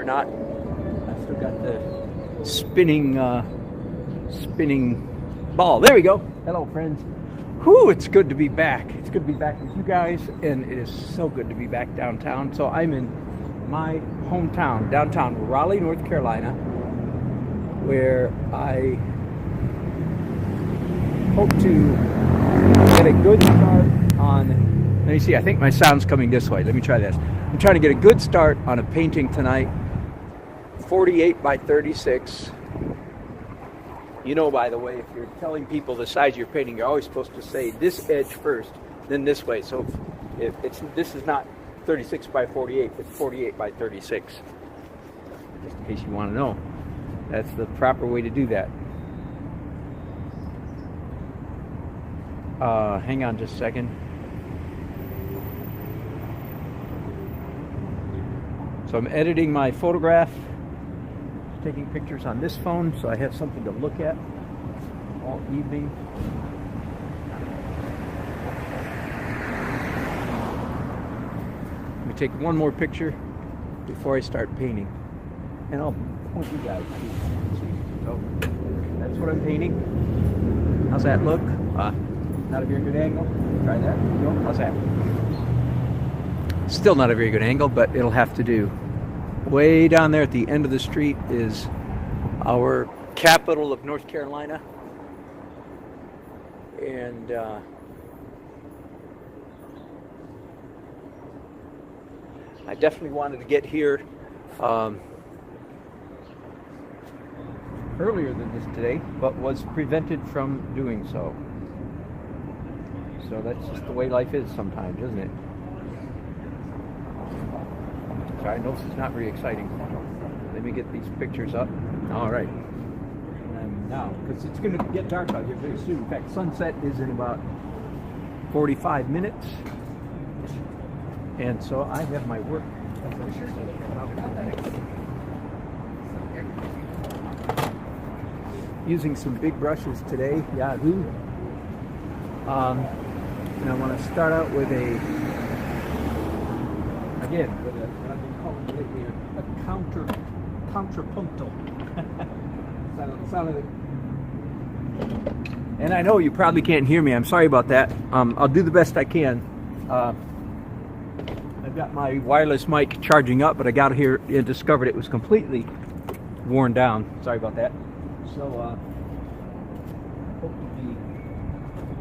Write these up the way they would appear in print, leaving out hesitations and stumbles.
not. I still got the spinning ball. There we go. Hello, friends. Whew, it's good to be back. It's good to be back with you guys, and it is so good to be back downtown. So I'm in my hometown, downtown Raleigh, North Carolina, where I hope to get a good start on, let me see, I think my sound's coming this way. Let me try this. I'm trying to get a good start on a painting tonight, 48 by 36. You know, by the way, if you're telling people the size of your painting, you're always supposed to say this edge first, then this way. So if this is not 36 by 48, it's 48 by 36. Just in case you want to know. That's the proper way to do that. Hang on just a second. So I'm editing my photograph, taking pictures on this phone, so I have something to look at all evening. Let me take one more picture before I start painting, and I'll point you guys to see. So that's what I'm painting. How's that look? Not a very good angle. Try that. No, how's that? Still not a very good angle, but it'll have to do. Way down there at the end of the street is our capital of North Carolina. And I definitely wanted to get here earlier than this today, but was prevented from doing so. So that's just the way life is sometimes, isn't it? Sorry, I know this is not very exciting. Let me get these pictures up. All right. And now, because it's going to get dark out here very soon. In fact, sunset is in about 45 minutes. And so I have my work. Using some big brushes today. Yahoo! And I want to start out with what I've been calling lately a contrapuntal. And I know you probably can't hear me. I'm sorry about that. I'll do the best I can. I've got my wireless mic charging up, but I got here and discovered it was completely worn down. Sorry about that. So, hope to be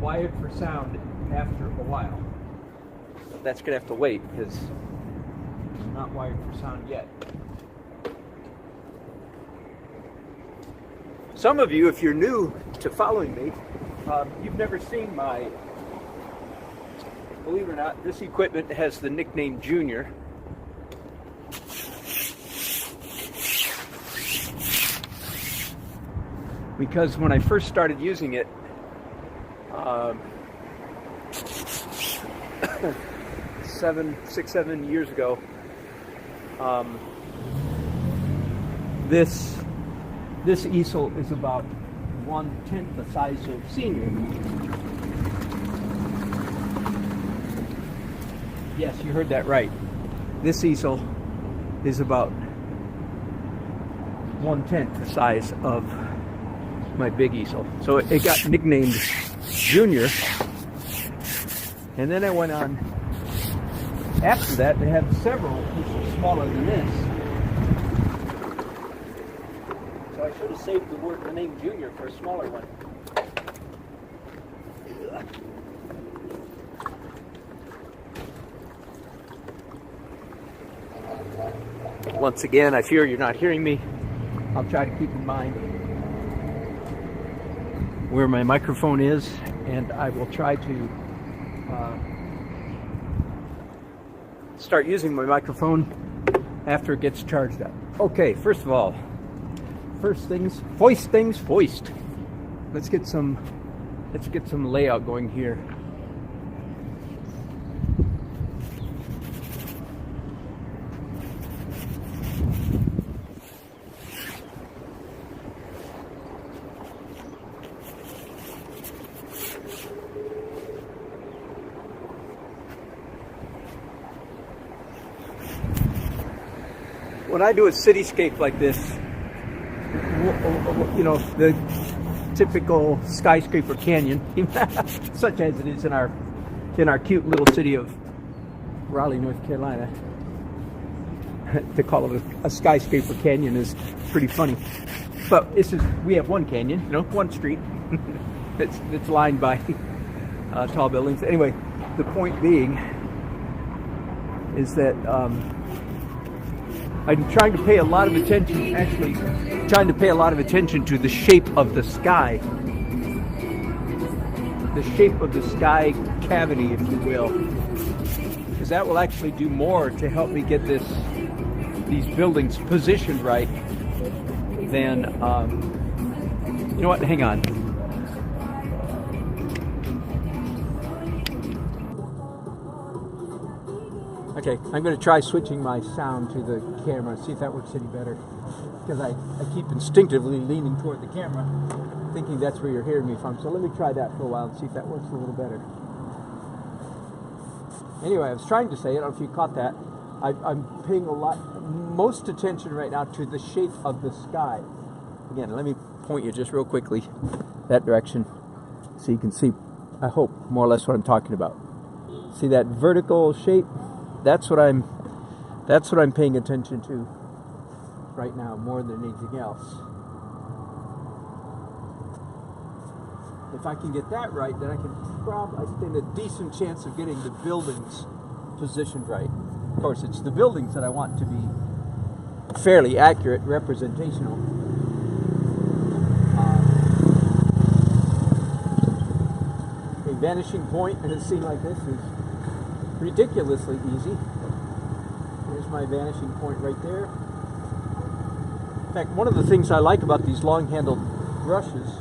wired for sound after a while. But that's going to have to wait because I'm not wired for sound yet. Some of you, if you're new to following me, you've never seen my, believe it or not, this equipment has the nickname Junior. Because when I first started using it, 7 years ago, this easel is about 1/10 the size of Senior. Yes, you heard that right. This easel is about 1/10 the size of my big easel. So it got nicknamed Junior. And then I went on, after that, they have several which are smaller than this. So I should have saved the name Junior for a smaller one. Once again, I fear you're not hearing me. I'll try to keep in mind where my microphone is, and I will try to start using my microphone after it gets charged up. Okay, first of all, foist. Let's get some layout going here. when I do a cityscape like this, you know, the typical skyscraper canyon, such as it is in our cute little city of Raleigh, North Carolina. To call it a skyscraper canyon is pretty funny. But we have one canyon, you know, one street. it's lined by tall buildings. Anyway, the point being is that I'm trying to pay a lot of attention, actually trying to pay a lot of attention to the shape of the sky. The shape of the sky cavity, if you will. Because that will actually do more to help me get these buildings positioned right than, you know what, hang on. Okay, I'm going to try switching my sound to the camera, see if that works any better. Because I keep instinctively leaning toward the camera, thinking that's where you're hearing me from. So let me try that for a while and see if that works a little better. Anyway, I was trying to say, I don't know if you caught that, I'm paying most attention right now to the shape of the sky. Again, let me point you just real quickly that direction so you can see, I hope, more or less what I'm talking about. See that vertical shape? That's what I'm paying attention to right now more than anything else. If I can get that right, then I stand a decent chance of getting the buildings positioned right. Of course, it's the buildings that I want to be fairly accurate, representational. A vanishing point in a scene like this is ridiculously easy. There's my vanishing point right there. In fact, one of the things I like about these long-handled brushes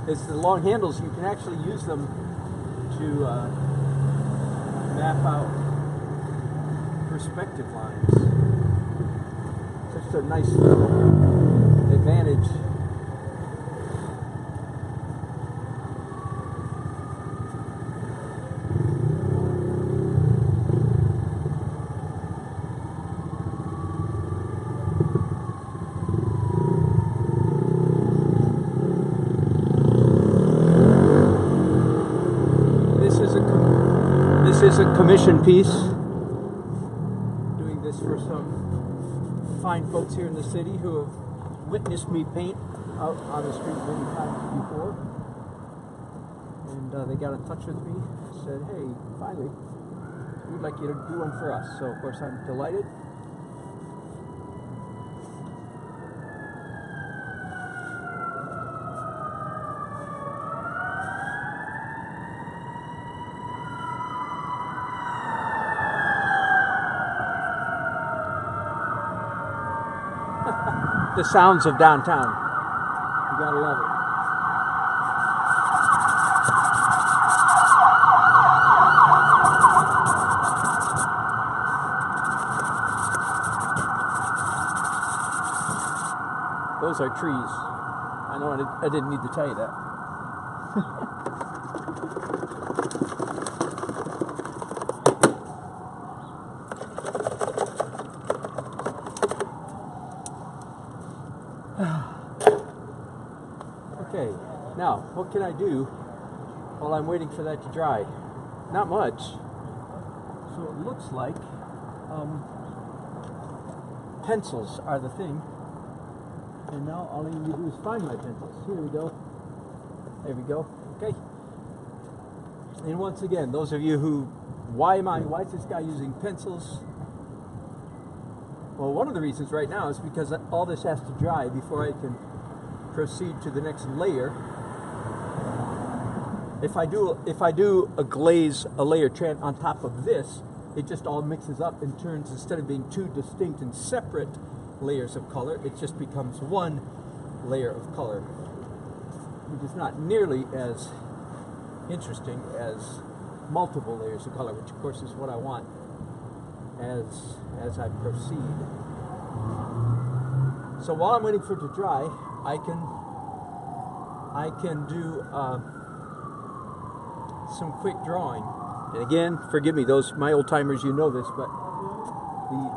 is the long handles, you can actually use them to map out perspective lines. Such a nice advantage. This is a commission piece. Doing this for some fine folks here in the city who have witnessed me paint out on the street many times before. And they got in touch with me and said, hey, finally, we'd like you to do one for us. So, of course, I'm delighted. The sounds of downtown. You gotta love it. Those are trees. I know I didn't need to tell you that. Okay, now what can I do while I'm waiting for that to dry? Not much. So it looks like pencils are the thing. And now all I need to do is find my pencils. Here we go. There we go. Okay. And once again, those of you who, why is this guy using pencils? Well, one of the reasons right now is because all this has to dry before I can proceed to the next layer. If I do a layer on top of this, it just all mixes up and turns, instead of being two distinct and separate layers of color, it just becomes one layer of color, which is not nearly as interesting as multiple layers of color, which of course is what I want as I proceed. So while I'm waiting for it to dry, I can do some quick drawing. And again, forgive me, those my old timers, you know this, but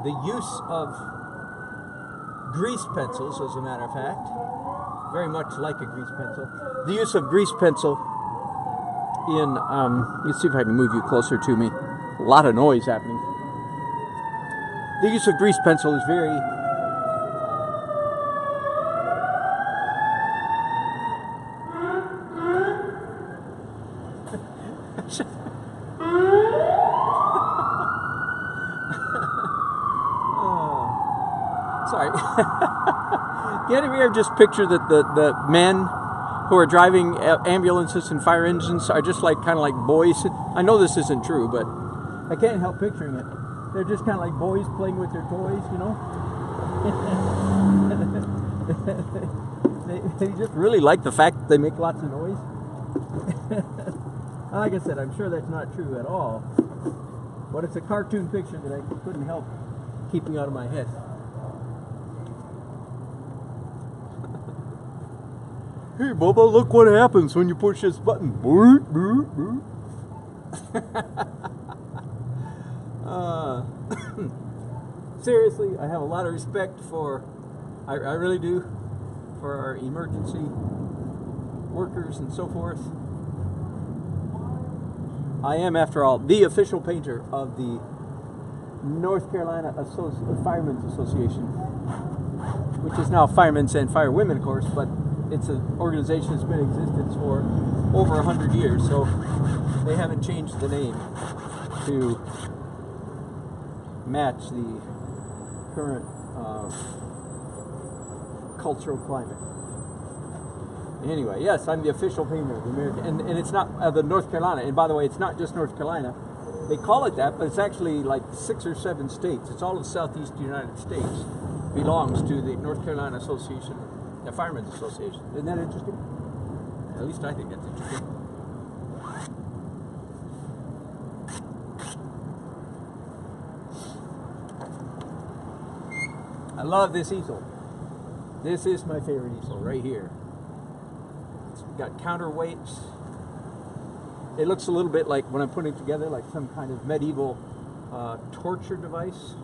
the use of grease pencils, as a matter of fact. Very much like a grease pencil. The use of grease pencil in, let's see if I can move you closer to me. A lot of noise happening. The use of grease pencil is very sorry. Can you ever just picture that the men who are driving ambulances and fire engines are just like kind of like boys? I know this isn't true, but I can't help picturing it. They're just kind of like boys playing with their toys, you know? they just really like the fact that they make lots of noise. Like I said, I'm sure that's not true at all, but it's a cartoon picture that I couldn't help keeping out of my head. Hey, Bubba, look what happens when you push this button. Boop, boop, boop. Seriously, I have a lot of respect for, I really do, for our emergency workers and so forth. I am, after all, the official painter of the North Carolina Firemen's Association, which is now Firemen's and Firewomen, of course, but it's an organization that's been in existence for over 100 years, so they haven't changed the name to match the current cultural climate. Anyway, yes, I'm the official painter of the American, and it's not the North Carolina. And by the way, it's not just North Carolina. They call it that, but it's actually like 6 or 7 states. It's all of the Southeast United States belongs to the North Carolina Association, the Firemen's Association. Isn't that interesting? At least I think that's interesting. I love this easel. This is my favorite easel right here. It's got counterweights. It looks a little bit like, when I'm putting it together, like some kind of medieval torture device.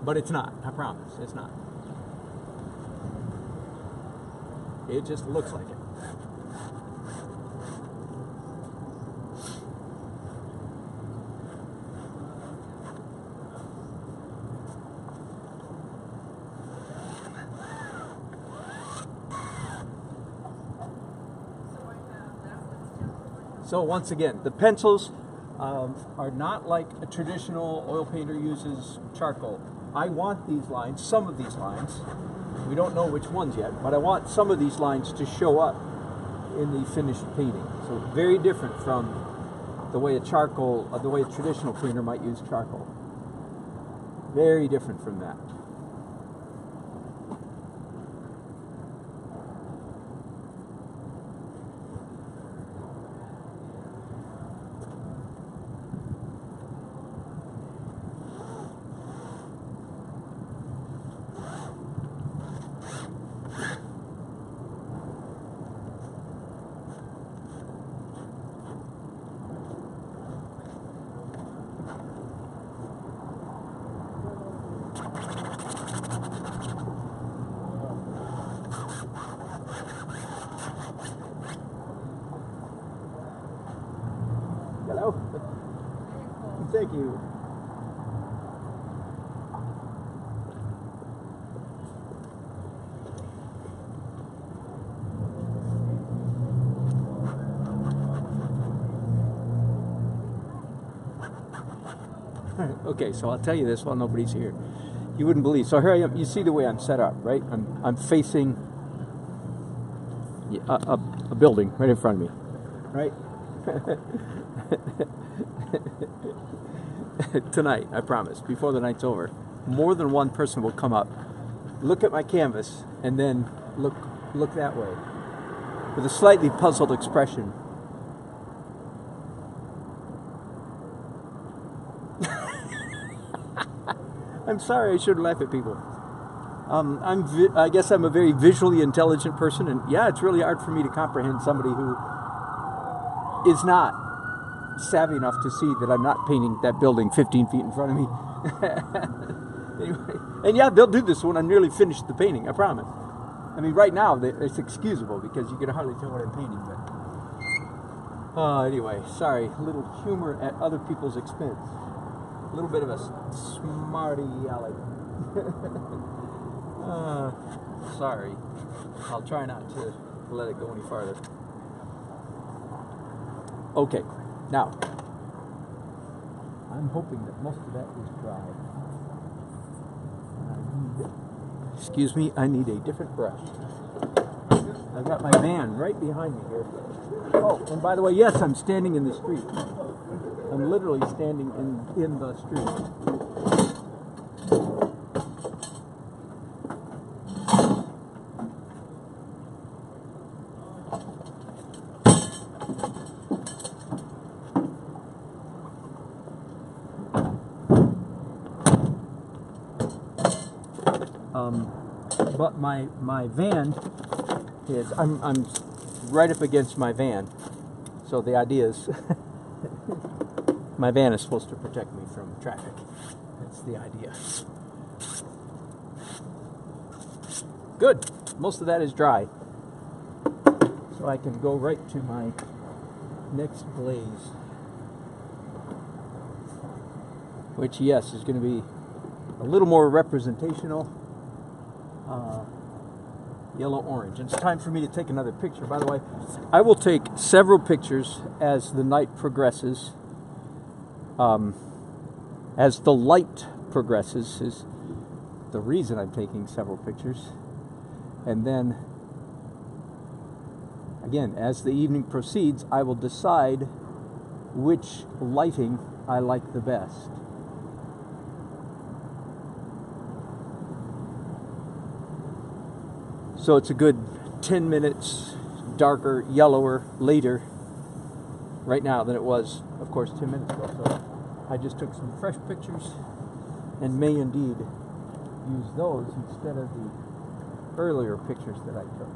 But it's not, I promise, it's not. It just looks like it. So once again, the pencils are not like a traditional oil painter uses charcoal. I want these lines, some of these lines, we don't know which ones yet, but I want some of these lines to show up in the finished painting. So very different from the way a traditional painter might use charcoal. Very different from that. Hello. Thank you. Okay, so I'll tell you this while nobody's here. You wouldn't believe. So here I am. You see the way I'm set up, right? I'm facing a building right in front of me, right? Tonight, I promise, before the night's over, more than one person will come up, look at my canvas, and then look that way with a slightly puzzled expression. I'm sorry, I shouldn't laugh at people. I guess I'm a very visually intelligent person, and yeah, it's really hard for me to comprehend somebody who is not. savvy enough to see that I'm not painting that building 15 feet in front of me. Anyway, and yeah, they'll do this when I'm nearly finished the painting, I promise. I mean, right now, it's excusable because you can hardly tell what I'm painting, but... anyway, sorry, a little humor at other people's expense. A little bit of a smarty aleck. Sorry. I'll try not to let it go any farther. Okay, now, I'm hoping that most of that is dry. Excuse me, I need a different brush. I've got my van right behind me here. Oh, and by the way, yes, I'm standing in the street. I'm literally standing in the street. But my van is, I'm right up against my van, so the idea is my van is supposed to protect me from traffic. That's the idea. Good. Most of that is dry, so I can go right to my next glaze, which, yes, is going to be a little more representational. Yellow-orange. It's time for me to take another picture. By the way, I will take several pictures as the night progresses. As the light progresses is the reason I'm taking several pictures. And then, again, as the evening proceeds, I will decide which lighting I like the best. So it's a good 10 minutes darker, yellower, later right now than it was, of course, 10 minutes ago. So I just took some fresh pictures and may indeed use those instead of the earlier pictures that I took.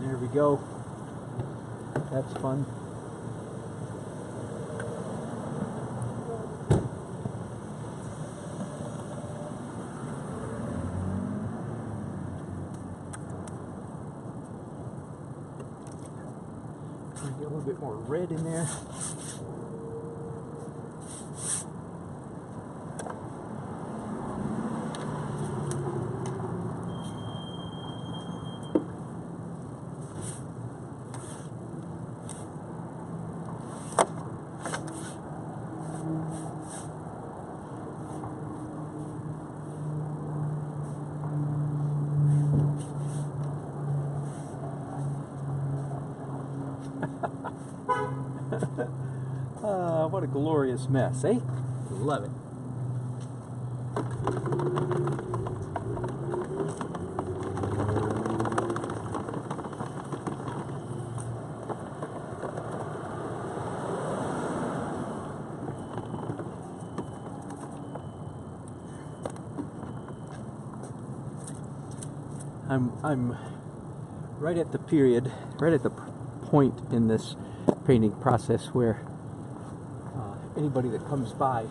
There we go. That's fun. Get a little bit more red in there. What a glorious mess, eh? Love it. I'm right at the period, right at the point in this painting process where anybody that comes by,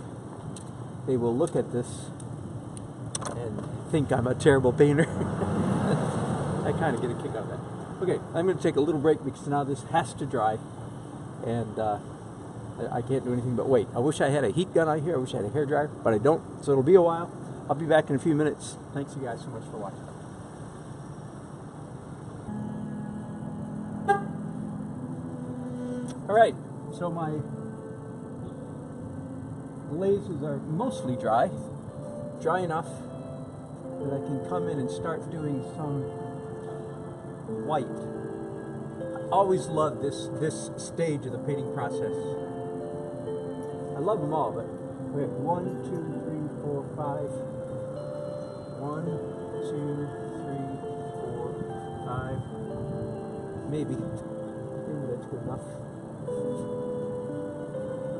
they will look at this and think I'm a terrible painter. I kind of get a kick out of that. Okay, I'm going to take a little break because now this has to dry, and I can't do anything but wait. I wish I had a heat gun out here. I wish I had a hairdryer, but I don't, so it'll be a while. I'll be back in a few minutes. Thanks you guys so much for watching. All right, so my glazes are mostly dry enough that I can come in and start doing some white. I always love this stage of the painting process. I love them all, but we have 1, 2, 3, 4, 5. 1, 2, 3, 4, 5. Maybe that's good enough.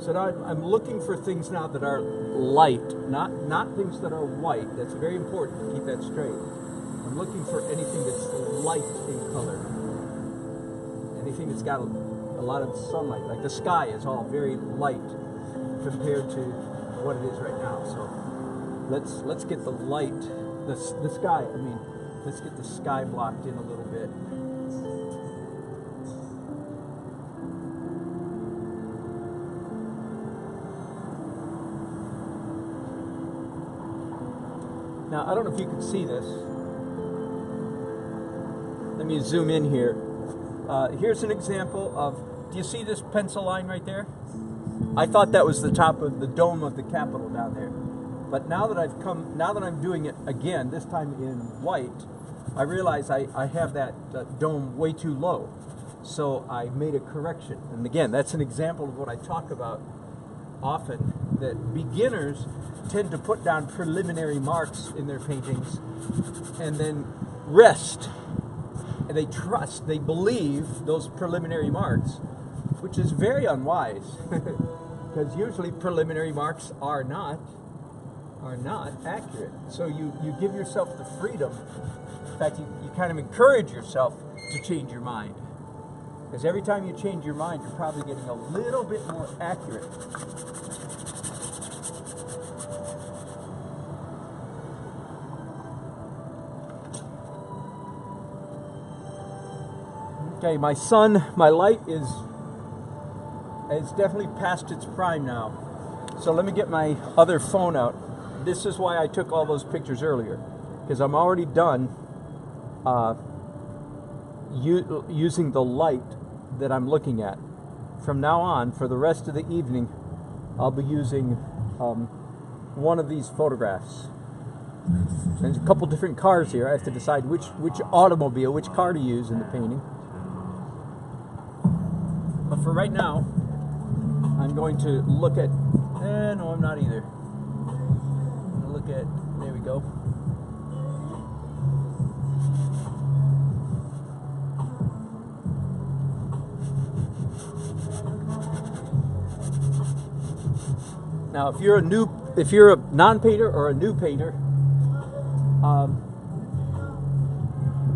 So now I'm looking for things now that are light, not things that are white. That's very important to keep that straight. I'm looking for anything that's light in color. Anything that's got a lot of sunlight. Like the sky is all very light compared to what it is right now. So let's get the light, the sky. I mean, let's get the sky blocked in a little bit. Now, I don't know if you can see this. Let me zoom in here. Here's an example of, do you see this pencil line right there? I thought that was the top of the dome of the Capitol down there. But now that I'm doing it again, this time in white, I realize I have that dome way too low. So I made a correction. And again, that's an example of what I talk about often, that beginners tend to put down preliminary marks in their paintings and then rest. And they trust, they believe those preliminary marks, which is very unwise because usually preliminary marks are not accurate. So you give yourself the freedom. In fact, you kind of encourage yourself to change your mind. Because every time you change your mind, you're probably getting a little bit more accurate. Okay, my light is definitely past its prime now. So let me get my other phone out. This is why I took all those pictures earlier, because I'm already done using the light that I'm looking at. From now on, for the rest of the evening, I'll be using one of these photographs. There's a couple different cars here. I have to decide which automobile, which car to use in the painting. But for right now, I'm going to look at, no, I'm not either. I'm going to look at, there we go. Now, if you're a non-painter or a new painter,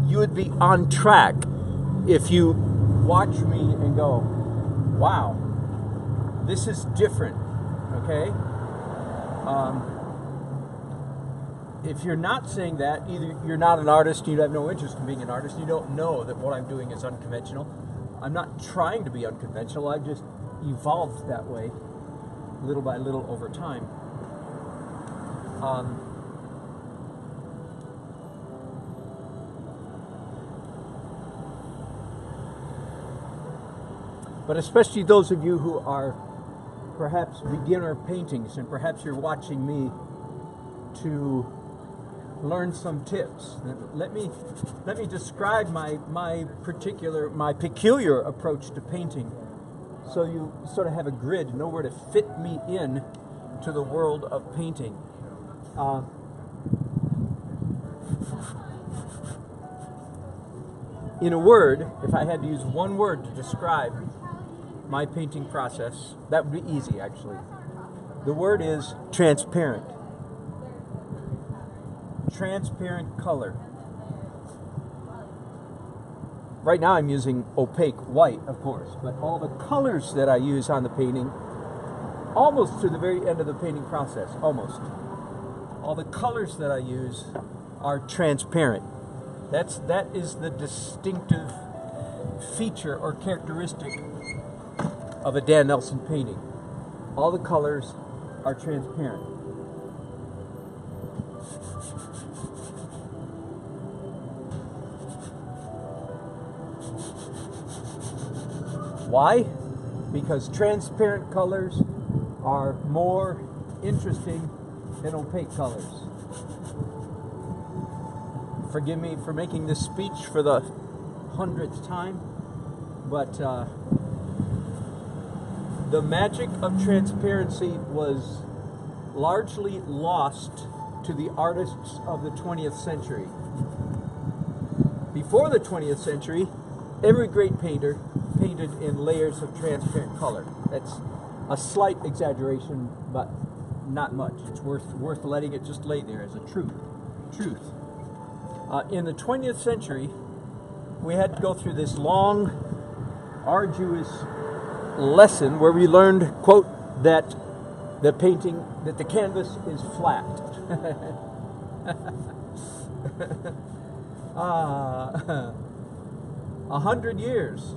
you would be on track if you watch me and go, wow, this is different, okay? If you're not saying that, either you're not an artist, you have no interest in being an artist, you don't know that what I'm doing is unconventional. I'm not trying to be unconventional, I've just evolved that way, little by little over time. But especially those of you who are perhaps beginner paintings, and perhaps you're watching me to learn some tips. Let me describe my peculiar approach to painting, so you sort of have a grid, know where to fit me in to the world of painting. In a word, if I had to use one word to describe my painting process, that would be easy, actually. The word is transparent. Transparent color. Right now I'm using opaque white, of course, but all the colors that I use on the painting, almost to the very end of the painting process, almost, all the colors that I use are transparent. That is the distinctive feature or characteristic of a Dan Nelson painting. All the colors are transparent. Why? Because transparent colors are more interesting than opaque colors. Forgive me for making this speech for the 100th time, but the magic of transparency was largely lost to the artists of the 20th century. Before the 20th century, every great painter painted in layers of transparent color. That's a slight exaggeration, but not much. It's worth letting it just lay there as a truth. In the 20th century, we had to go through this long, arduous lesson where we learned, quote, that the canvas is flat. 100 years.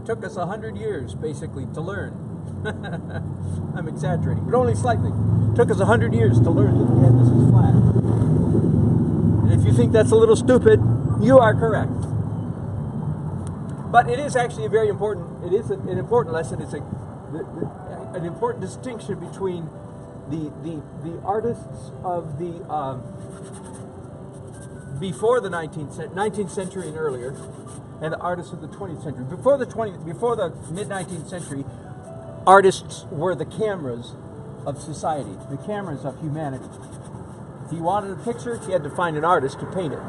Took us 100 years, basically, to learn. I'm exaggerating, but only slightly. Took us 100 years to learn that the canvas is flat. And if you think that's a little stupid, you are correct. But it is actually a very important, it is an important lesson. It's an important distinction between the artists of the before the 19th century and earlier, and the artists of the 20th century. Before the mid-19th century, artists were the cameras of society, the cameras of humanity. If you wanted a picture, you had to find an artist to paint it.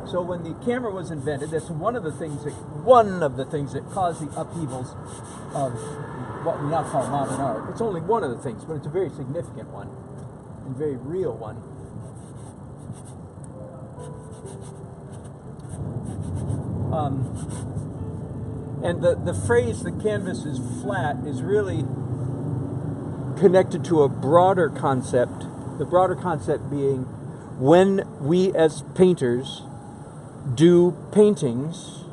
So when the camera was invented, that's one of the things that caused the upheavals of what we now call modern art. It's only one of the things, but it's a very significant one, and very real one. And the phrase "the canvas is flat" is really connected to a broader concept. The broader concept being, when we as painters do paintings,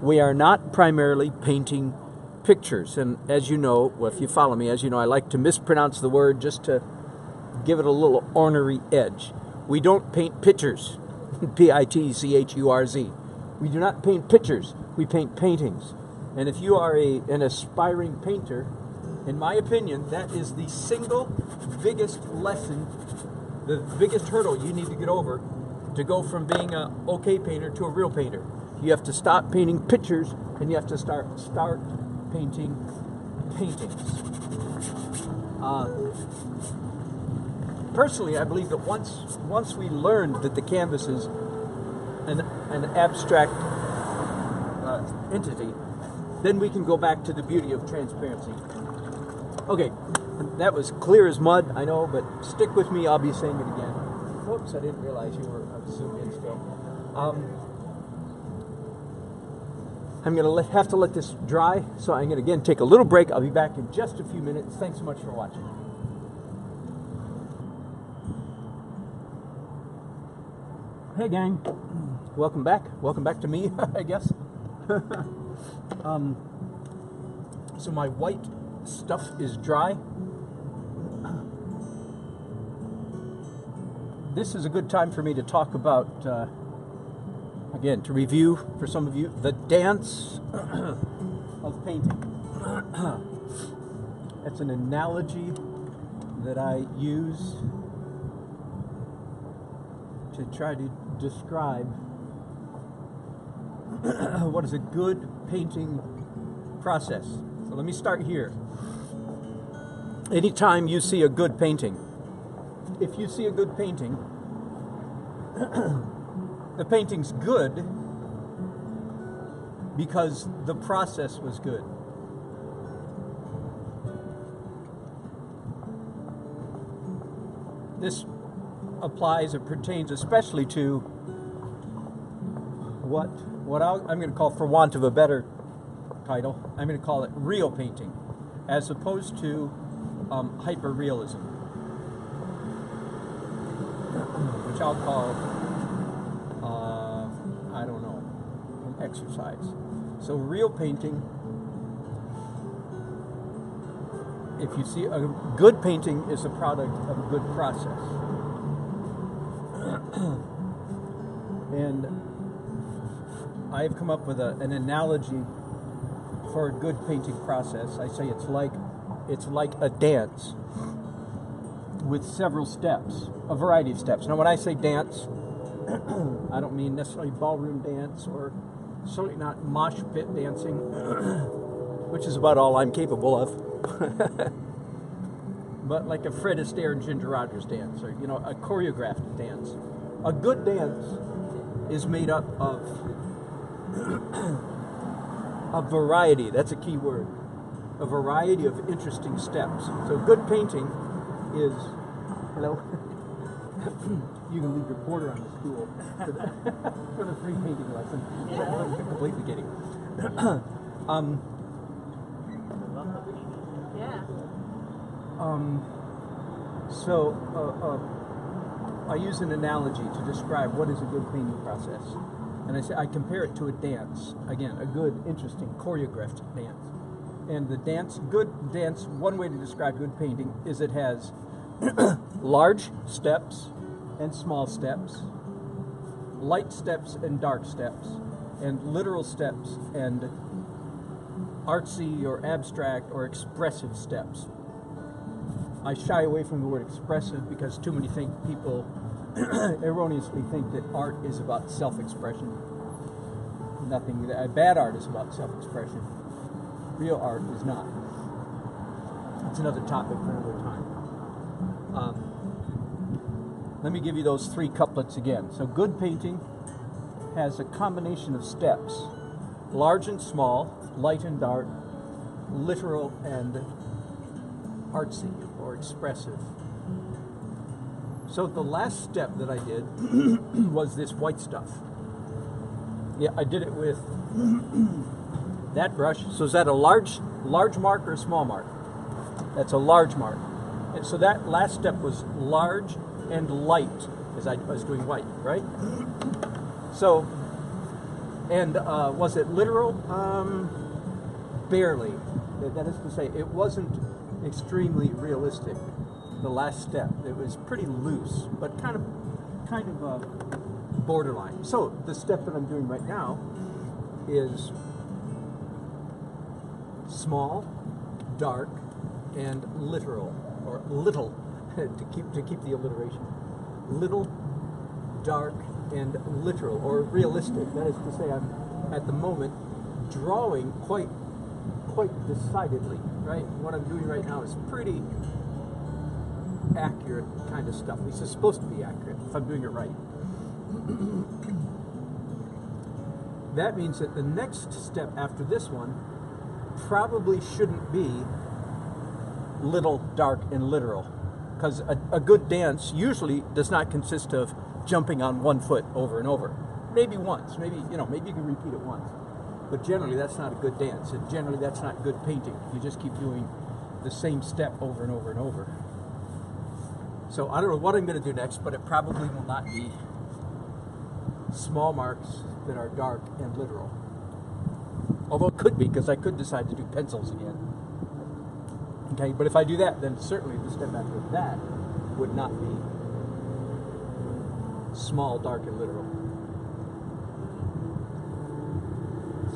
we are not primarily painting pictures. And as you know, well, if you follow me, as you know, I like to mispronounce the word just to give it a little ornery edge. We don't paint pictures. P-I-T-C-H-U-R-Z. We do not paint pictures. We paint paintings. And if you are an aspiring painter, in my opinion, that is the single biggest lesson, the biggest hurdle you need to get over to go from being an okay painter to a real painter. You have to stop painting pictures, and you have to start painting paintings. Personally, I believe that once we learned that the canvas is an abstract entity, then we can go back to the beauty of transparency. Okay, that was clear as mud, I know, but stick with me, I'll be saying it again. Whoops, I didn't realize you were zoomed in still. I'm going to have to let this dry, so I'm going to again take a little break. I'll be back in just a few minutes. Thanks so much for watching. Hey gang, welcome back. Welcome back to me, I guess. So my white stuff is dry. This is a good time for me to talk about, again, to review for some of you, the dance of painting. It's an analogy that I use to try to describe what is a good painting process. So let me start here. Anytime you see a good painting, if you see a good painting, the painting's good because the process was good. This applies or pertains especially to what I'm going to call, for want of a better title, I'm going to call it real painting, as opposed to hyper-realism, which I'll call, I don't know, an exercise. So real painting if you see, a good painting is a product of a good process. And I've come up with an analogy for a good painting process. I say it's like a dance with several steps, a variety of steps. Now when I say dance, I don't mean necessarily ballroom dance, or certainly not mosh pit dancing, which is about all I'm capable of. But like a Fred Astaire and Ginger Rogers dance, or a choreographed dance. A good dance is made up of a variety. That's a key word. A variety of interesting steps. So good painting is, hello. You can leave your quarter on the stool for the free painting lesson. I'm completely kidding. I use an analogy to describe what is a good painting process. And I compare it to a dance. Again, a good, interesting, choreographed dance. And good dance, one way to describe good painting is it has large steps and small steps, light steps and dark steps, and literal steps and artsy or abstract or expressive steps. I shy away from the word expressive because too many people erroneously think that art is about self-expression. Bad art is about self-expression. Real art is not. It's another topic for another time. Let me give you those three couplets again. So good painting has a combination of steps: large and small, light and dark, literal and artsy or expressive. So the last step that I did was this white stuff. Yeah, I did it with that brush. So is that a large mark or a small mark? That's a large mark. And so that last step was large and light, as I was doing white, right? So, and was it literal? Barely. That is to say, it wasn't extremely realistic. The last step, it was pretty loose, but kind of borderline. So the step that I'm doing right now is small, dark, and literal, or little, to keep the alliteration. Little, dark, and literal, or realistic. That is to say, I'm at the moment drawing quite decidedly, right? What I'm doing right now is pretty accurate kind of stuff. At least it's supposed to be accurate if I'm doing it right. That means that the next step after this one probably shouldn't be little, dark, and literal, because a good dance usually does not consist of jumping on one foot over and over. Maybe once, maybe you can repeat it once, but generally that's not a good dance, and generally that's not good painting. You just keep doing the same step over and over and over. So I don't know what I'm going to do next, but it probably will not be small marks that are dark and literal. Although it could be, because I could decide to do pencils again. Okay, but if I do that, then certainly the step after that would not be small, dark, and literal.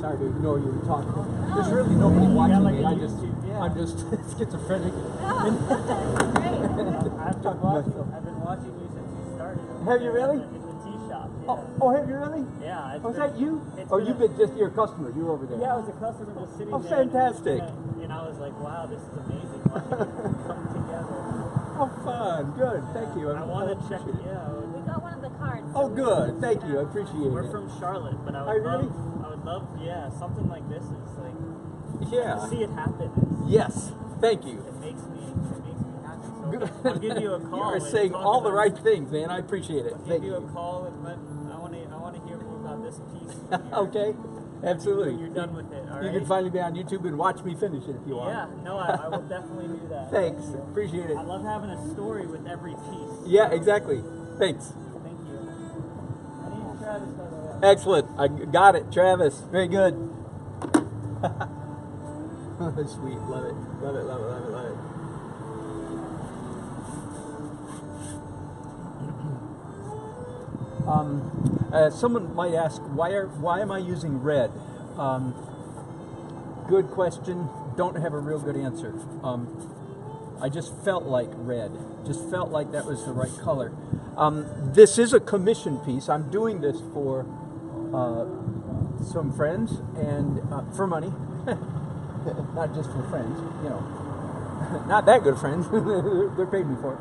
Sorry to ignore you and talk. There's really nobody watching me. I'm just schizophrenic. Great. I've been watching you since you started. Have you really? In the tea shop. Yeah. Oh, have you really? Yeah. Was that you? Or you've been just your customer? You were over there. Yeah, I was a customer just sitting there. Oh, fantastic. And I was like, wow, this is amazing. Watching it come together. Oh, fun. Good. Thank you. I want to check it out. We got one of the cards. Oh, good. Thank you. I appreciate it. We're from Charlotte, but I would love, something like this is like, to see it happen. Yes. Thank you. It makes me happy. So I'll give you a call. You're saying all the right things, man. I appreciate it. I'll give you a call and I want to hear more about this piece. Okay. Absolutely. When you're done with it, all right? You can finally be on YouTube and watch me finish it if you want. Yeah, no, I will definitely do that. Thanks. Appreciate it. I love having a story with every piece. Yeah, exactly. Thanks. Thank you. My name is Travis, by the way. Excellent. I got it, Travis. Very good. Sweet. Love it. Love it, love it, love it, love it. Someone might ask, why am I using red? Good question. Don't have a real good answer. I just felt like red. Just felt like that was the right color. This is a commission piece. I'm doing this for some friends and for money. Not just for friends, you know. Not that good friends. They're paid me for it.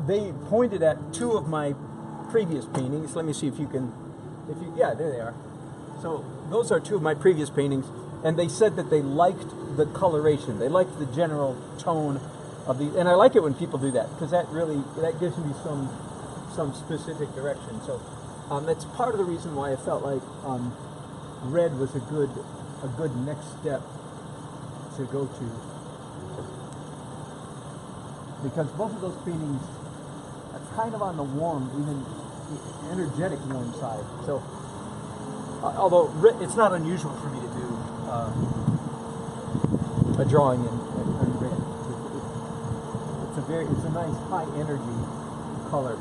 They pointed at two of my previous paintings. Let me see if you can, yeah, there they are. So those are two of my previous paintings, and they said that they liked the coloration. They liked the general tone of the, and I like it when people do that, because that gives me some specific direction. So that's part of the reason why I felt like red was a good next step to go to, because both of those paintings are kind of on the warm, even energetic warm side. So although it's not unusual for me to do a drawing in red. It's a nice high energy color.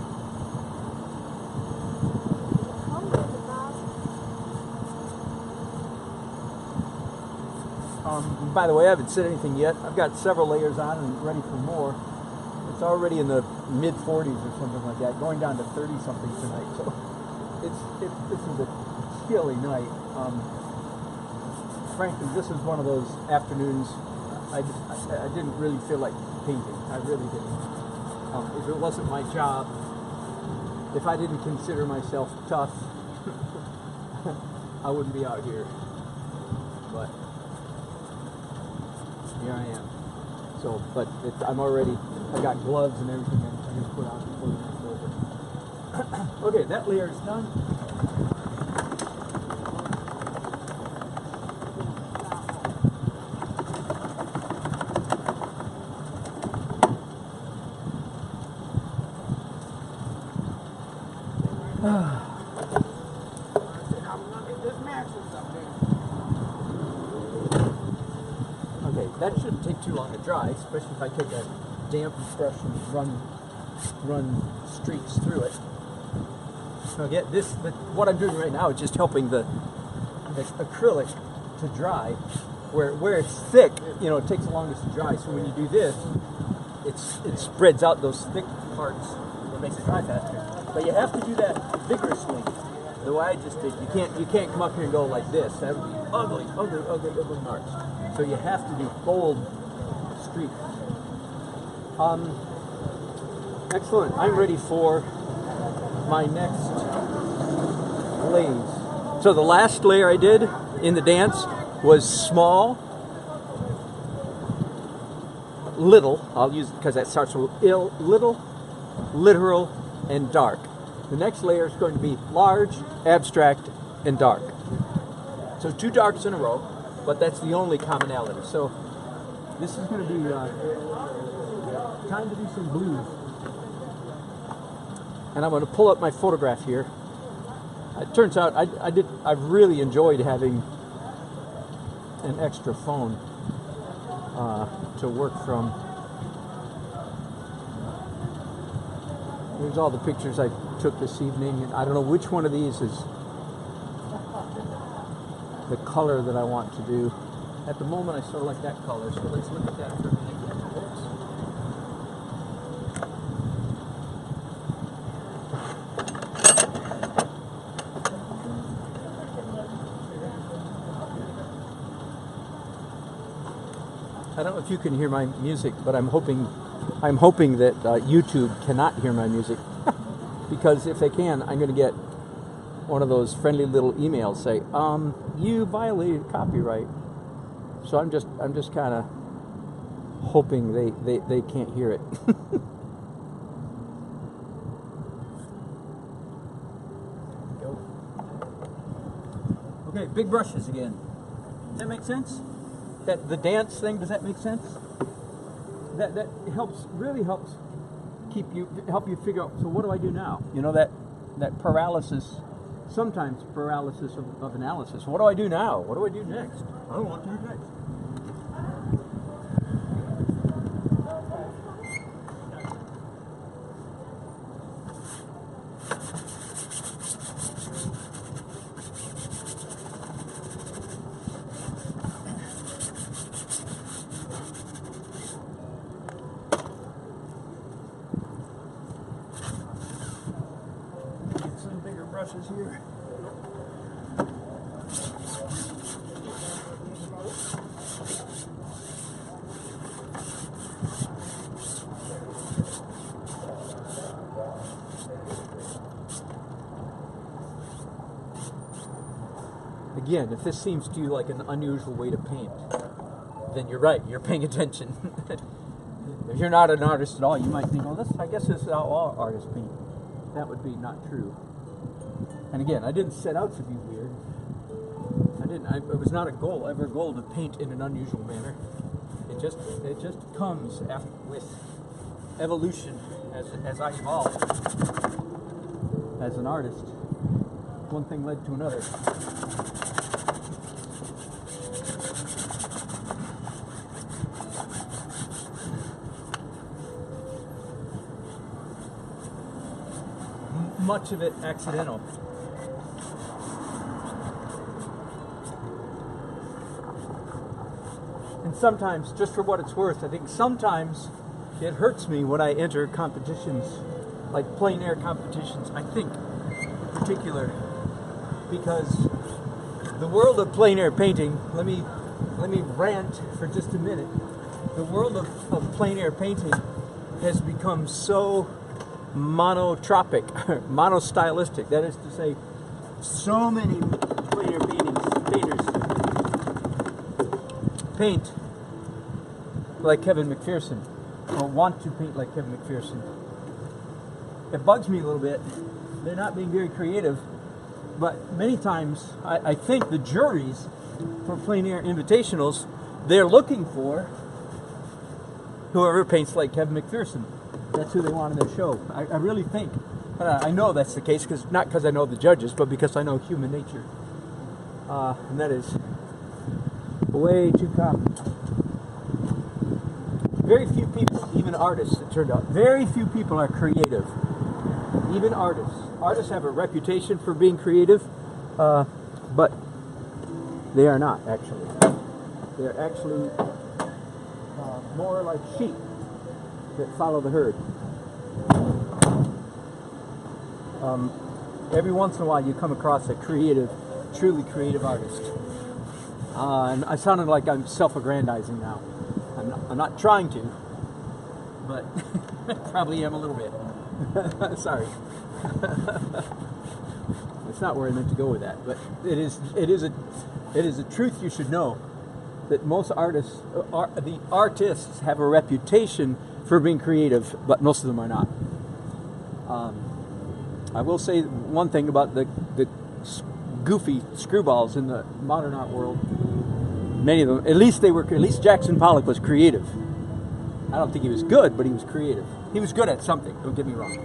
By the way, I haven't said anything yet. I've got several layers on and ready for more. It's already in the mid 40s or something like that, going down to 30 something tonight. So this is a chilly night. Frankly, this is one of those afternoons I didn't really feel like painting. I really didn't. If it wasn't my job, if I didn't consider myself tough, I wouldn't be out here. But here I am. So, but I got gloves and everything I just put on before the night's over. Okay, that layer is done. That shouldn't take too long to dry, especially if I take a damp brush and run streaks through it. So again, what I'm doing right now is just helping the acrylic to dry. Where it's thick, it takes the longest to dry. So when you do this, it spreads out those thick parts that makes it dry faster. But you have to do that vigorously. The way I just did, you can't come up here and go like this. That would be ugly marks. So you have to do bold streaks. Excellent. I'm ready for my next glaze. So the last layer I did in the dance was small, little. I'll use it because that starts with little, literal, and dark. The next layer is going to be large, abstract, and dark. So 2 darks in a row, but that's the only commonality. So this is going to be time to do some blues. And I'm going to pull up my photograph here. It turns out I really enjoyed having an extra phone to work from. Here's all the pictures I took this evening, and I don't know which one of these is the color that I want to do. At the moment, I sort of like that color, so let's look at that for a minute. I don't know if you can hear my music, but I'm hoping that YouTube cannot hear my music, because if they can, I'm going to get one of those friendly little emails say, you violated copyright. So I'm just kind of hoping they can't hear it. Go. Okay, big brushes again. Does that make sense? That the dance thing, does that make sense? That really helps help you figure out, so what do I do now? That paralysis, sometimes paralysis of analysis. What do I do now? What do I do next? I don't know what to do next. here. Again, if this seems to you like an unusual way to paint, then you're right, you're paying attention. If you're not an artist at all, you might think, well, I guess this is how all artists paint. That would be not true. And again, I didn't set out to be weird. It was not ever a goal to paint in an unusual manner. It just comes with evolution as I evolve as an artist. One thing led to another. Much of it accidental. And sometimes, just for what it's worth, I think sometimes it hurts me when I enter competitions, like plein air competitions, I think, in particular, because the world of plein air painting, let me rant for just a minute, the world of plein air painting has become so monotropic, monostylistic. That is to say, so many plein air painters paint like Kevin McPherson, or want to paint like Kevin McPherson. It bugs me a little bit. They're not being very creative, but many times I think the juries for plein air invitationals, they're looking for whoever paints like Kevin McPherson. That's who they want in their show. I really think. I know that's the case, not because I know the judges, but because I know human nature. And that is way too common. Very few people, even artists, it turned out, very few people are creative. Even artists. Artists have a reputation for being creative, but they are not, actually. They're actually more like sheep that follow the herd. Every once in a while you come across a creative, truly creative artist. And I sounded like I'm self-aggrandizing now. I'm not trying to, but probably am a little bit. Sorry. It's not where I meant to go with that, but it is a truth you should know, that most artists, the artists have a reputation for being creative, but most of them are not. I will say one thing about the goofy screwballs in the modern art world. Many of them, at least Jackson Pollock was creative. I don't think he was good, but he was creative. He was good at something, don't get me wrong.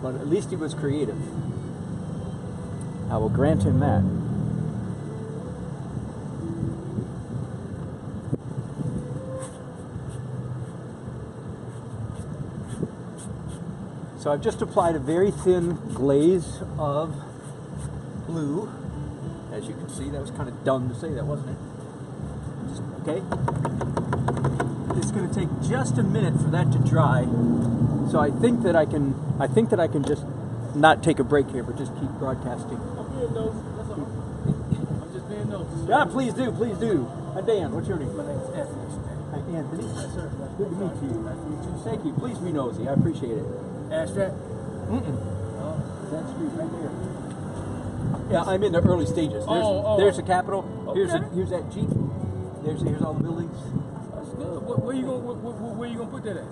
But at least he was creative. I will grant him that. So I've just applied a very thin glaze of blue. As you can see, that was kind of dumb to say that, wasn't it? Okay. It's going to take just a minute for that to dry. So I think that I can just not take a break here, but just keep broadcasting. I'm being nosy. That's all. I'm just being nosy. Yeah, please do, please do. Dan, what's your name? My name is Anthony. Hi, Anthony. Yes, sir. Good to meet you. Nice to meet you. Thank you. Please be nosy. I appreciate it. Abstract? That street right there. Yeah, I'm in the early stages. There's the Capitol. Okay. Here's that Jeep. Here's all the buildings. That's good. Where you gonna put that at?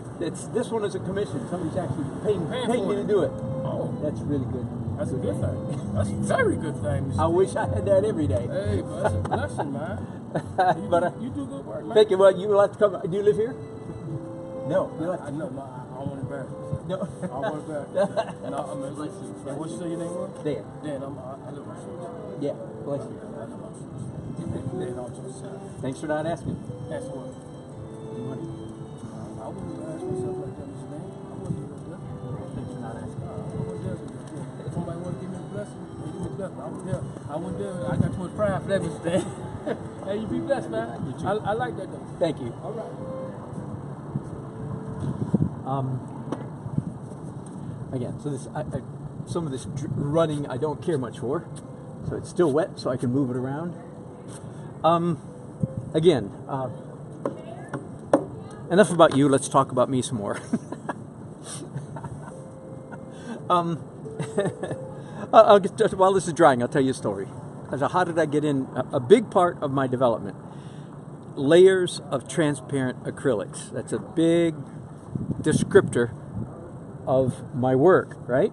This one is a commission. Somebody's actually paying me to do it. Oh, That's really good. that's a good thing. That's a very good thing. I wish I had that every day. Hey, but that's a blessing, man. But You do good work, man. thank you. Well, you will have to come. Do you live here? No. You have I to. know, no, I don't want to embarrass myself. No. I don't want to embarrass myself. And I mean, like, what's your name was? Dan. Dan, I live on Shores. Yeah. Bless you. I live on Shores. Dan on Shores. Thanks for not asking. That's what. Money. I wouldn't ask myself like that, Mr. Dan. I wouldn't do that. Thanks for not asking. If somebody want to give me a blessing, they give me a blessing. I wouldn't do it. I got too much pride for that, Mr. Dan. Hey, you be blessed, man. You too. I like that, though. Thank you. All right. Again, so this some of this running I don't care much for. So it's still wet, so I can move it around. Again, enough about you. Let's talk about me some more. While this is drying, I'll tell you a story. So how did I get in? A big part of my development, layers of transparent acrylics. That's a big descriptor of my work, right?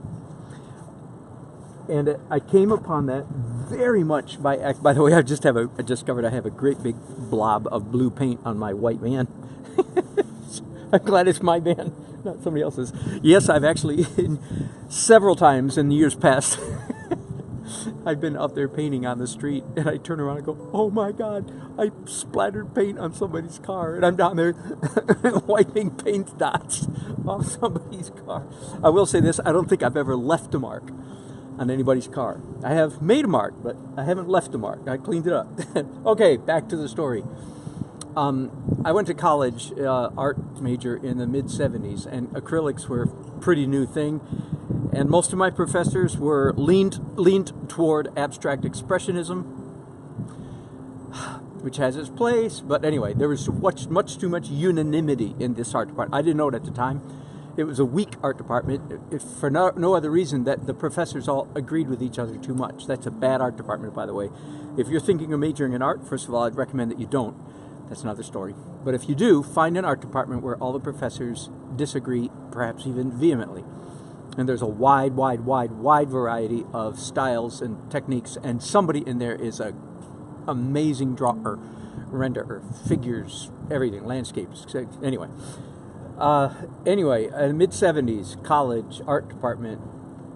And I came upon that very much by the way, I discovered I have a great big blob of blue paint on my white van. I'm glad it's my van, not somebody else's. Yes, I've actually, several times in years past, I've been up there painting on the street, and I turn around and go, oh my God, I splattered paint on somebody's car, and I'm down there wiping paint dots off somebody's car. I will say this, I don't think I've ever left a mark on anybody's car. I have made a mark, but I haven't left a mark. I cleaned it up. Okay, back to the story. I went to college, art major in the mid-'70s, and acrylics were a pretty new thing. And most of my professors were leaned toward abstract expressionism, which has its place. But anyway, there was much too much unanimity in this art department. I didn't know it at the time. It was a weak art department, if for no other reason that the professors all agreed with each other too much. That's a bad art department, by the way. If you're thinking of majoring in art, first of all, I'd recommend that you don't. That's another story. But if you do, find an art department where all the professors disagree, perhaps even vehemently. And there's a wide variety of styles and techniques, and somebody in there is an amazing drawer, renderer, figures, everything, landscapes. Anyway, in the mid-'70s, college, art department,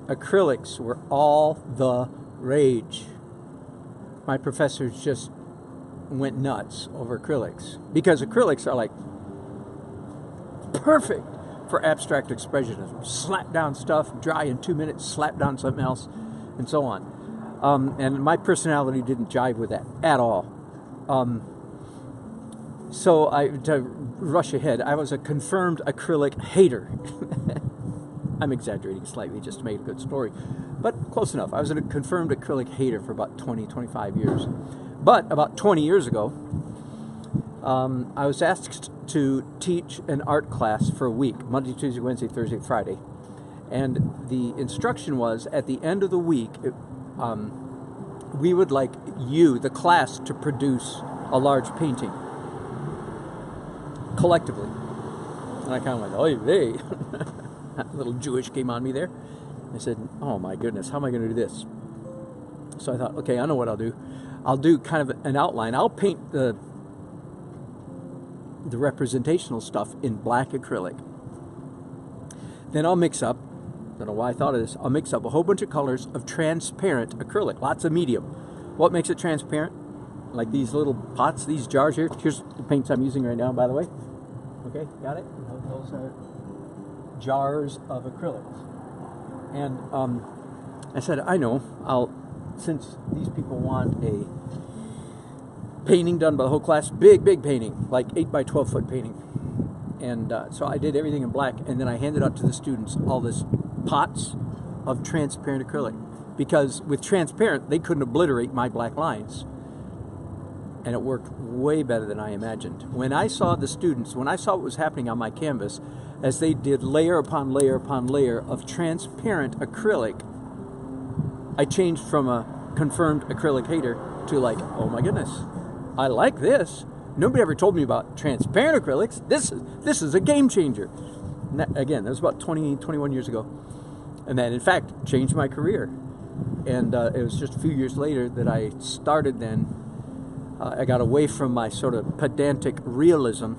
acrylics were all the rage. My professors just went nuts over acrylics, because acrylics are like perfect for abstract expressionism. Slap down stuff, dry in 2 minutes, slap down something else, and so on. And my personality didn't jive with that at all. So to rush ahead, I was a confirmed acrylic hater. I'm exaggerating slightly just to make a good story, but close enough. I was a confirmed acrylic hater for about 25 years. But about 20 years ago, I was asked to teach an art class for a week, Monday, Tuesday, Wednesday, Thursday, Friday. And the instruction was, at the end of the week, we would like you, the class, to produce a large painting, collectively. And I kind of went, oy vey. That little Jewish came on me there. I said, oh my goodness, how am I going to do this? So I thought, okay, I know what I'll do. I'll do kind of an outline. I'll paint the representational stuff in black acrylic. Then I'll mix up, I don't know why I thought of this, I'll mix up a whole bunch of colors of transparent acrylic, lots of medium. What makes it transparent? Like these little pots, these jars here. Here's the paints I'm using right now, by the way. Okay, got it? Those are jars of acrylics. And I said, I know, since these people want a painting done by the whole class, big painting, like 8 by 12 foot painting. And so I did everything in black, and then I handed out to the students all this pots of transparent acrylic, because with transparent, they couldn't obliterate my black lines. And it worked way better than I imagined. When I saw the students, when I saw what was happening on my canvas, as they did layer upon layer upon layer of transparent acrylic, I changed from a confirmed acrylic hater to like, oh my goodness, I like this. Nobody ever told me about transparent acrylics. This is a game changer. And that, again, that was about 21 years ago. And that, in fact, changed my career. And it was just a few years later that I started then. I got away from my sort of pedantic realism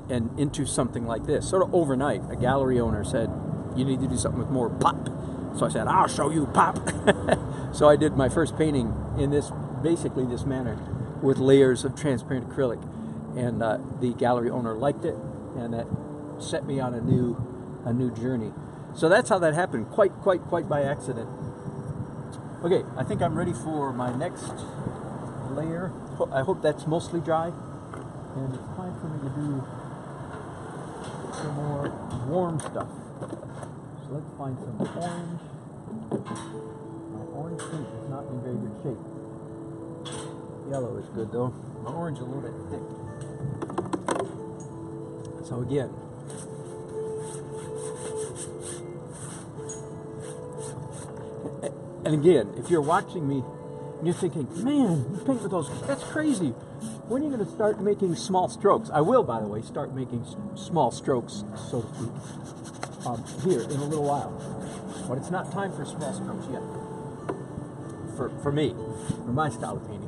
and into something like this. Sort of overnight, a gallery owner said, you need to do something with more pop. So I said, I'll show you pop. So I did my first painting in basically this manner, with layers of transparent acrylic. And the gallery owner liked it, and that set me on a new journey. So that's how that happened, quite by accident. Okay, I think I'm ready for my next layer. I hope that's mostly dry. And it's time for me to do some more warm stuff. So let's find some orange. My orange paint is not in very good shape. Yellow is good though. My orange is a little bit thick. So again, and again, if you're watching me and you're thinking, man, you paint with those, that's crazy. When are you going to start making small strokes? I will, by the way, start making small strokes, so to speak, here in a little while. But it's not time for small strokes yet. For me, for my style of painting.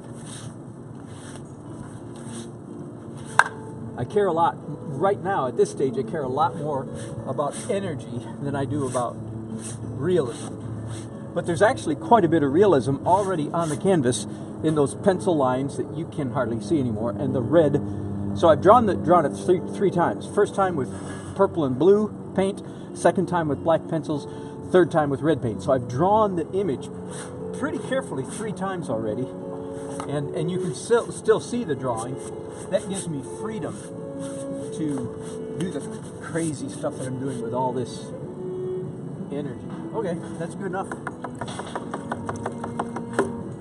I care a lot, right now at this stage, I care a lot more about energy than I do about realism. But there's actually quite a bit of realism already on the canvas in those pencil lines that you can hardly see anymore, and the red. So I've drawn it three times. First time with purple and blue paint, second time with black pencils, third time with red paint. So I've drawn the image pretty carefully 3 times already, and you can still see the drawing. That gives me freedom to do the crazy stuff that I'm doing with all this energy. Okay, that's good enough.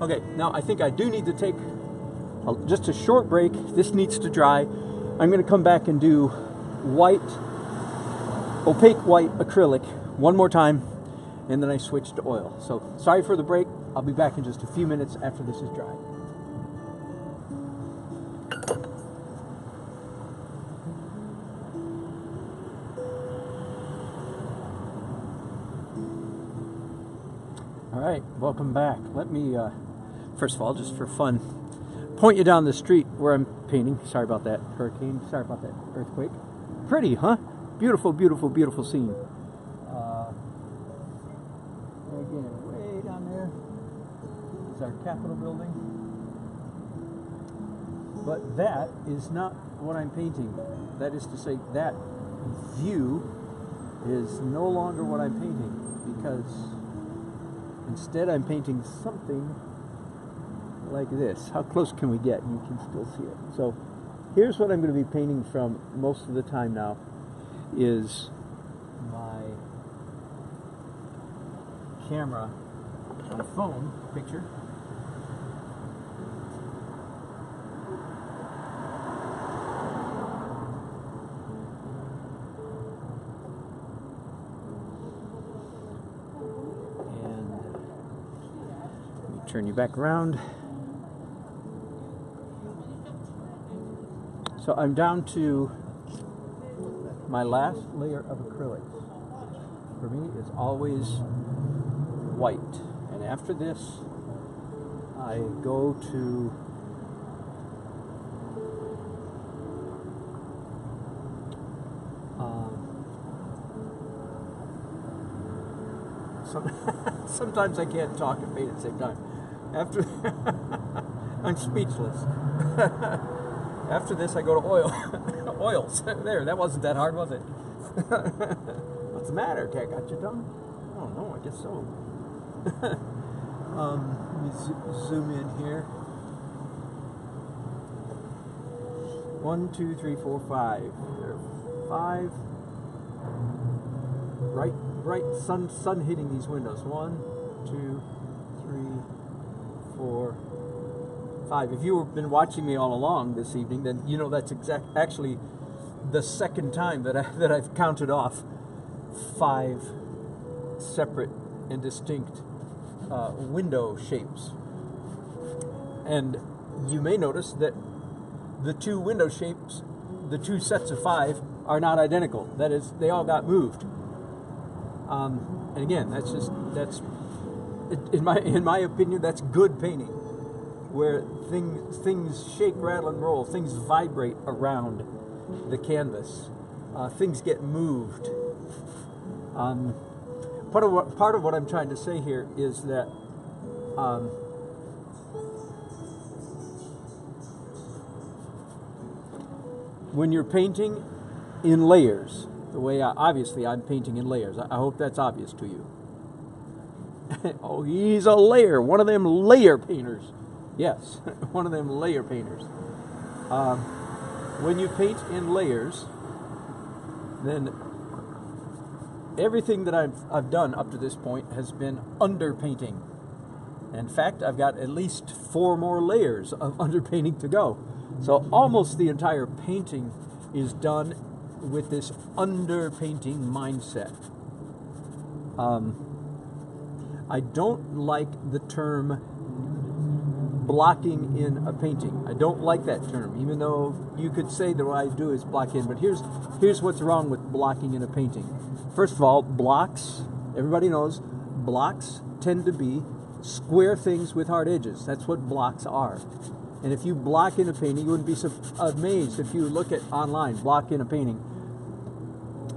Okay, now I think I do need to take just a short break. This needs to dry. I'm going to come back and do white, opaque white acrylic one more time, and then I switch to oil. So sorry for the break. I'll be back in just a few minutes after this is dry. All right, welcome back. Let me, first of all, just for fun, point you down the street where I'm painting. Sorry about that hurricane. Sorry about that earthquake. Pretty, huh? Beautiful, beautiful, beautiful scene. Again, way down there is our Capitol building. But that is not what I'm painting. That is to say, that view is no longer what I'm painting, because instead I'm painting something like this. How close can we get? You can still see it. So here's what I'm going to be painting from most of the time now, is my camera, my phone picture. Turn you back around. So I'm down to my last layer of acrylics. For me, it's always white. And after this, I go to sometimes I can't talk and paint at the same time. After I'm speechless. After this, I go to oil. Oils. There, that wasn't that hard, was it? What's the matter? Okay, I got your tongue? Oh no, I guess so. Let me zoom in here. 1, 2, 3, 4, 5. There are 5. Bright sun hitting these windows. 1, 2, 3, 4, 5. If you've been watching me all along this evening, then you know that's actually the second time that I've counted off 5 separate and distinct window shapes. And you may notice that the 2 window shapes, the 2 sets of 5, are not identical. That is, they all got moved. And again, that's in my opinion, that's good painting, where things shake, rattle, and roll. Things vibrate around the canvas. Things get moved. Part of what I'm trying to say here is that when you're painting in layers, the way obviously I'm painting in layers. I hope that's obvious to you. Oh, he's a layer. One of them layer painters. Yes, one of them layer painters. When you paint in layers, then everything that I've done up to this point has been underpainting. In fact, I've got at least 4 more layers of underpainting to go. So almost the entire painting is done with this underpainting mindset. I don't like the term blocking in a painting. I don't like that term, even though you could say that what I do is block in. But here's what's wrong with blocking in a painting. First of all, blocks, everybody knows, blocks tend to be square things with hard edges. That's what blocks are. And if you block in a painting, you wouldn't be so amazed if you look at online, block in a painting,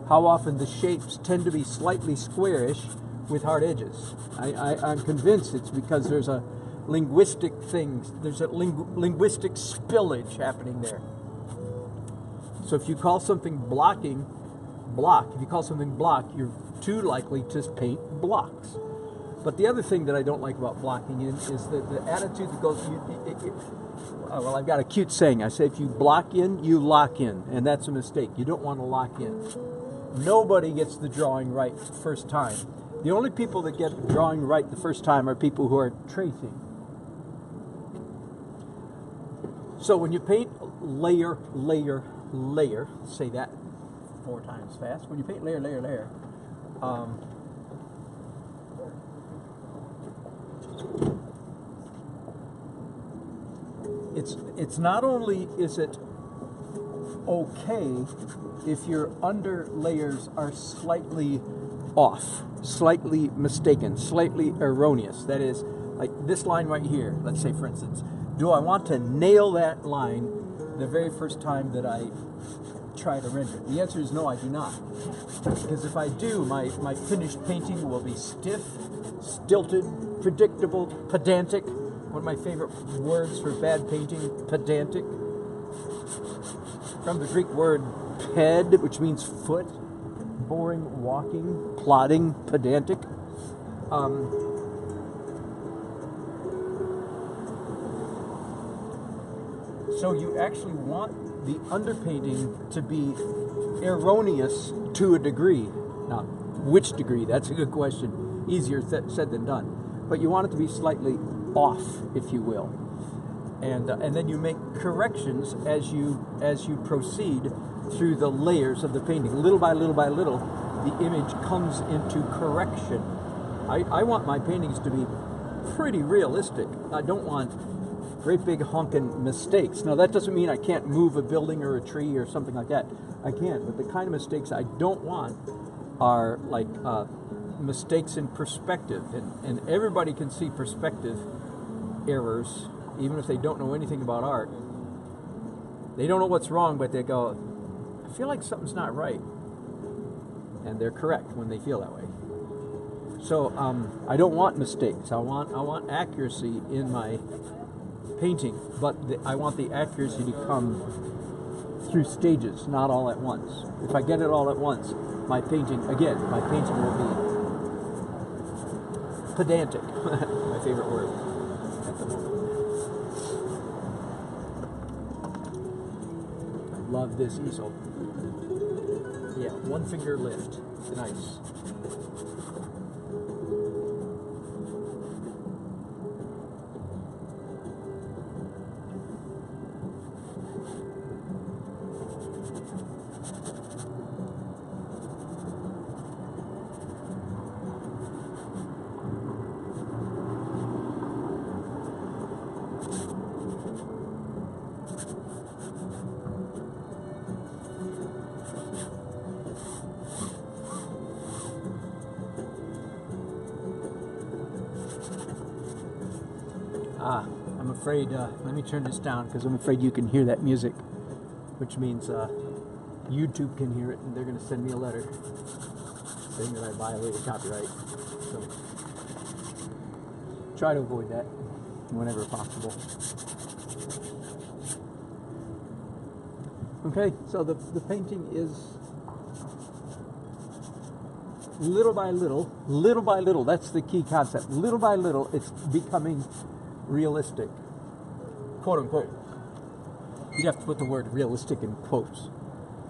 how often the shapes tend to be slightly squarish with hard edges. I'm convinced it's because there's a linguistic thing, there's a linguistic spillage happening there. So if you call something blocking, block, if you call something block, you're too likely to paint blocks. But the other thing that I don't like about blocking in is the attitude that goes, well, I've got a cute saying. I say if you block in, you lock in, and that's a mistake. You don't want to lock in. Nobody gets the drawing right the first time. The only people that get the drawing right the first time are people who are tracing. So when you paint layer, layer, layer, say that 4 times fast. When you paint layer, layer, layer, it's not only is it okay if your under layers are slightly off, slightly mistaken, slightly erroneous. That is, like this line right here, let's say for instance, do I want to nail that line the very first time that I try to render it? The answer is no, I do not. Because if I do, my finished painting will be stiff, stilted, predictable, pedantic. One of my favorite words for bad painting, pedantic. From the Greek word ped, which means foot, boring, walking, plodding, pedantic. So you actually want the underpainting to be erroneous to a degree. Now, which degree? That's a good question. Easier said than done. But you want it to be slightly off, if you will. And then you make corrections as you proceed through the layers of the painting. Little by little by little, the image comes into correction. I want my paintings to be pretty realistic. I don't want great big honking mistakes. Now that doesn't mean I can't move a building or a tree or something like that. I can, but the kind of mistakes I don't want are like mistakes in perspective. And everybody can see perspective errors, even if they don't know anything about art. They don't know what's wrong, but they go, I feel like something's not right. And they're correct when they feel that way. So I don't want mistakes. I want accuracy in my painting, but I want the accuracy to come through stages, not all at once. If I get it all at once, my painting will be pedantic. My favorite word at the moment. I love this easel. Yeah, 1 finger lift. Nice. I'm afraid, let me turn this down because I'm afraid you can hear that music, which means YouTube can hear it and they're going to send me a letter saying that I violated copyright. So try to avoid that whenever possible. Okay, so the painting is little by little, that's the key concept. Little by little, it's becoming realistic, quote unquote. You have to put the word realistic in quotes.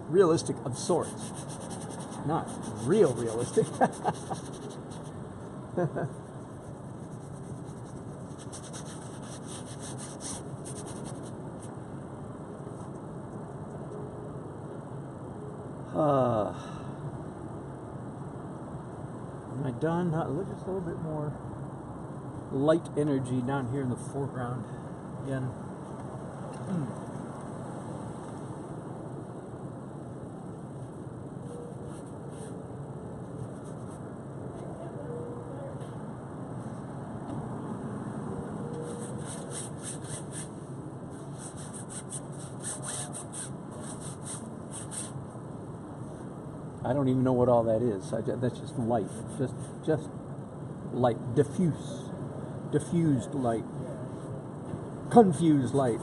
Realistic of sorts. not real realistic. Am I done? Look, just a little bit more light energy down here in the foreground again. I don't even know what all that is. That's just light, just light, diffused light, confused light.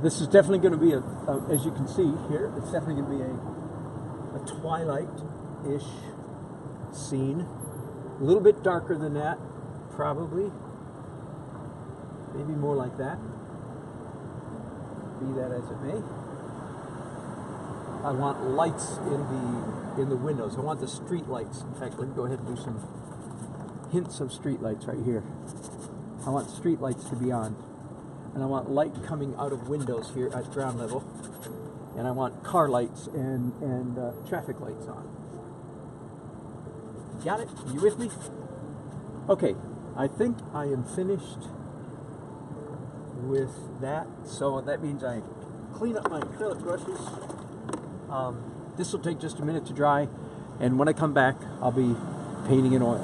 This is definitely going to be as you can see here, it's definitely going to be a twilight-ish scene. A little bit darker than that, probably. Maybe more like that. Be that as it may. I want lights in the windows. I want the street lights. In fact, let me go ahead and do some hints of street lights right here. I want street lights to be on. And I want light coming out of windows here at ground level. And I want car lights and traffic lights on. Got it? You with me? Okay, I think I am finished with that. So that means I clean up my acrylic brushes. This will take just a minute to dry. And when I come back, I'll be painting in oil.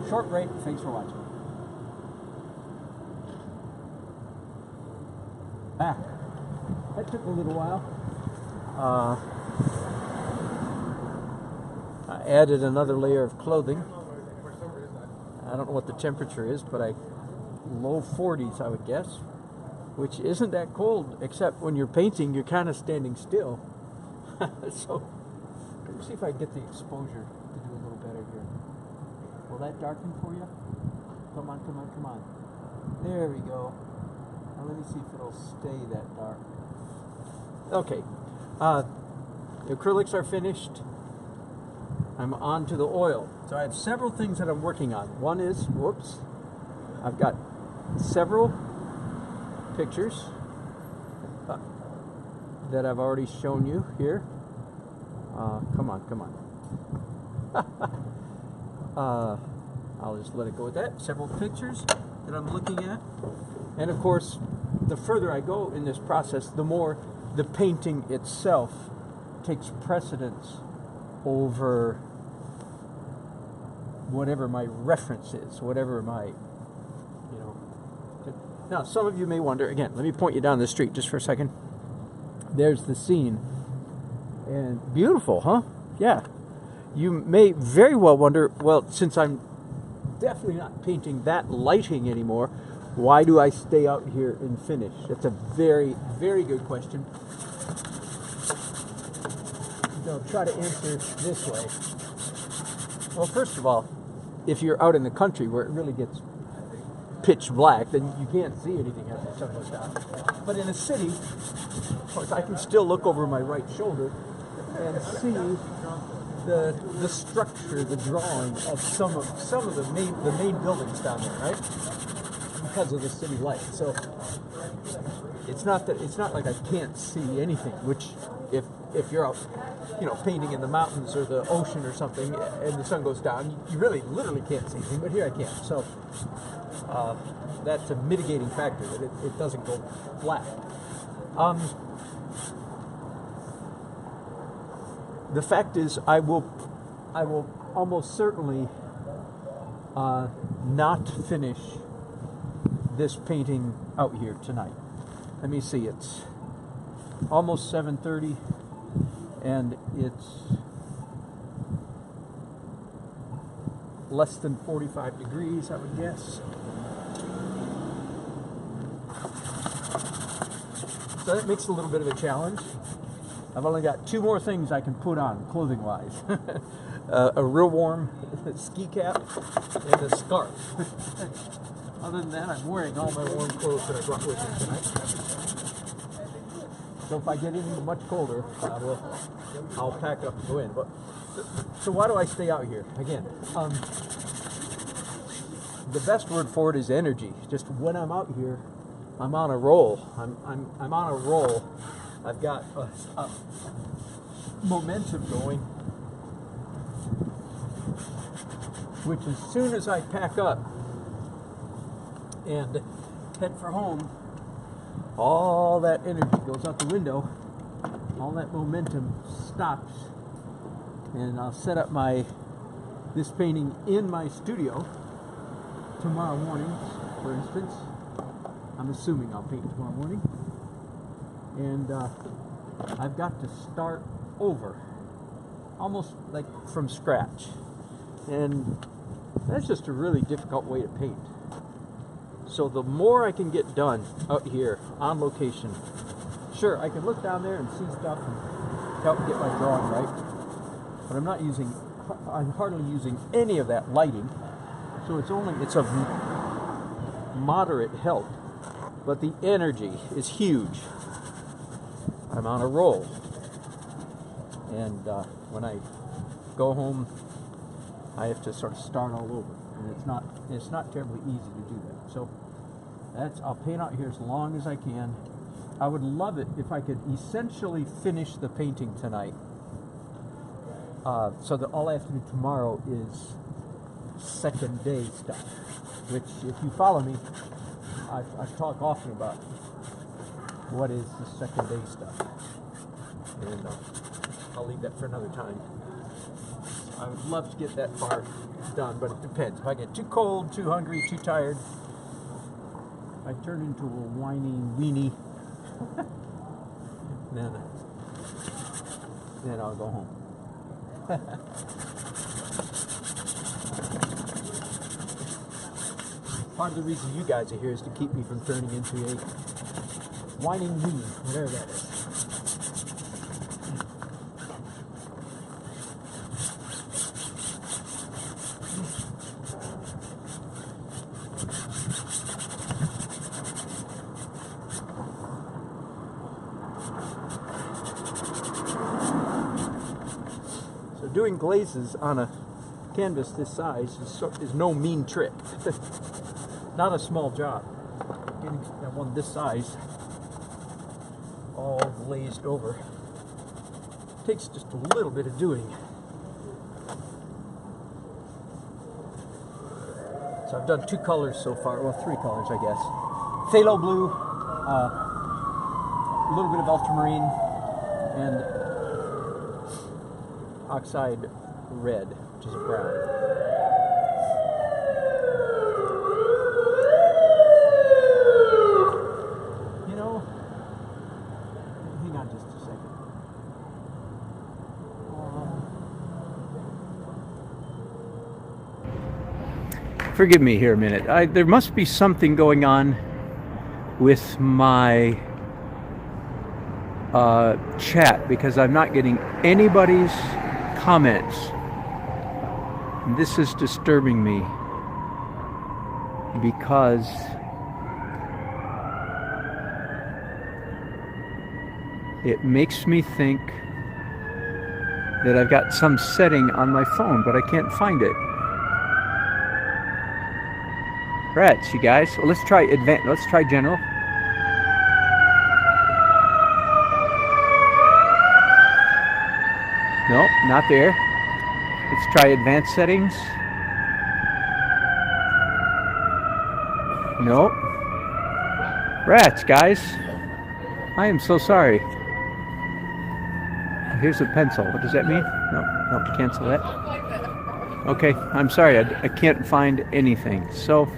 Short break. Thanks for watching. Back. That took a little while. I added another layer of clothing. I don't know what the temperature is, but low 40s, I would guess, which isn't that cold, except when you're painting, you're kind of standing still. So, let me see if I can get the exposure to do a little better here. Will that darken for you? Come on, come on, come on. There we go. Now let me see if it'll stay that dark. Okay, the acrylics are finished. I'm on to the oil. So I have several things that I'm working on. One is, whoops, I've got several pictures that I've already shown you here. Come on, come on. I'll just let it go with that. Several pictures that I'm looking at. And of course, the further I go in this process, the more the painting itself takes precedence over whatever my reference is, whatever my, you know. Now, some of you may wonder, again, let me point you down the street just for a second. There's the scene. And beautiful, huh? Yeah. You may very well wonder, well, since I'm definitely not painting that lighting anymore, why do I stay out here and finish? That's a very, very good question. I'll try to answer this way. Well, first of all, if you're out in the country where it really gets pitch black, then you can't see anything after the sun goes down. But in a city, of course, I can still look over my right shoulder and see the structure, the drawing of some of the main buildings down there, right? Because of the city light. So it's not like I can't see anything, which if you're out, you know, painting in the mountains or the ocean or something and the sun goes down, you really literally can't see anything, but here I can. So that's a mitigating factor, that it doesn't go black. The fact is, I will almost certainly not finish this painting out here tonight. Let me see, it's almost 7:30 and it's less than 45 degrees, I would guess. So that makes it a little bit of a challenge. I've only got 2 more things I can put on, clothing-wise. A real warm ski cap and a scarf. Other than that, I'm wearing all my warm clothes that I brought with me tonight. So if I get any much colder, I'll pack up and go in. But so why do I stay out here? Again, the best word for it is energy. Just when I'm out here, I'm on a roll. I'm on a roll. I've got a momentum going, which as soon as I pack up and head for home, all that energy goes out the window, all that momentum stops, and I'll set up this painting in my studio tomorrow morning, for instance. I'm assuming I'll paint tomorrow morning. And I've got to start over, almost like from scratch. And that's just a really difficult way to paint. So the more I can get done out here on location, sure, I can look down there and see stuff and help get my drawing right, but I'm hardly using any of that lighting. So it's of moderate help, but the energy is huge. I'm on a roll, and when I go home, I have to sort of start all over, and it's not terribly easy to do that. So I'll paint out here as long as I can. I would love it if I could essentially finish the painting tonight, so that all I have to do tomorrow is second day stuff, which, if you follow me, I talk often about what is the second day stuff, and I'll leave that for another time. I would love to get that far done, but it depends. If I get too cold, too hungry, too tired, I turn into a whining weenie, then I'll go home. Part of the reason you guys are here is to keep me from turning into a whining weenie, whatever that is. So doing glazes on a canvas this size is no mean trick. Not a small job. Getting that one this size all glazed over takes just a little bit of doing. So I've done 2 colors so far, well, 3 colors I guess. Phthalo blue, a little bit of ultramarine, and oxide red, which is a brown. Forgive me here a minute. There must be something going on with my chat, because I'm not getting anybody's comments. And this is disturbing me, because it makes me think that I've got some setting on my phone, but I can't find it. Rats, you guys. Well, let's try general. No, not there. Let's try advanced settings. No. Rats, guys. I am so sorry. Here's a pencil. What does that mean? No, cancel that. Okay, I'm sorry. I can't find anything. So,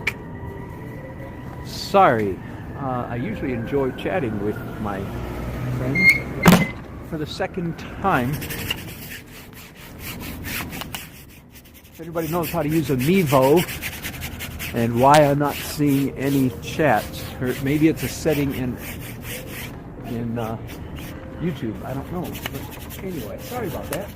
sorry. I usually enjoy chatting with my friends. For the second time, if anybody knows how to use a Mevo and why I'm not seeing any chats, Or maybe it's a setting in YouTube. I don't know. But anyway, sorry about that.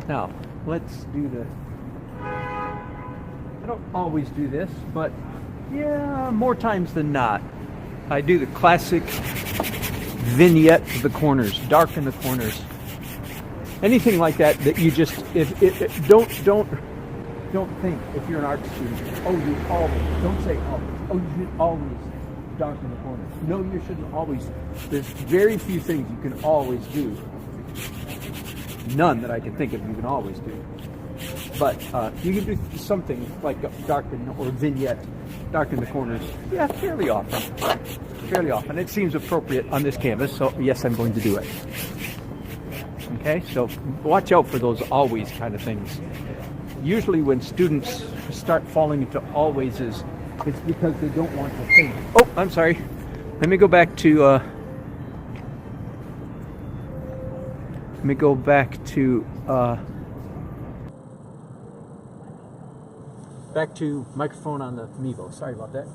Now, let's do the... I don't always do this, but yeah, more times than not. I do the classic vignette of the corners, darken the corners. Anything like that you just... Don't think, if you're an art student, oh, you always... Don't say always. Oh, you should always darken the corners. No, you shouldn't always. There's very few things you can always do. None that I can think of you can always do. But you can do something like darken or vignette, darken the corners, yeah, fairly often. Fairly often. It seems appropriate on this canvas, so yes, I'm going to do it. Okay, so watch out for those always kind of things. Usually when students start falling into alwayses, it's because they don't want to think. Oh, I'm sorry. Let me go back to... Let me go back to microphone on the Mevo. Sorry about that.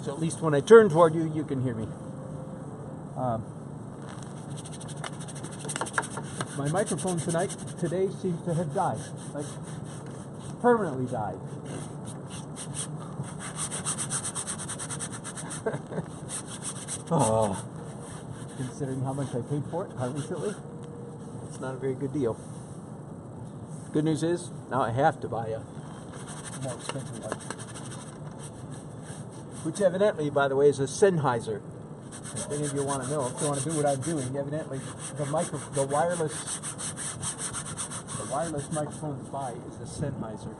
So at least when I turn toward you, you can hear me. My microphone today seems to have died, like permanently died. Oh. Considering how much I paid for it recently, it's not a very good deal. Good news is, now I have to buy a more expensive one. Which evidently, by the way, is a Sennheiser. If any of you want to know, if you want to do what I'm doing, evidently the wireless microphone to buy is a Sennheiser.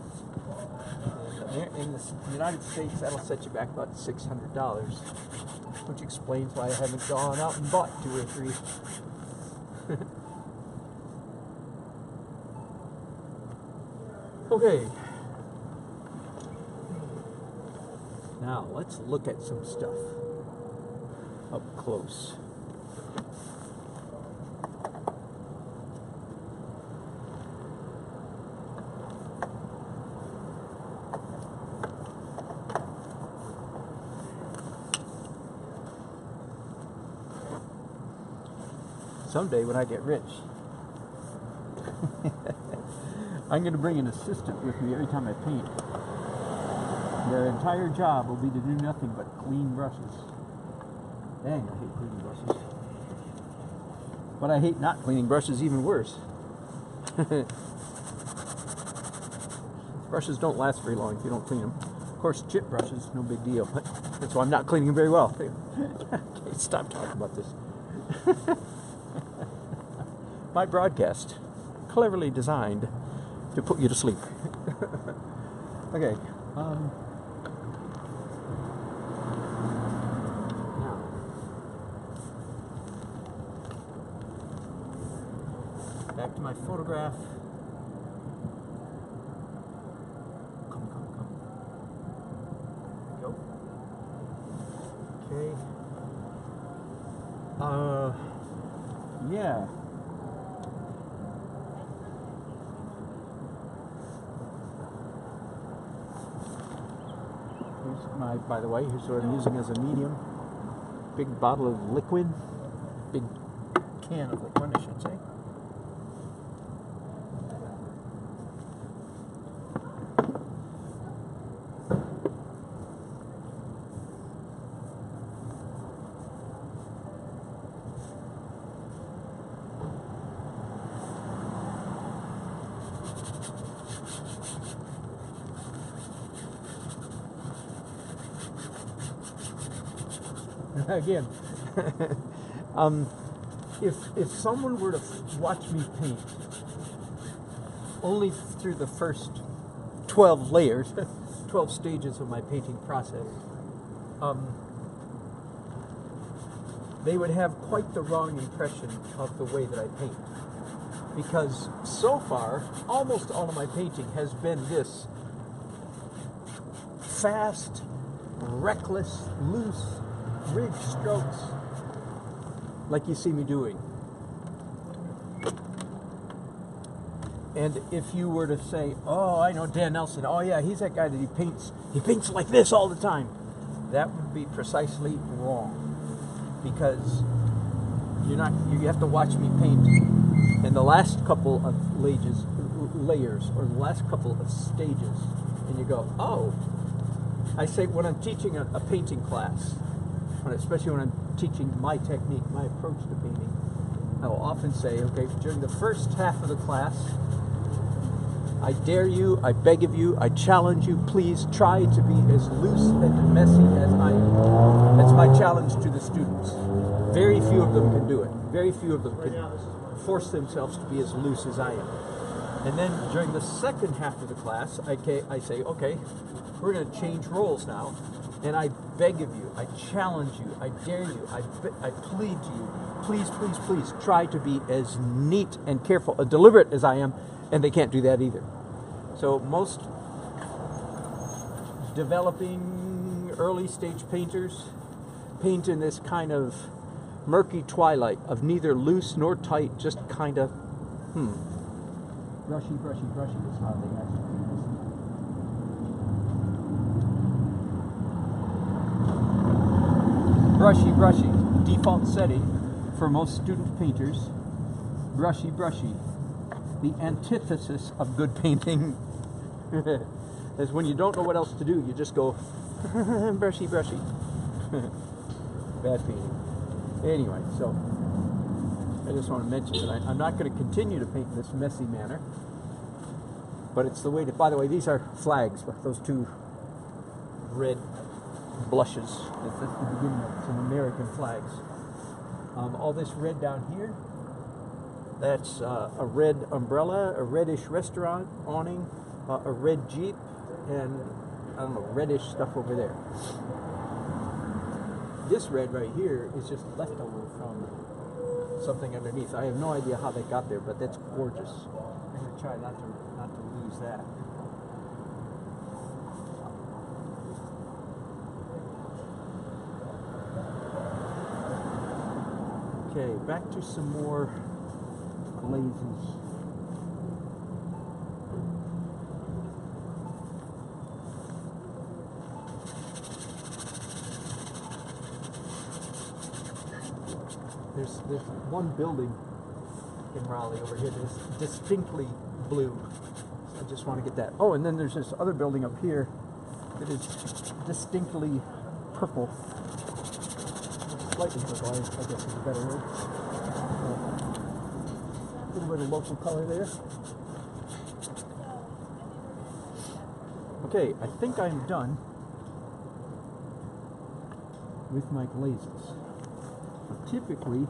In the United States, that'll set you back about $600. Which explains why I haven't gone out and bought 2 or 3. Okay. Now, let's look at some stuff up close. Someday when I get rich, I'm going to bring an assistant with me every time I paint. Their entire job will be to do nothing but clean brushes. Dang, I hate cleaning brushes. But I hate not cleaning brushes even worse. Brushes don't last very long if you don't clean them. Of course, chip brushes, no big deal. But that's why I'm not cleaning them very well. Okay, stop talking about this. My broadcast, cleverly designed to put you to sleep. Okay. Now, back to my photograph. Come. Go. Okay. Yeah. By the way, here's what I'm using as a medium. Big bottle of liquid. Big can of liquid, I should say. Again, if someone were to watch me paint only through the first 12 layers, 12 stages of my painting process, they would have quite the wrong impression of the way that I paint. Because so far, almost all of my painting has been this fast, reckless, loose ridge strokes like you see me doing. And if you were to say, oh, I know Dan Nelson, oh yeah, he's that guy that he paints like this all the time, that would be precisely wrong. Because you have to watch me paint in the last couple of layers, or the last couple of stages, and you go, oh. I say when I'm teaching a painting class, especially when I'm teaching my technique, my approach to painting, I will often say, okay, during the first half of the class, I dare you, I beg of you, I challenge you, please try to be as loose and messy as I am. That's my challenge to the students. Very few of them can do it. Very few of them can force themselves to be as loose as I am. And then during the second half of the class, I say, okay, we're going to change roles now. And I beg of you, I challenge you, I dare you, I plead to you, please, please, please try to be as neat and careful, deliberate as I am, and they can't do that either. So most developing early stage painters paint in this kind of murky twilight of neither loose nor tight, just kind of, brushy, brushy, brushy is how they actually do this. Brushy, brushy, default setting for most student painters. Brushy, brushy, the antithesis of good painting. Is when you don't know what else to do, you just go brushy, brushy. Bad painting. Anyway, so I just want to mention that I'm not going to continue to paint in this messy manner, but it's the way to. By the way, these are flags. Those two red blushes. That's the beginning of some American flags. All this red down here, that's a red umbrella, a reddish restaurant awning, a red Jeep, and I don't know, reddish stuff over there. This red right here is just leftover from something underneath. I have no idea how that got there, but that's gorgeous. I'm going to try not to lose that. Okay, back to some more glazes. There's one building in Raleigh over here that's distinctly blue. I just want to get that. Oh, and then there's this other building up here that is distinctly purple. Slightly purple, I guess is a better word. A little bit of local color there. Okay, I think I'm done with my glazes. Typically,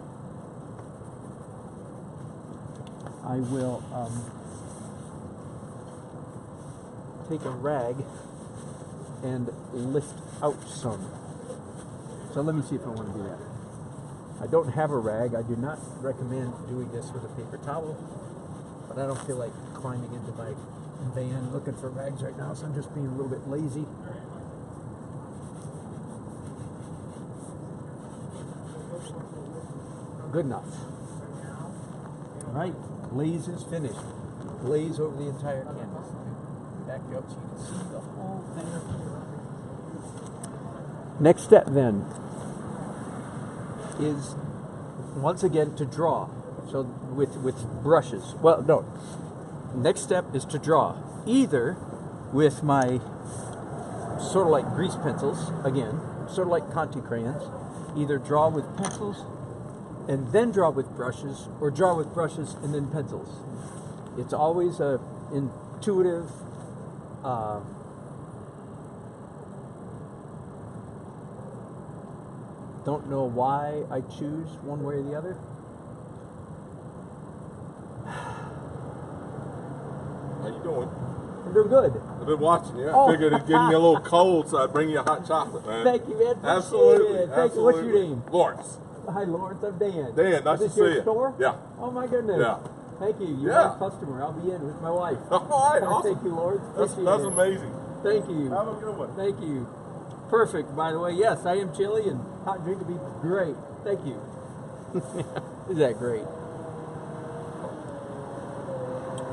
I will take a rag and lift out some. So let me see if I want to do that. I don't have a rag. I do not recommend doing this with a paper towel, but I don't feel like climbing into my van looking for rags right now, so I'm just being a little bit lazy. Good enough. All right, glaze is finished. Glaze over the entire canvas. Back you up so you can see the whole thing. Next step then is once again to draw. So with brushes. Well, no. Next step is to draw either with my sort of like grease pencils again, sort of like Conte crayons. Either draw with pencils and then draw with brushes, or draw with brushes and then pencils. It's always a intuitive don't know why I choose one way or the other. How you doing? I'm doing good. I've been watching you. Oh. I figured it'd give me a little cold, so I'd bring you a hot chocolate, man. Thank you, man. Appreciate Absolutely. it. Thank you. What's your name? Lawrence. Hi, Lawrence. I'm Dan. Dan, nice Is to this your see you. store? Yeah. Oh my goodness. Yeah. Thank you. You're Yeah. my customer. I'll be in with my wife. All right, awesome. Thank you, Lawrence. That's Appreciate it. amazing. Thank you. Have a good one. Thank you. perfect, by the way. Yes, I am chilly, and hot drink would be great. Thank you. Isn't that great?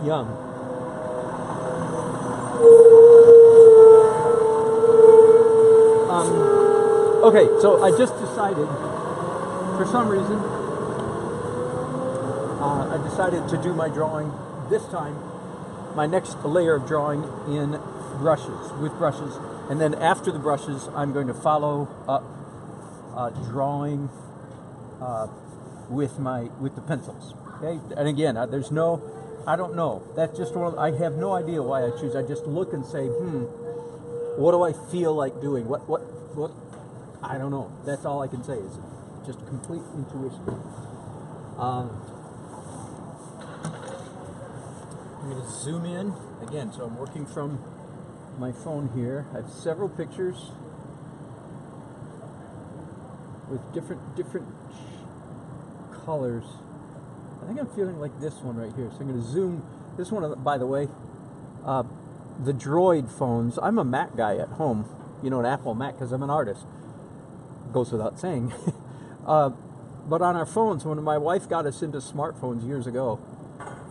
Yum. Okay, so I just decided, for some reason, I decided to do my drawing this time, my next layer of drawing in brushes, with brushes, and then after the brushes, I'm going to follow up drawing with the pencils. Okay, and again, I don't know. That's just I have no idea why I choose. I just look and say, what do I feel like doing? What? I don't know. That's all I can say. Is just complete intuition. I'm going to zoom in again. So I'm working from my phone here. I have several pictures with different colors. I think I'm feeling like this one right here. So I'm going to zoom. This one, by the way, the Droid phones. I'm a Mac guy at home. You know, an Apple Mac, because I'm an artist. Goes without saying. But on our phones, when my wife got us into smartphones years ago,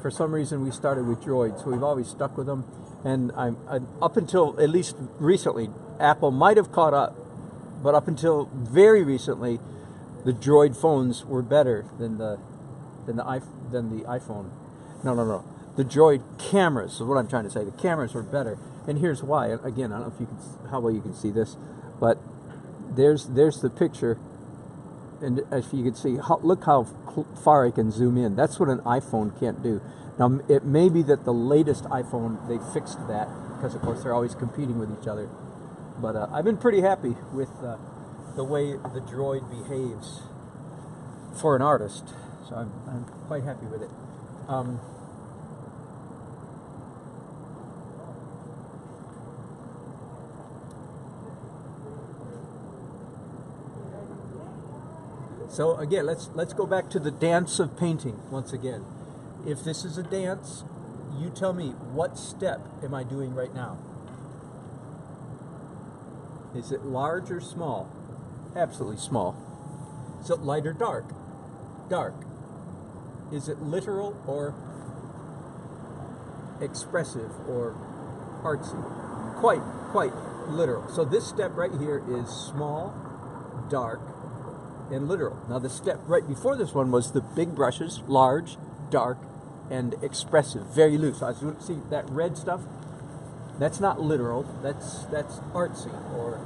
for some reason we started with Droid, so we've always stuck with them. And I'm up until at least recently, Apple might have caught up, but up until very recently, the Droid phones were better than the iPhone. No. The Droid cameras is what I'm trying to say. The cameras were better, and here's why. Again, I don't know if you can, how well you can see this, but there's the picture, and if you can see, look how far I can zoom in. That's what an iPhone can't do. Now, it may be that the latest iPhone, they fixed that, because of course they're always competing with each other. But I've been pretty happy with the way the Droid behaves for an artist. So I'm quite happy with it. So again, let's go back to the dance of painting once again. If this is a dance, you tell me, what step am I doing right now? Is it large or small? Absolutely small. Is it light or dark? Dark. Is it literal or expressive or artsy? Quite literal. So this step right here is small, dark, and literal. Now the step right before this one was the big brushes, large, dark, and expressive, very loose. I see that red stuff. That's not literal. That's artsy or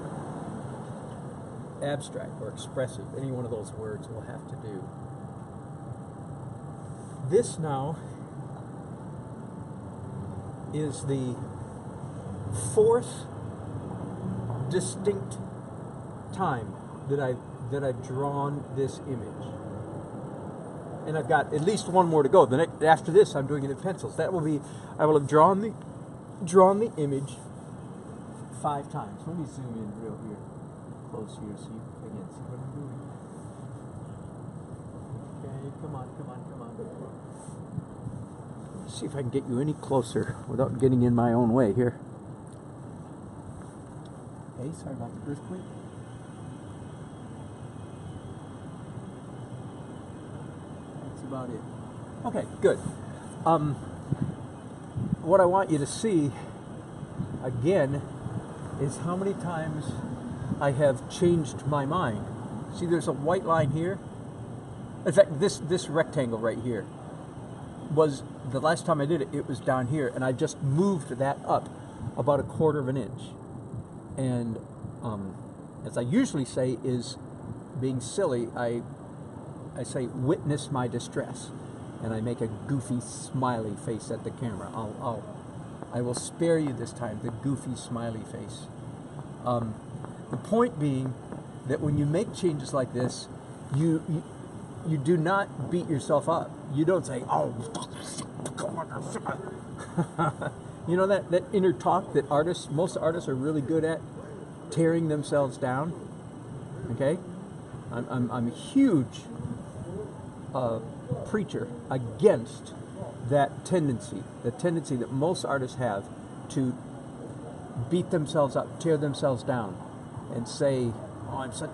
abstract or expressive. Any one of those words will have to do. This now is the fourth distinct time that I've drawn this image, and I've got at least one more to go. After this, I'm doing it in pencils. I will have drawn the image 5 times. Let me zoom in real close here, so you again see what I'm doing. Okay, come on. Let's see if I can get you any closer without getting in my own way here. Hey, sorry about the earthquake. About it. Okay, good. What I want you to see again is how many times I have changed my mind. See, there's a white line here. In fact, this rectangle right here was, the last time I did it, it was down here, and I just moved that up about 1/4 of an inch. And as I usually say, is being silly, I say, witness my distress, and I make a goofy smiley face at the camera. I will spare you this time the goofy smiley face. The point being that when you make changes like this, you do not beat yourself up. You don't say, oh, you know that inner talk that most artists are really good at, tearing themselves down. Okay, I'm a huge preacher against that tendency, the tendency that most artists have to beat themselves up, tear themselves down. and say, "Oh, I'm so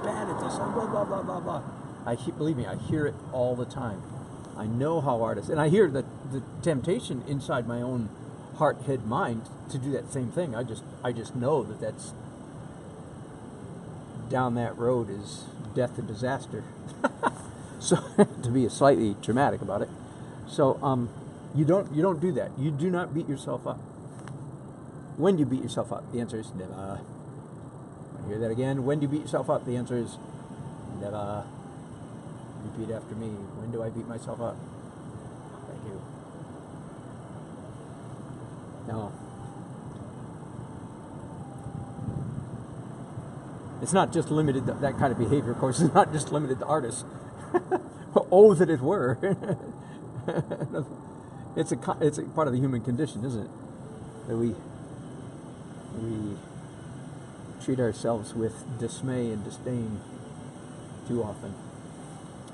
bad at this," blah blah blah blah blah. Believe me, I hear it all the time. I know how artists, and I hear the temptation inside my own heart, head, mind to do that same thing. I just know that's down that road is death and disaster. So to be slightly dramatic about it. So you don't do that. You do not beat yourself up. When do you beat yourself up? The answer is never. I hear that again. When do you beat yourself up? The answer is never. Repeat after me. When do I beat myself up? Thank you. No. It's not just limited to that kind of behavior, of course. It's not just limited to artists. Oh, that it were. It's a part of the human condition, isn't it? That we treat ourselves with dismay and disdain too often.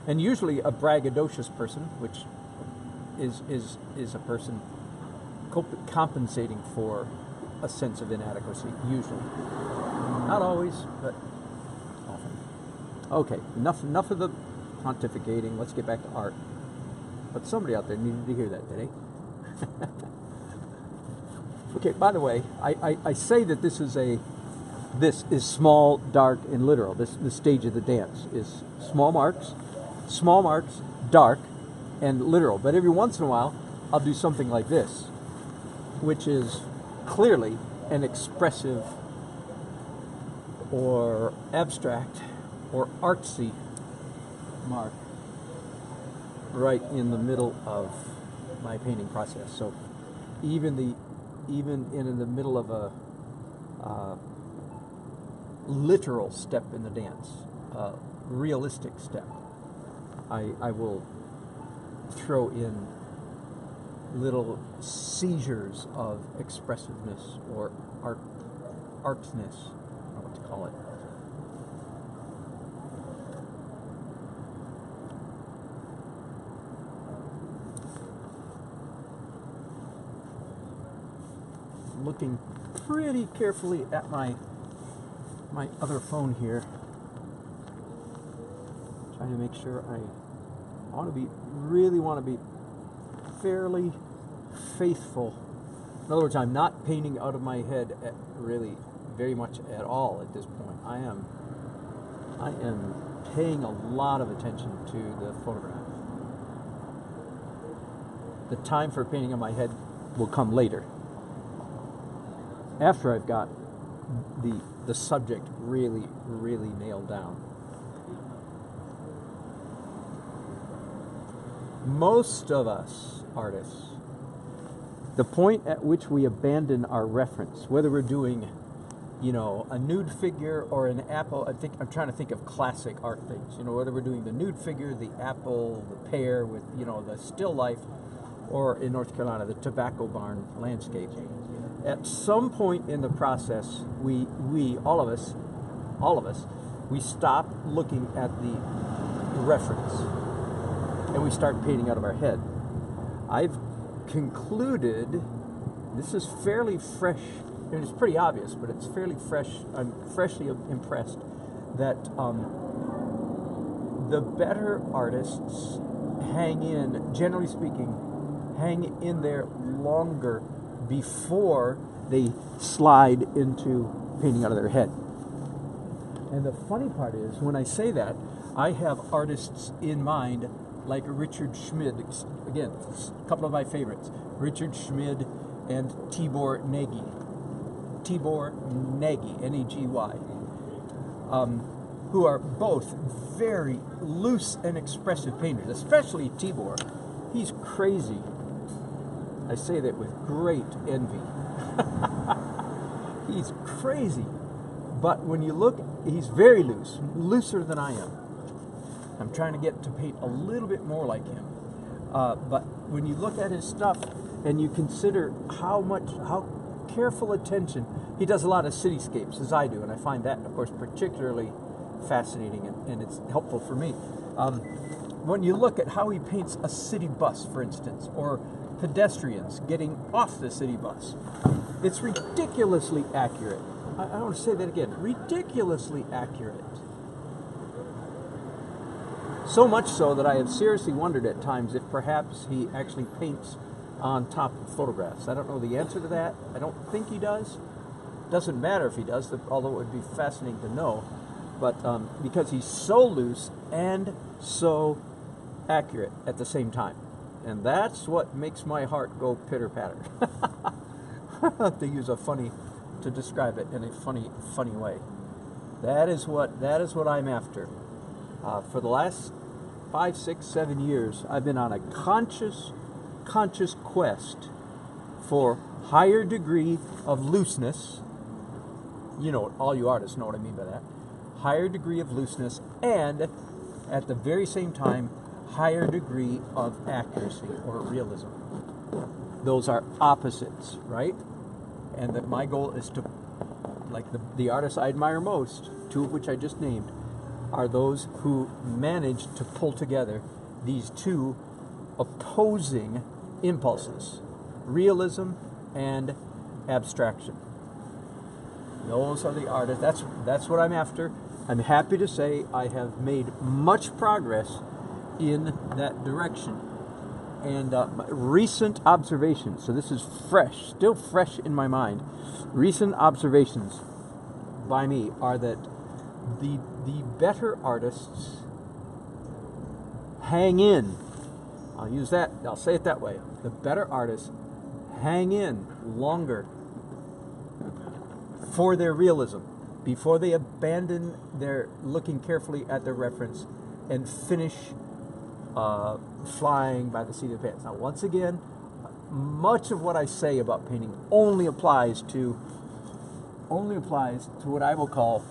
And usually a braggadocious person, which is a person compensating for a sense of inadequacy, usually. Not always, but often. Okay, enough of the pontificating. Let's get back to art. But somebody out there needed to hear that today. Okay, by the way, I say that this is small, dark, and literal. This stage of the dance is small marks, dark, and literal. But every once in a while, I'll do something like this, which is clearly an expressive or abstract or artsy mark right in the middle of my painting process. So even in the middle of a literal step in the dance, a realistic step, I will throw in little seizures of expressiveness or artness. I don't know what to call it. Looking pretty carefully at my other phone here, trying to make sure I really want to be fairly faithful. In other words, I'm not painting out of my head really very much at all at this point. I am paying a lot of attention to the photograph. The time for painting on my head will come later, after I've got the subject really nailed down. Most of us artists, the point at which we abandon our reference, whether we're doing, a nude figure or an apple, I'm trying to think of classic art things, whether we're doing the nude figure, the apple, the pear with, the still life, or in North Carolina, the tobacco barn landscape. At some point in the process, we all of us, we stop looking at the reference and we start painting out of our head. I've concluded, this is fairly fresh, and it's pretty obvious, but it's fairly fresh. I'm freshly impressed that the better artists generally speaking, hang in there longer before they slide into painting out of their head. And the funny part is, when I say that, I have artists in mind like Richard Schmid, again, a couple of my favorites, Richard Schmid and Tibor Nagy. Tibor Nagy, N-E-G-Y, who are both very loose and expressive painters, especially Tibor. He's crazy. I say that with great envy. He's crazy. But when you look, he's very loose, looser than I am. I'm trying to get to paint a little bit more like him. But when you look at his stuff and you consider how careful attention, he does a lot of cityscapes, as I do, and I find that, of course, particularly fascinating, and it's helpful for me. When you look at how he paints a city bus, for instance, or pedestrians getting off the city bus, it's ridiculously accurate. I want to say that again, ridiculously accurate. So much so that I have seriously wondered at times if perhaps he actually paints on top of photographs. I don't know the answer to that. I don't think he does. Doesn't matter if he does, although it would be fascinating to know. But because he's so loose and so accurate at the same time. And that's what makes my heart go pitter-patter. To use to describe it in a funny way. That is what I'm after. For the last 5, 6, 7 years, I've been on a conscious quest for higher degree of looseness. You know, all you artists know what I mean by that. Higher degree of looseness, and at the very same time, higher degree of accuracy or realism. Those are opposites, right? And that my goal is to, like the artists I admire most, two of which I just named, are those who manage to pull together these two opposing impulses, realism and abstraction. Those are the artists. That's what I'm after. I'm happy to say I have made much progress in that direction. And recent observations, so this is fresh, still fresh in my mind. Recent observations by me are that the better artists hang in. I'll say it that way. The better artists hang in longer for their realism before they abandon their looking carefully at their reference and finish flying by the seat of their pants. Now, once again, much of what I say about painting only applies to what I will call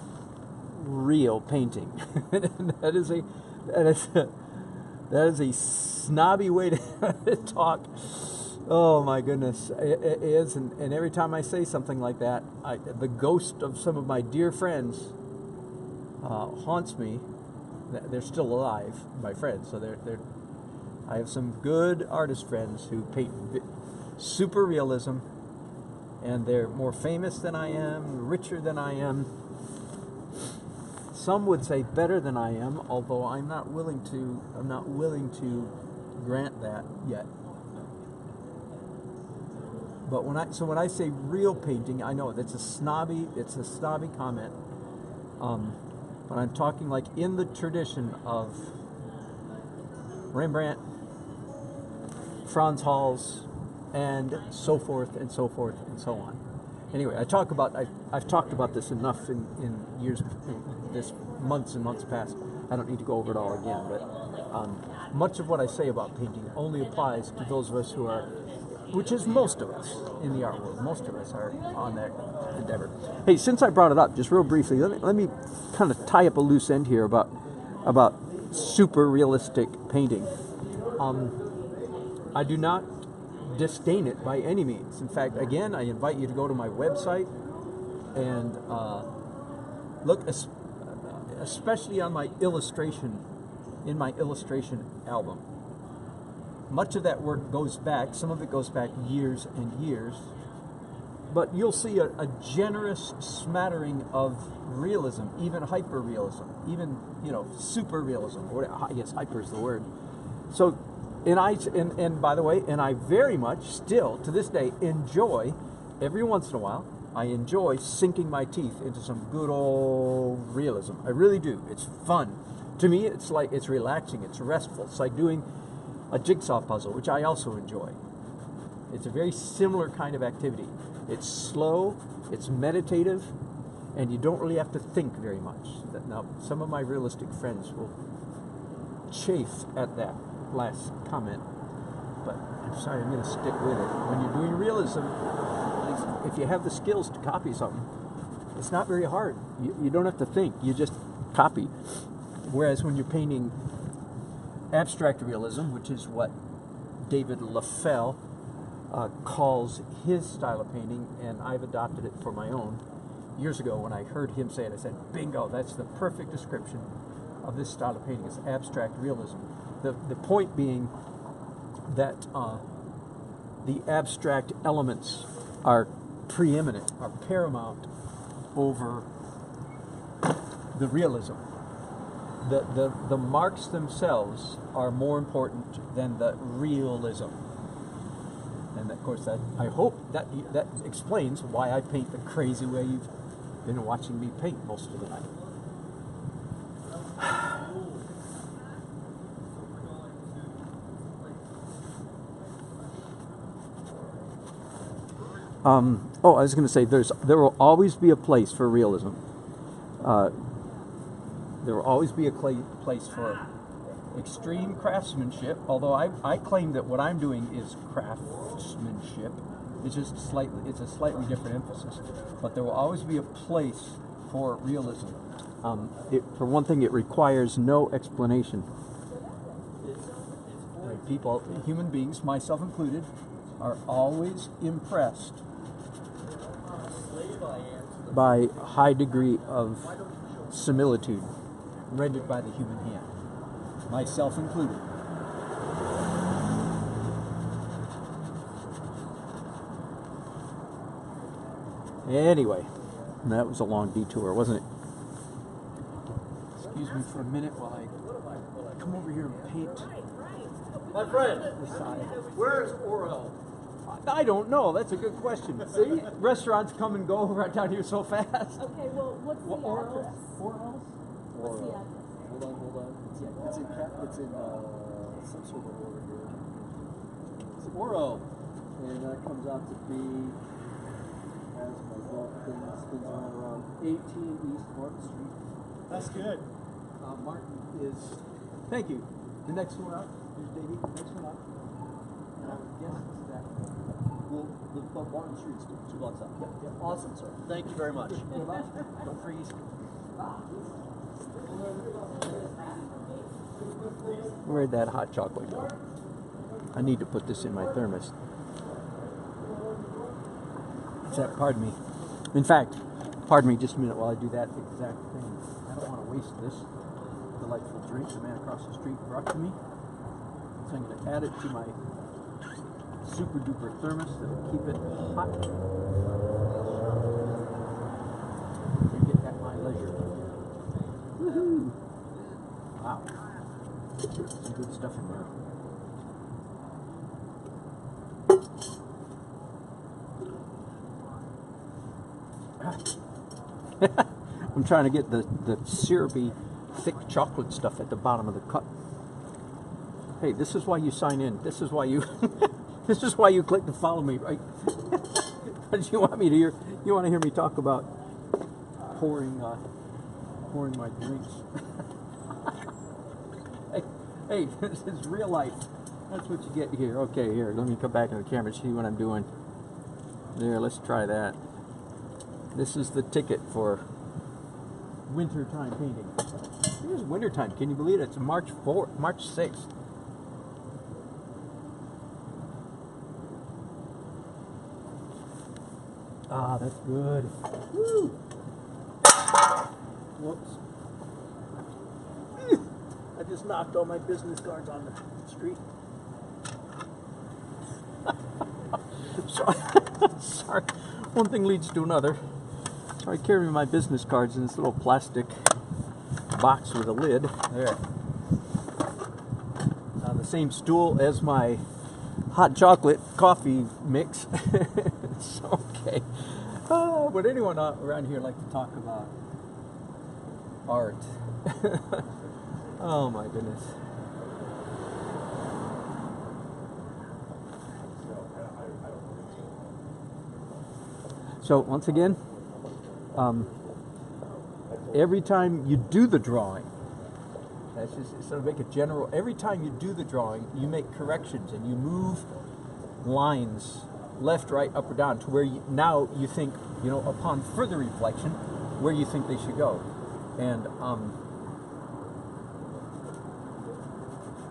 real painting. that is a snobby way to talk. Oh my goodness, it is, and every time I say something like that, the ghost of some of my dear friends haunts me. They're still alive, my friends. So I have some good artist friends who paint super realism, and they're more famous than I am, richer than I am. Some would say better than I am, although I'm not willing to grant that yet. But when I say real painting, I know it's a snobby comment. But I'm talking like in the tradition of Rembrandt, Franz Hals, and so forth and so forth and so on. Anyway, I've talked about this enough in years, this months and months past. I don't need to go over it all again. But much of what I say about painting only applies to those of us who are, which is most of us in the art world. Most of us are on that endeavor. Hey, since I brought it up, just real briefly, let me kind of tie up a loose end here about super realistic painting. I do not disdain it by any means. In fact, again, I invite you to go to my website and look, especially on my illustration, in my illustration album. Much of that work goes back, some of it goes back years and years, but you'll see a generous smattering of realism, even hyper-realism, even, super realism. I guess hyper is the word. So, and by the way, and I very much still, to this day, enjoy, every once in a while, I enjoy sinking my teeth into some good old realism. I really do. It's fun. To me, it's relaxing, it's restful. It's like doing a jigsaw puzzle, which I also enjoy. It's a very similar kind of activity. It's slow, it's meditative, and you don't really have to think very much. Now, some of my realistic friends will chafe at that last comment, but I'm sorry, I'm going to stick with it. When you're doing realism, if you have the skills to copy something, it's not very hard. You don't have to think, you just copy. Whereas when you're painting abstract realism, which is what David Lafell calls his style of painting, and I've adopted it for my own. Years ago, when I heard him say it, I said, bingo, that's the perfect description of this style of painting. It's abstract realism. The point being that the abstract elements are preeminent, are paramount over the realism. The marks themselves are more important than the realism. And of course, that I hope that explains why I paint the crazy way you've been watching me paint most of the night. Oh, I was going to say, there will always be a place for realism. There will always be a place for extreme craftsmanship, although I claim that what I'm doing is craftsmanship. It's just it's a slightly different emphasis. But there will always be a place for realism. For one thing, it requires no explanation. People, human beings, myself included, are always impressed by a high degree of similitude rendered by the human hand, myself included. Anyway, that was a long detour, wasn't it? Excuse me for a minute while I come over here and paint. My friend, The side. where's Orel? I don't know. That's a good question. See, restaurants come and go right down here so fast. Okay, well, what's the address? Orel? What's the address? Hold on. It's in some sort of order here. It's Orel, and that comes out to be, as my belt thing spins around 18 East Market Street. That's good. Martin is. Thank you. The next one up. Here's Davey. Next one up. And I would guess it's that. Well, the Martin Street's 2 blocks up. Yeah. Awesome, sir. Thank you very much. Don't freeze. Where'd that hot chocolate go? I need to put this in my thermos. Pardon me. In fact, pardon me just a minute while I do that exact thing. I don't want to waste this delightful drink the man across the street brought to me. So I'm going to add it to my super duper thermos that'll keep it hot. Drink it at my leisure. Woohoo! Wow. Some good stuff in there. I'm trying to get the syrupy, thick chocolate stuff at the bottom of the cup. Hey, this is why you sign in. This is why you this is why you click to follow me, right? Because you want me to hear me talk about pouring my drinks. hey, this is real life. That's what you get here. Okay, here, let me come back in the camera and see what I'm doing. There, let's try that. This is the ticket for wintertime painting. It is wintertime. Can you believe it? It's March 6th. Ah, that's good. Woo! Whoops. I just knocked all my business cards on the street. Sorry. One thing leads to another. So I carry my business cards in this little plastic box with a lid. There. On the same stool as my hot chocolate coffee mix. It's okay. Would anyone around here like to talk about art? Oh my goodness. So once again, every time you do the drawing, that's just sort of make it general. Every time you do the drawing, you make corrections and you move lines left, right, up, or down to where now you think, upon further reflection, where you think they should go, and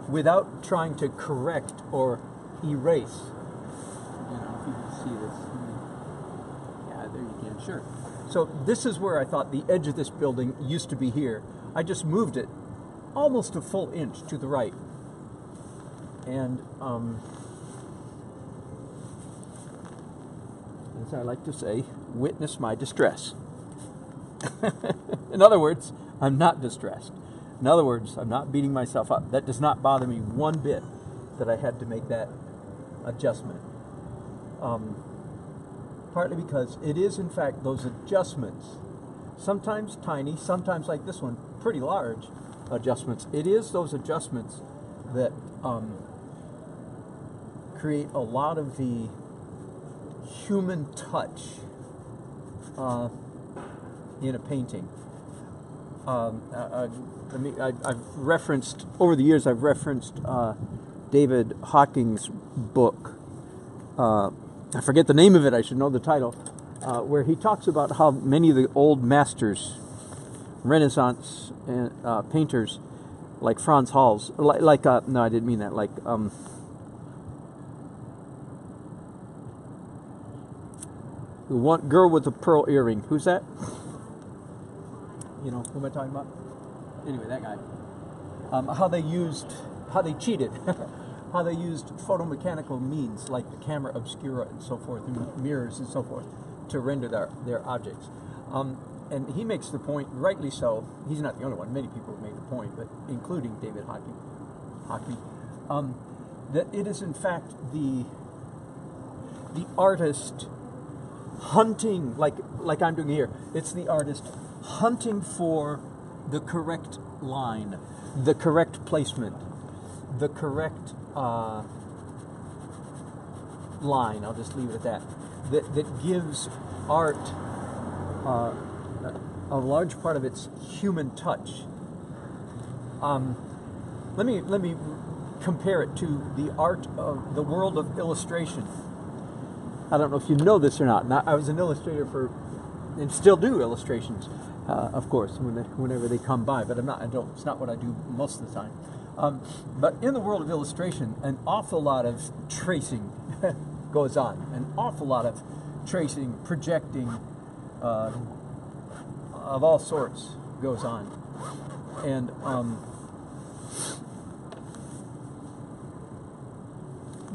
without trying to correct or erase. If you can see this. Yeah, there you can. Sure. So this is where I thought the edge of this building used to be here. I just moved it almost a full inch to the right. And as I like to say, witness my distress. In other words, I'm not distressed. In other words, I'm not beating myself up. That does not bother me one bit that I had to make that adjustment. Partly because it is, in fact, those adjustments, sometimes tiny, sometimes like this one, pretty large adjustments. It is those adjustments that create a lot of the human touch in a painting. I've referenced, over the years, I've referenced David Hawking's book. I forget the name of it, I should know the title, where he talks about how many of the old masters, Renaissance painters, like Franz Hals, no, I didn't mean that, like, the one girl with the pearl earring, who's that? You know, who am I talking about? Anyway, that guy. How they cheated, how they used photomechanical means like the camera obscura and so forth, and mirrors and so forth, to render their objects. And he makes the point, rightly so, he's not the only one, many people have made the point, but including David Hawking, that it is in fact the artist hunting, like I'm doing here, it's the artist hunting for the correct line, the correct placement, the correct line, I'll just leave it at that, that gives art a large part of its human touch. Let me compare it to the art of the world of illustration. I don't know if you know this or not. I was an illustrator for, and still do illustrations, of course, whenever they come by. But it's not what I do most of the time. But in the world of illustration, an awful lot of tracing goes on. An awful lot of tracing, projecting, of all sorts goes on. And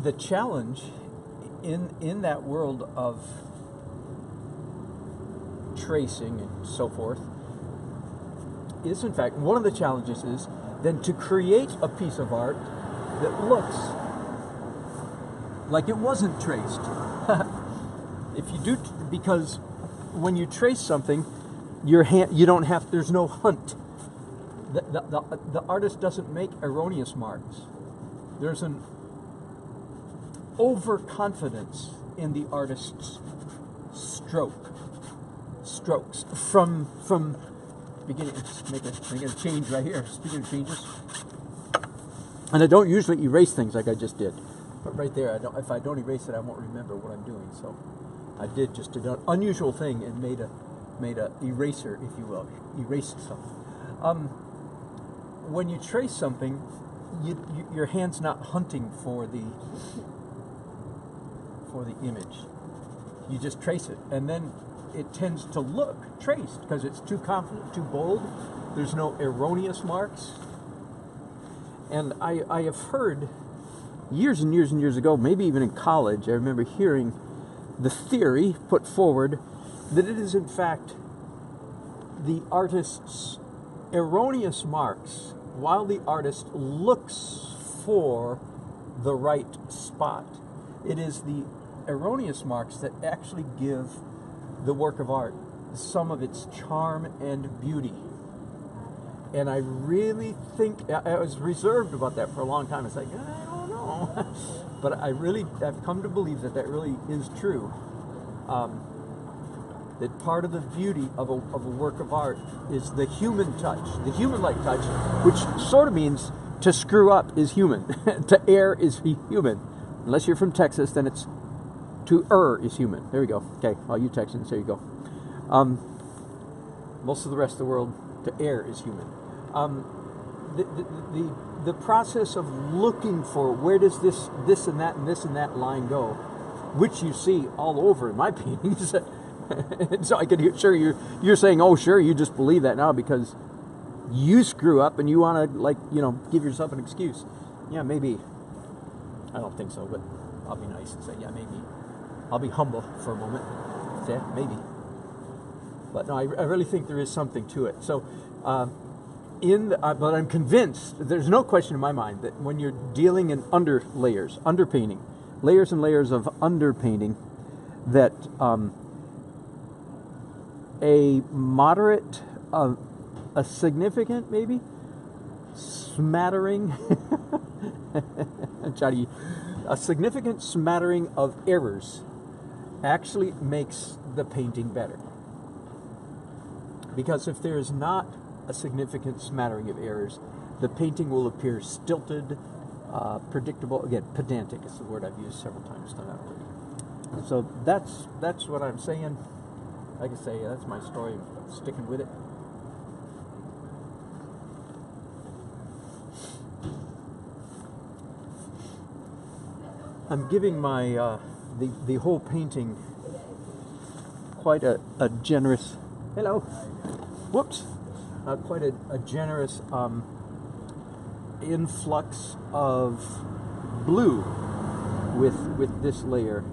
the challenge in that world of tracing and so forth is, in fact, one of the challenges is then to create a piece of art that looks like it wasn't traced. If you do, because when you trace something, you don't have, there's no hunt. The artist doesn't make erroneous marks. There's an overconfidence in the artist's strokes from beginning. Make a change right here. Speaking of changes, and I don't usually erase things like I just did, but right there, if I don't erase it, I won't remember what I'm doing. So I did just an unusual thing and made a eraser, if you will, erased something. When you trace something, your hand's not hunting for the image. You just trace it, and then it tends to look traced because it's too confident, too bold. There's no erroneous marks. And I have heard years and years and years ago, maybe even in college, I remember hearing the theory put forward that it is in fact the artist's erroneous marks while the artist looks for the right spot. It is the erroneous marks that actually give the work of art some of its charm and beauty. And I really think, I was reserved about that for a long time. It's like, I don't know. But I've come to believe that really is true. That part of the beauty of a work of art is the human touch, the human-like touch, which sort of means to screw up is human, to err is human. Unless you're from Texas, then it's to err is human. There we go. Okay, all you Texans, there you go. Most of the rest of the world, to err is human. The process of looking for where does this and that line go, which you see all over in my paintings. So I could hear, sure, you're saying, oh sure, you just believe that now because you screw up and you want to give yourself an excuse. Yeah, maybe. I don't think so, but I'll be nice and say, yeah, maybe. I'll be humble for a moment. Say, maybe. But no, I really think there is something to it. So, but I'm convinced, there's no question in my mind that when you're dealing in underpainting, layers and layers of underpainting, that a moderate, a significant maybe, smattering, a significant smattering of errors actually makes the painting better. Because if there is not a significant smattering of errors, the painting will appear stilted, predictable. Again, pedantic is the word I've used several times tonight already. So that's what I'm saying. Like I say, that's my story. I'm sticking with it. I'm giving my the whole painting quite a generous. Hello. Whoops. Quite a generous influx of blue with this layer,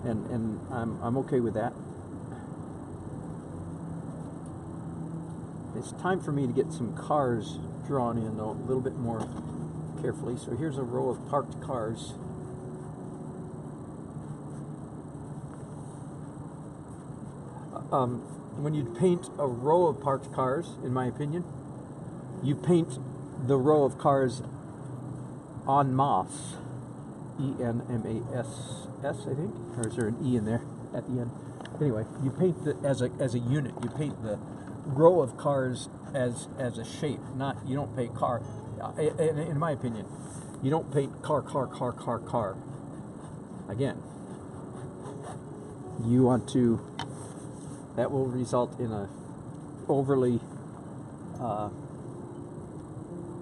and I'm okay with that. It's time for me to get some cars drawn in though, a little bit more carefully. So here's a row of parked cars. When you paint a row of parked cars, in my opinion, you paint the row of cars en masse. E-N-M-A-S-S, I think? Or is there an E in there at the end? Anyway, you paint as a unit. You paint the row of cars as a shape. You don't paint car. In my opinion, you don't paint car. Again, you want to. That will result in a overly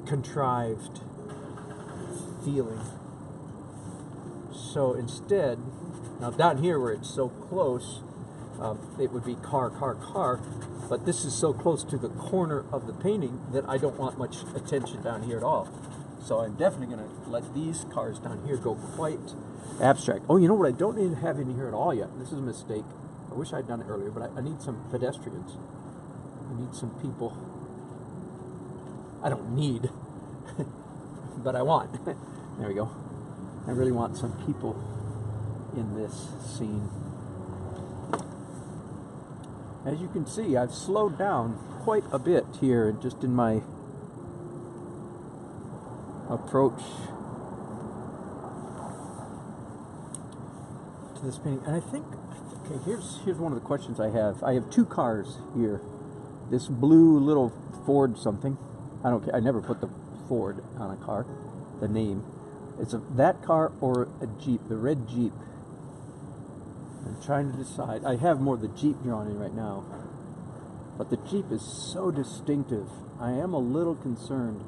contrived feeling. So instead, now down here where it's so close, it would be car, but this is so close to the corner of the painting that I don't want much attention down here at all. So I'm definitely going to let these cars down here go quite abstract. Oh, you know what I don't even have in here at all yet? This is a mistake. I wish I'd done it earlier, but I need some pedestrians. I need some people. I don't need, but I want. There we go. I really want some people in this scene. As you can see, I've slowed down quite a bit here, just in my approach to this painting. And I think, okay, here's one of the questions I have. I have two cars here. This blue little Ford something. I don't care. I never put the Ford on a car. The name. It's that car or a Jeep, the red Jeep. I'm trying to decide. I have more of the Jeep drawn in right now. But the Jeep is so distinctive. I am a little concerned.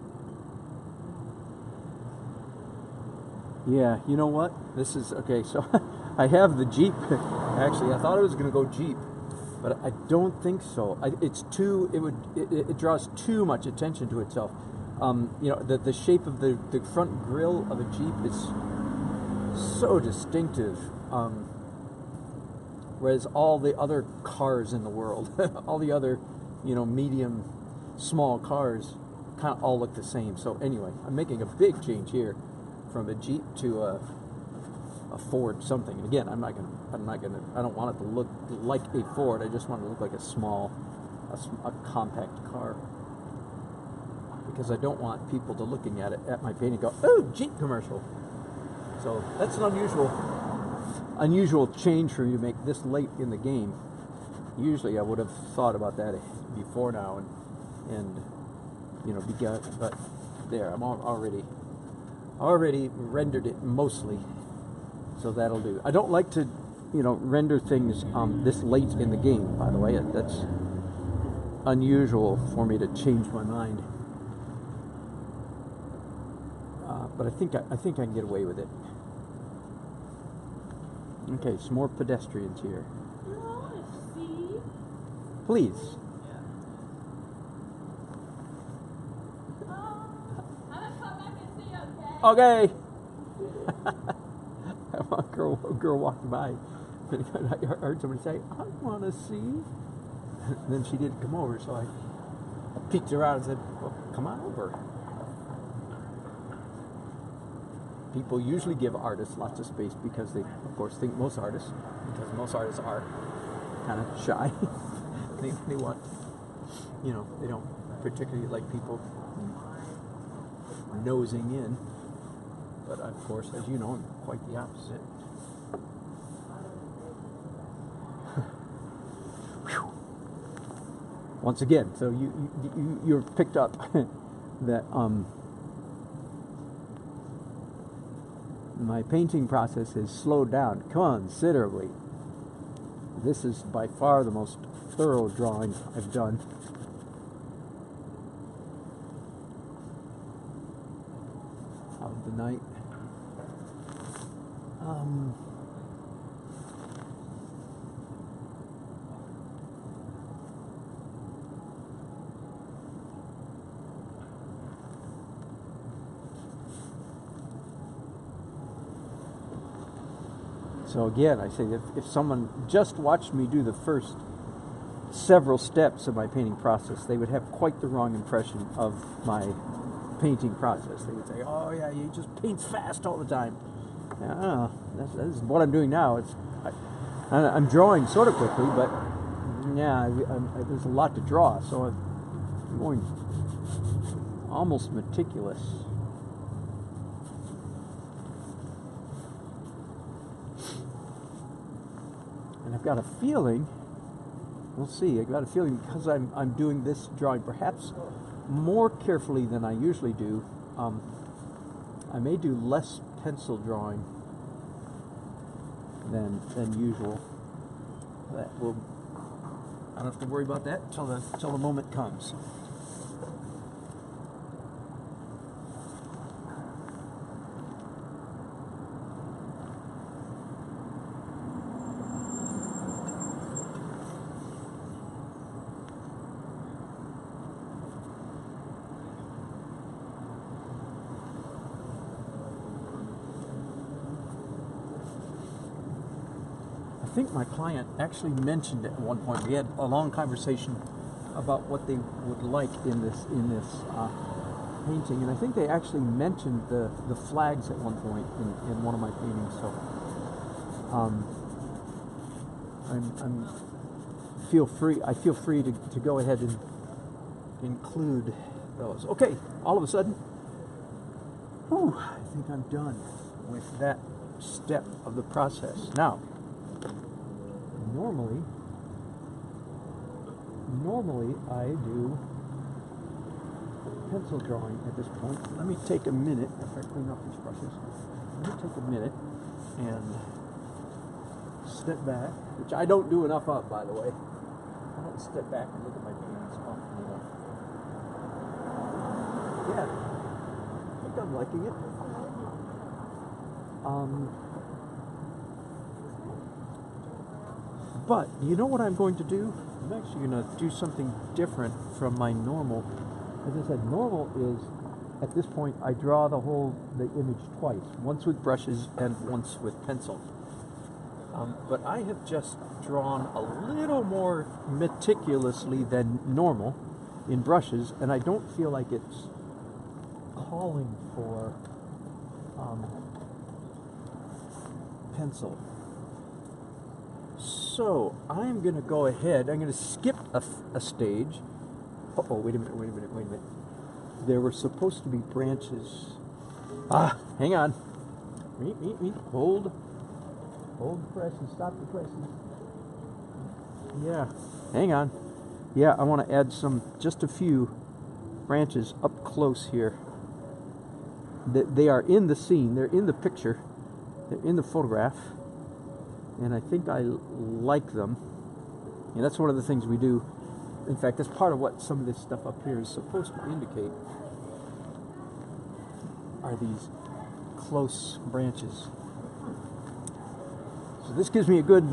Yeah, you know what? This is, okay, so I have the Jeep. Actually, I thought I was going to go Jeep, but I don't think so. It draws too much attention to itself. You know, the shape of the front grille of a Jeep is so distinctive. Whereas all the other cars in the world, all the other, you know, medium, small cars, kind of all look the same. So anyway, I'm making a big change here from a Jeep to a Ford something. And again, I don't want it to look like a Ford. I just want it to look like a compact car. Because I don't want people to looking at it at my painting go, oh, Jeep commercial. So that's an unusual change for me to make this late in the game. Usually I would have thought about that before now and you know, begun, but there, I'm already rendered it mostly, so that'll do. I don't like to, you know, render things this late in the game, by the way. That's unusual for me to change my mind. But I think I can get away with it. Okay, some more pedestrians here. See? Please. I'm gonna come back and see, okay? Okay. I want a girl walking by. I heard somebody say, I want to see. And then she didn't come over, so I peeked around and said, well, come on over. People usually give artists lots of space because they, of course, think most artists are kind of shy. they want, they don't particularly like people nosing in. But of course, as you know, I'm quite the opposite. Once again, so you're picked up that my painting process has slowed down considerably. This is by far the most thorough drawing I've done. Of the night. So again, I say if someone just watched me do the first several steps of my painting process, they would have quite the wrong impression of my painting process. They would say, "Oh yeah, he just paints fast all the time." Yeah, that is what I'm doing now. I'm drawing sort of quickly, but yeah, there's a lot to draw, so I'm going almost meticulous. And I've got a feeling, we'll see, I've got a feeling because I'm doing this drawing perhaps more carefully than I usually do, I may do less pencil drawing than usual. That will, I don't have to worry about that till the moment comes. I think my client actually mentioned at one point. We had a long conversation about what they would like in this painting, and I think they actually mentioned the flags at one point in one of my paintings. So I feel free to go ahead and include those. Okay, all of a sudden, I think I'm done with that step of the process. Now, normally I do pencil drawing at this point. Let me take a minute after I clean up these brushes. Let me take a minute and step back, which I don't do enough of, by the way. I don't step back and look at my paintings often enough. Yeah, I think I'm liking it. But you know what I'm going to do? I'm actually going to do something different from my normal. As I said, normal is, at this point, I draw the image twice. Once with brushes and once with pencil. But I have just drawn a little more meticulously than normal in brushes, and I don't feel like it's calling for pencil. So I'm going to go ahead. I'm going to skip a stage. Oh, wait a minute. There were supposed to be branches. Hang on. Meet. Hold the press and stop the presses. Yeah, hang on. Yeah, I want to add just a few branches up close here. They are in the scene. They're in the picture. They're in the photograph. And I think I like them. And that's one of the things we do. In fact, that's part of what some of this stuff up here is supposed to indicate, are these close branches. So this gives me a good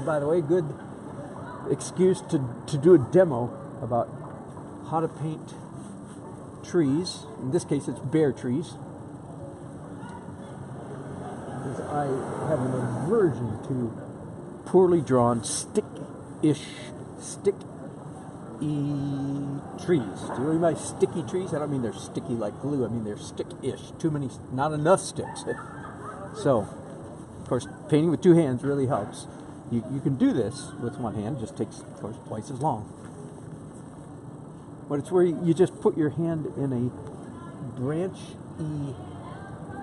excuse to do a demo about how to paint trees. In this case, it's bare trees. Because I have an aversion to poorly drawn stick trees. Do you know my sticky trees? I don't mean they're sticky like glue. I mean they're stick-ish. Too many, not enough sticks. So, of course, painting with two hands really helps. You can do this with one hand. Just takes, of course, twice as long. But it's where you just put your hand in a branch-y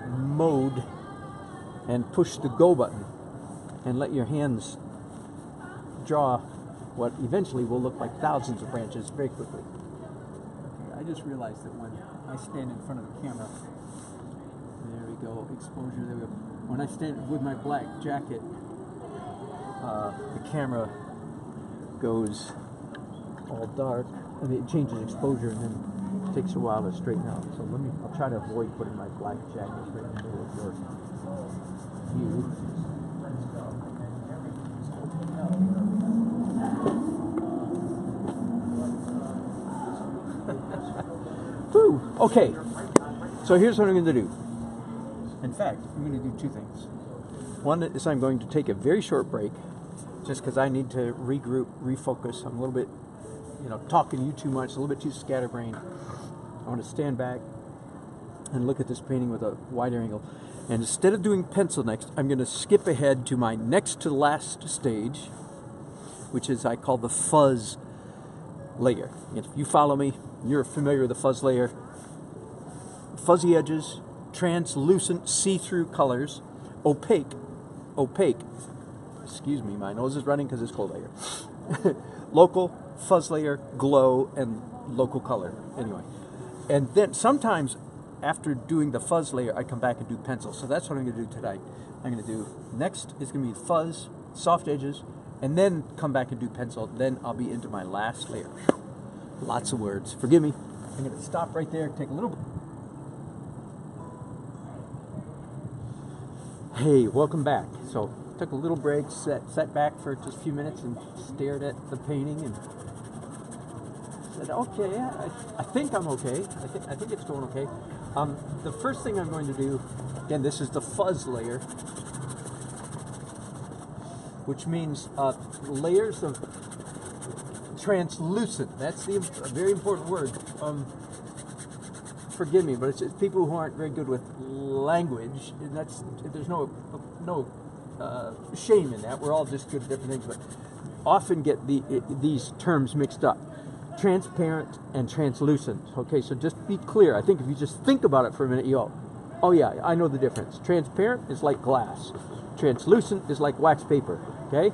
mode and push the go button and let your hands draw what eventually will look like thousands of branches very quickly. Okay, I just realized that when I stand in front of the camera, there we go, exposure, there we go. When I stand with my black jacket, the camera goes all dark and it changes exposure and then it takes a while to straighten out. So I'll try to avoid putting my black jacket right in the middle of your view. Whew. Okay, so here's what I'm going to do. In fact, I'm going to do two things. One is I'm going to take a very short break, just because I need to regroup, refocus. I'm a little bit, talking to you too much, a little bit too scatterbrained. I want to stand back and look at this painting with a wider angle. And instead of doing pencil next, I'm going to skip ahead to my next to last stage, which is I call the fuzz layer. If you follow me, you're familiar with the fuzz layer. Fuzzy edges, translucent see-through colors, opaque, excuse me, my nose is running because it's cold layer. Local, fuzz layer, glow, and local color. Anyway, and then sometimes after doing the fuzz layer, I come back and do pencil. So that's what I'm going to do tonight. I'm going to do, next is going to be fuzz, soft edges, and then come back and do pencil. Then I'll be into my last layer. Lots of words. Forgive me. I'm going to stop right there, take a little... Hey, welcome back. So, took a little break, sat back for just a few minutes and stared at the painting and said, okay, I think I'm okay. I think it's going okay. The first thing I'm going to do, again, this is the fuzz layer, which means layers of translucent. That's a very important word. Forgive me, but it's people who aren't very good with language. And there's no shame in that. We're all just good at different things, but often get these terms mixed up. Transparent and translucent. Okay, so just be clear. I think if you just think about it for a minute, you go, oh yeah, I know the difference. Transparent is like glass. Translucent is like wax paper. Okay.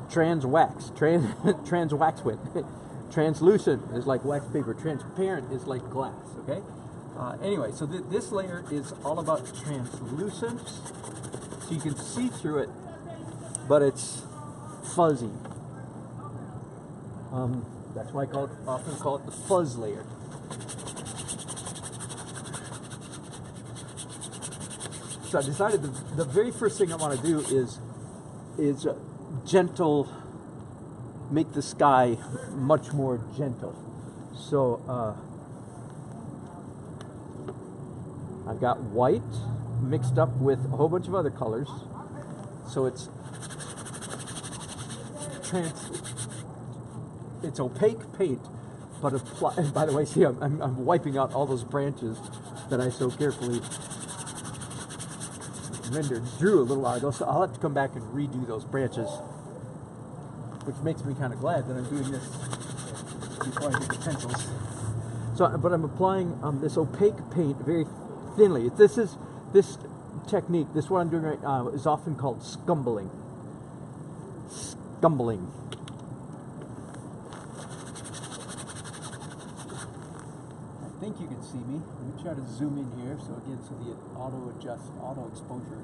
Trans waxwit. Translucent is like wax paper. Transparent is like glass. Okay. Anyway, so this layer is all about translucence, so you can see through it, but it's fuzzy. That's why I often call it the fuzz layer. So I decided the very first thing I want to do is gentle, make the sky much more gentle. So I've got white mixed up with a whole bunch of other colors. So it's opaque paint, but and by the way, see, I'm wiping out all those branches that I so carefully drew a little while ago, so I'll have to come back and redo those branches, which makes me kind of glad that I'm doing this before I get the pencils. So, but I'm applying this opaque paint very thinly. This technique, this what I'm doing right now, is often called scumbling. Scumbling. I think you can see me. Let me try to zoom in here. So again, so the auto exposure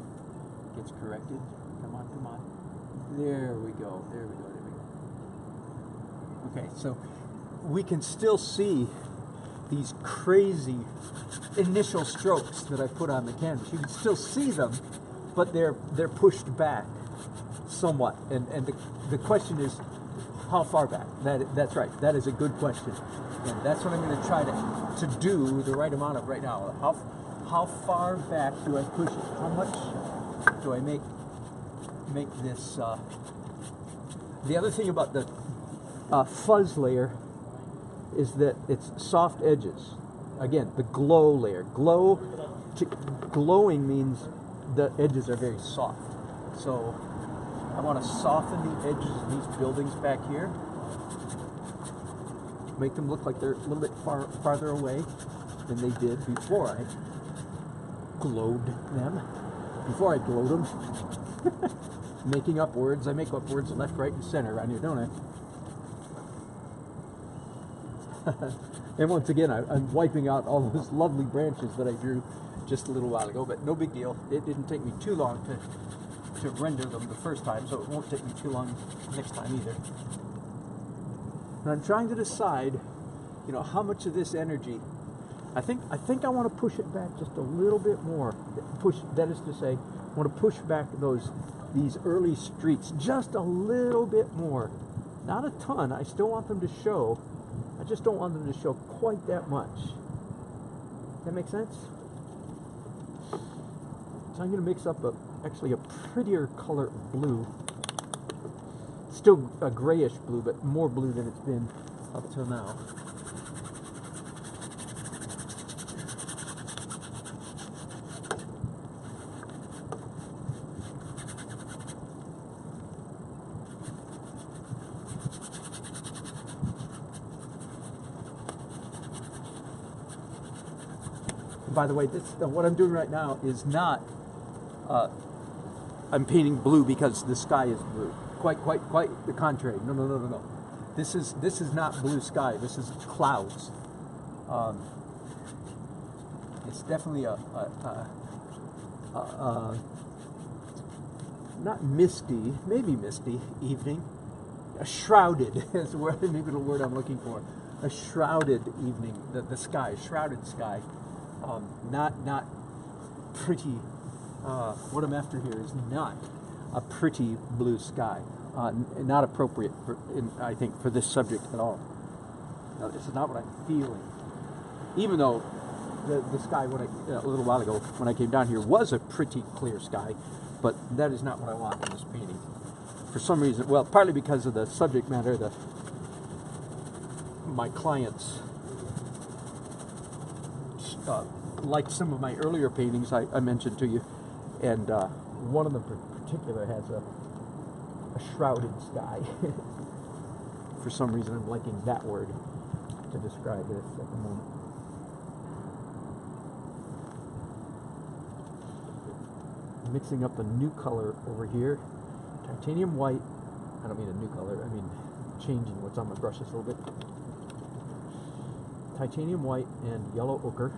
gets corrected. Come on. There we go. Okay, so we can still see these crazy initial strokes that I put on the canvas. You can still see them, but they're pushed back somewhat. And the question is, how far back? That's right. That is a good question. And that's what I'm going to try to do the right amount of right now. How far back do I push it? How much do I make this? The other thing about fuzz layer is that it's soft edges. Again, the glow layer. Glowing means the edges are very soft. So I want to soften the edges of these buildings back here. Make them look like they're a little bit farther away than they did before I glowed them. Before I glowed them. Making up words. I make up words left, right, and center around here, don't I? And once again, I'm wiping out all those lovely branches that I drew just a little while ago, but no big deal. It didn't take me too long to render them the first time, so it won't take me too long next time either. And I'm trying to decide, you know, how much of this energy. I think I want to push it back just a little bit more. That is to say, I want to push back these early streets just a little bit more. Not a ton. I still want them to show. I just don't want them to show quite that much. That make sense? So I'm going to mix up actually a prettier color of blue. Still a grayish blue, but more blue than it's been up till now. By the way, what I'm doing right now is not, I'm painting blue because the sky is blue. Quite the contrary. No. This is not blue sky. This is clouds. It's definitely not misty, maybe misty evening. A shrouded is the word, maybe the word I'm looking for. A shrouded evening. The sky, shrouded sky. Not pretty. What I'm after here is not a pretty blue sky. Not appropriate, I think, for this subject at all. No, this is not what I'm feeling. Even though the sky, a little while ago, when I came down here, was a pretty clear sky, but that is not what I want in this painting. For some reason, well, partly because of the subject matter, my clients liked some of my earlier paintings I mentioned to you, and one of them in particular has a shrouded sky. For some reason, I'm liking that word to describe this at the moment. Mixing up a new color over here, titanium white. I don't mean a new color, I mean changing what's on my brushes a little bit. Titanium white and yellow ochre.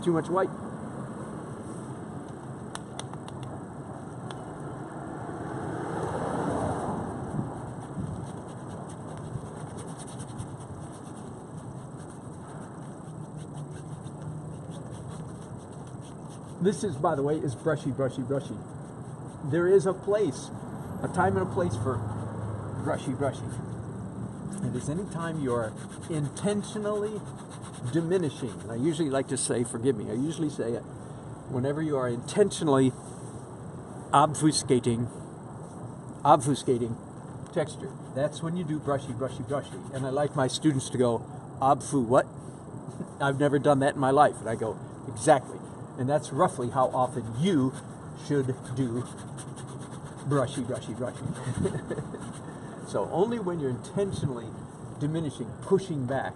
Too much white. This is, by the way, is brushy. There is a place, a time and a place for brushy. It is any time you're intentionally diminishing. And I usually like to say, forgive me, I usually say it whenever you are intentionally obfuscating texture. That's when you do brushy. And I like my students to go, obfu what? I've never done that in my life. And I go, exactly. And that's roughly how often you should do brushy. So only when you're intentionally diminishing, pushing back,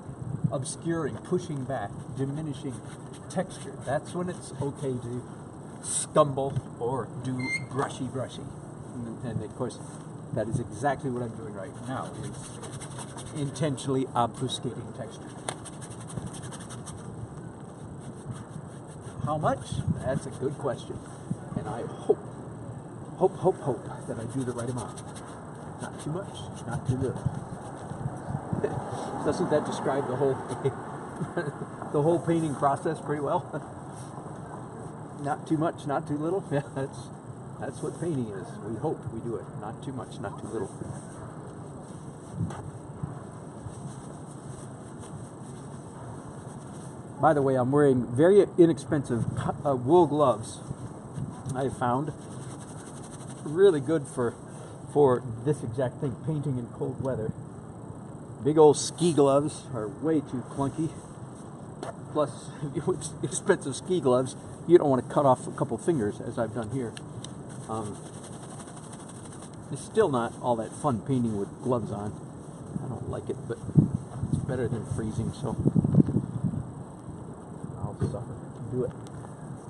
obscuring, pushing back, diminishing texture, that's when it's okay to stumble or do brushy. And of course, that is exactly what I'm doing right now, is intentionally obfuscating texture. How much? That's a good question. And I hope that I do the right amount. Not too much, not too little. Doesn't that describe the whole painting process pretty well? Not too much, not too little. Yeah, that's what painting is. We hope we do it. Not too much, not too little. By the way, I'm wearing very inexpensive wool gloves I have found. really good for this exact thing, painting in cold weather. Big old ski gloves are way too clunky. Plus, expensive ski gloves, you don't want to cut off a couple fingers, as I've done here. It's still not all that fun painting with gloves on. I don't like it, but it's better than freezing, so I'll suffer to do it.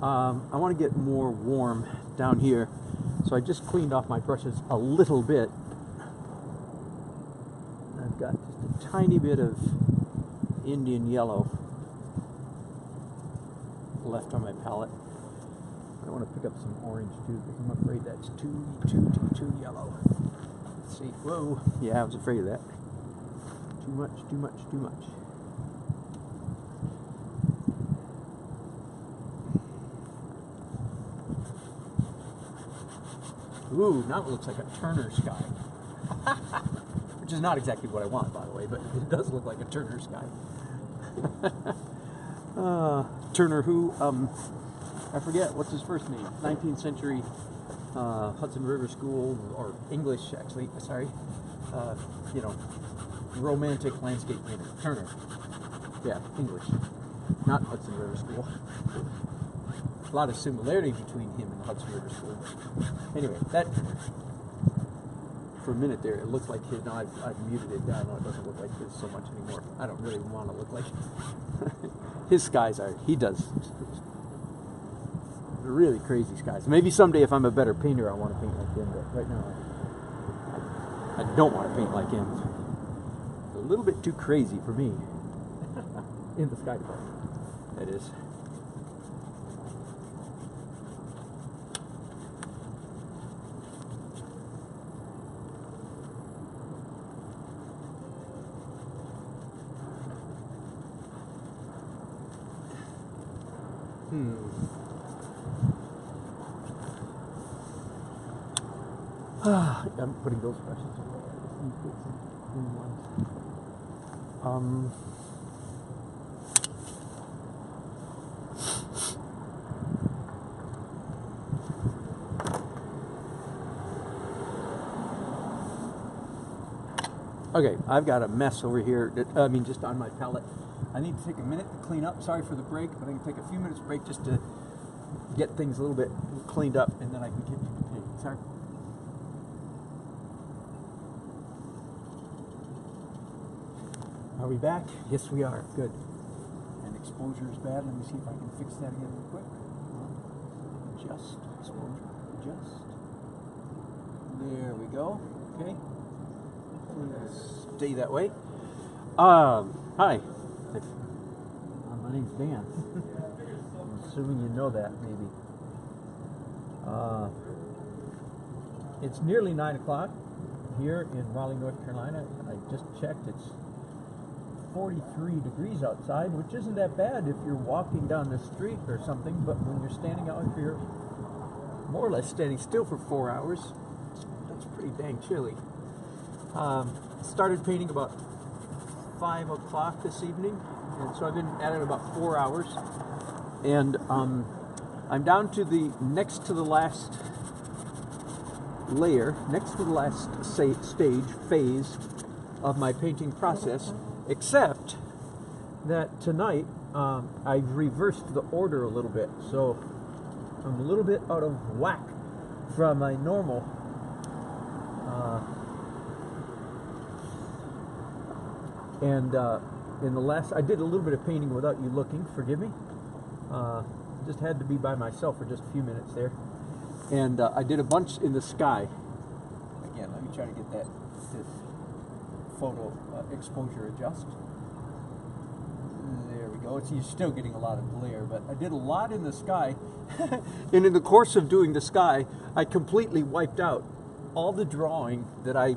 I want to get more warm down here, so I just cleaned off my brushes a little bit. I've got just a tiny bit of Indian yellow left on my palette. I want to pick up some orange too, because I'm afraid that's too yellow. Let's see. Whoa. Yeah, I was afraid of that. Too much. Ooh, now it looks like a Turner sky. Which is not exactly what I want, by the way, but it does look like a Turner sky. Turner who? I forget, what's his first name? 19th century Hudson River School, or English, actually, sorry. Romantic landscape painter. Turner. Yeah, English. Not Hudson River School. A lot of similarity between him and the Hudson River School. Anyway, that, for a minute there, it looked like his. Now I've muted it down. Now it doesn't look like his so much anymore. I don't really want to look like his skies are. He does really crazy skies. Maybe someday, if I'm a better painter, I want to paint like him. But right now, I don't want to paint like him. It's a little bit too crazy for me. In the sky department, that is. I'm putting those brushes away. I just need to get some new ones. Okay, I've got a mess over here. Just on my palette. I need to take a minute to clean up. Sorry for the break, but I can take a few minutes break just to get things a little bit cleaned up, and then I can get to the paint. Sorry. Are we back? Yes, we are. Good. And exposure is bad. Let me see if I can fix that again real quick. Adjust. Exposure. Adjust. There we go. Okay. Stay that way. Hi. My name's Dan. I'm assuming you know that, maybe. It's nearly 9 o'clock here in Raleigh, North Carolina. I just checked. It's 43 degrees outside, which isn't that bad if you're walking down the street or something, but when you're standing out here, more or less standing still for 4 hours, that's pretty dang chilly. Started painting about 5 o'clock this evening, and so I've been at it about 4 hours, and I'm down to the next to the last layer, next to the last phase of my painting process, except that tonight I've reversed the order a little bit, so I'm a little bit out of whack from my normal in the last, I did a little bit of painting without you looking, forgive me. Just had to be by myself for just a few minutes there. And I did a bunch in the sky. Again, let me try to get this photo exposure adjust. There we go. You're still getting a lot of glare, but I did a lot in the sky. And in the course of doing the sky, I completely wiped out all the drawing that I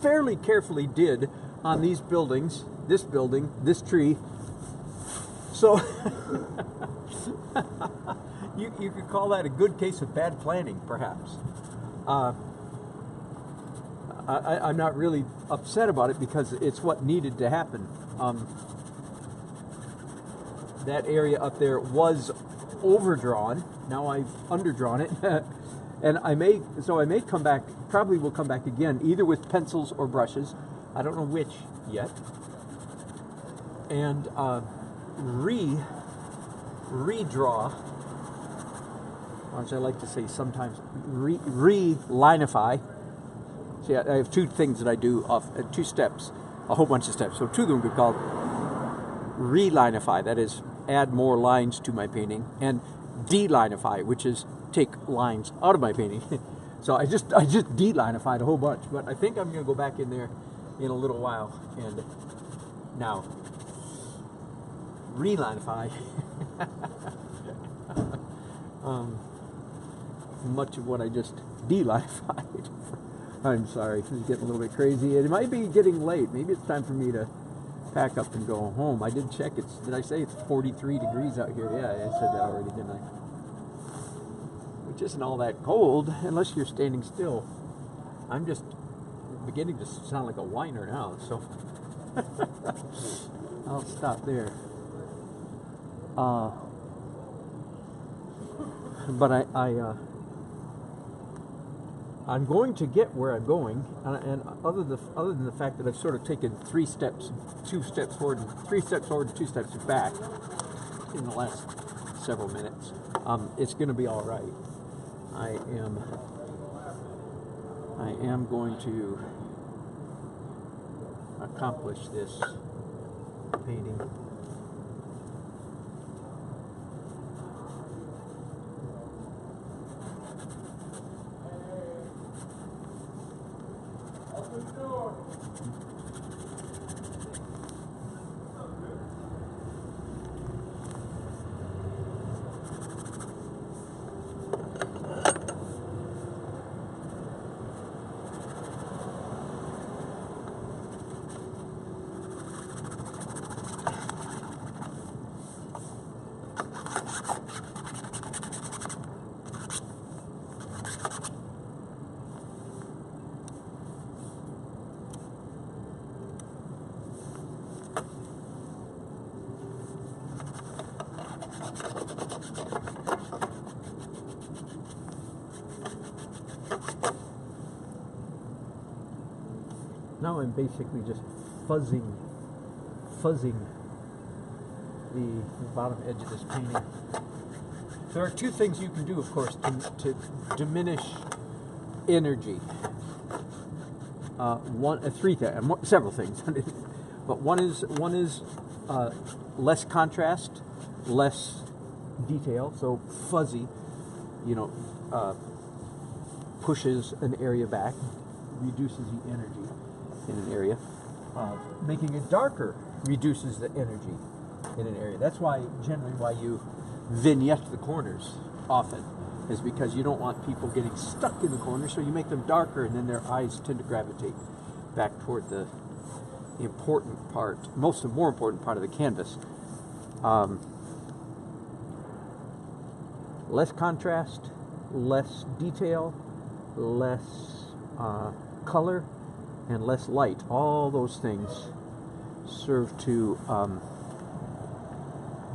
fairly carefully did on these buildings, this building, this tree. So you could call that a good case of bad planning, perhaps. I'm not really upset about it because it's what needed to happen. That area up there was overdrawn. Now I've underdrawn it. And I may come back, probably will come back again, either with pencils or brushes. I don't know which yet. And redraw, or as I like to say sometimes, re-linify. See, I have two things that I do off, two steps, a whole bunch of steps. So two of them would be called relinify, that is, add more lines to my painting, and delinify, which is take lines out of my painting. So I just delinified a whole bunch, but I think I'm going to go back in there in a little while and now relinify much of what I just delinified. I'm sorry, this is getting a little bit crazy. It might be getting late. Maybe it's time for me to pack up and go home. I did check. Did I say it's 43 degrees out here? Yeah, I said that already, didn't I? Which isn't all that cold unless you're standing still. I'm just beginning to sound like a whiner now, so I'll stop there. But I'm going to get where I'm going, and other than the fact that I've sort of taken 3 steps, 2 steps forward, 3 steps forward, and 2 steps back in the last several minutes, it's going to be all right. I am going to accomplish this painting. Now I'm basically just fuzzing the bottom edge of this painting. There are 2 things you can do, of course, to diminish energy. 3 things, several things, but one is less contrast, less detail. So fuzzy, pushes an area back, reduces the energy in an area. Making it darker reduces the energy in an area. That's why generally why you vignette the corners often, is because you don't want people getting stuck in the corners, so you make them darker, and then their eyes tend to gravitate back toward the important part, more important part of the canvas. Less contrast, less detail, less color, and less light. All those things serve to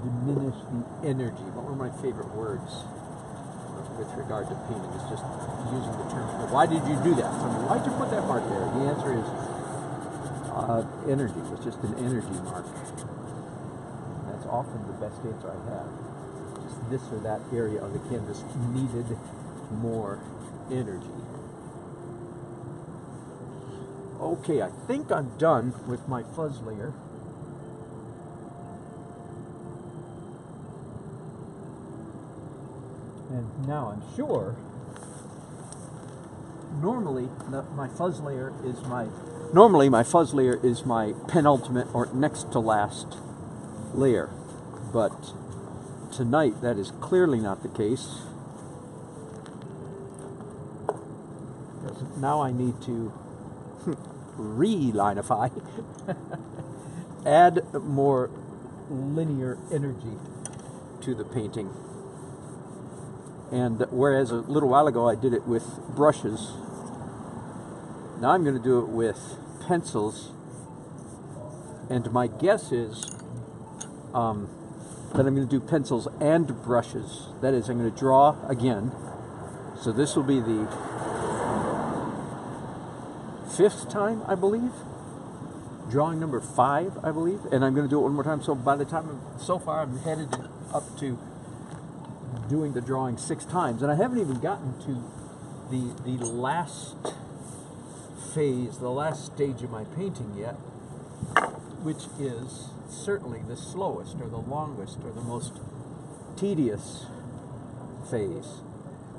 diminish the energy. One of my favorite words with regard to painting is just using the term, why did you do that? Why did you put that mark there? The answer is energy. It's just an energy mark. That's often the best answer I have. Just this or that area of the canvas needed more energy. Okay, I think I'm done with my fuzz layer. And now I'm sure, normally my fuzz layer is my penultimate or next to last layer. But tonight that is clearly not the case. Because now I need to relinify, add more linear energy to the painting. And whereas a little while ago I did it with brushes, now I'm going to do it with pencils. And my guess is that I'm going to do pencils and brushes. That is, I'm going to draw again, So this will be the 5th time, I believe. Drawing number 5, I believe. And I'm going to do it one more time. So by the time, so far, I'm headed up to doing the drawing 6 times. And I haven't even gotten to the last phase, the last stage of my painting yet, which is certainly the slowest or the longest or the most tedious phase.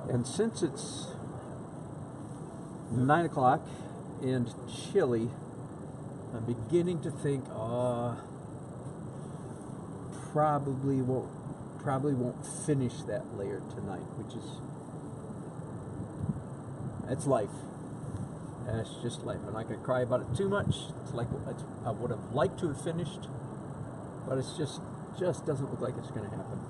And since it's 9 o'clock and chilly, I'm beginning to think, probably won't finish that layer tonight, which is, it's life. And it's just life. I'm not going to cry about it too much. It's like I would have liked to have finished, but it's just doesn't look like it's going to happen.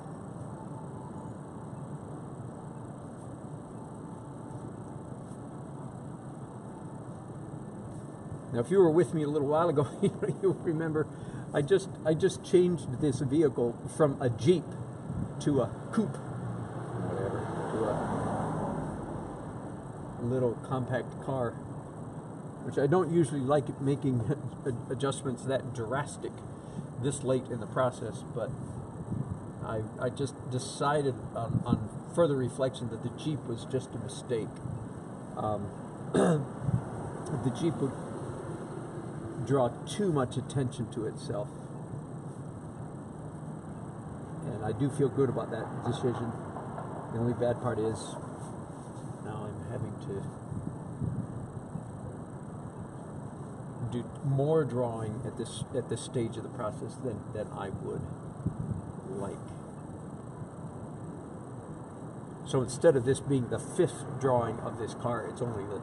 Now, if you were with me a little while ago, you'll remember I just changed this vehicle from a Jeep to a coupe, whatever, to a little compact car, which I don't usually like making adjustments that drastic this late in the process, but I just decided on further reflection that the Jeep was just a mistake. The Jeep would draw too much attention to itself, and I do feel good about that decision. The only bad part is now I'm having to do more drawing at this stage of the process than I would like. So instead of this being the 5th drawing of this car, it's only the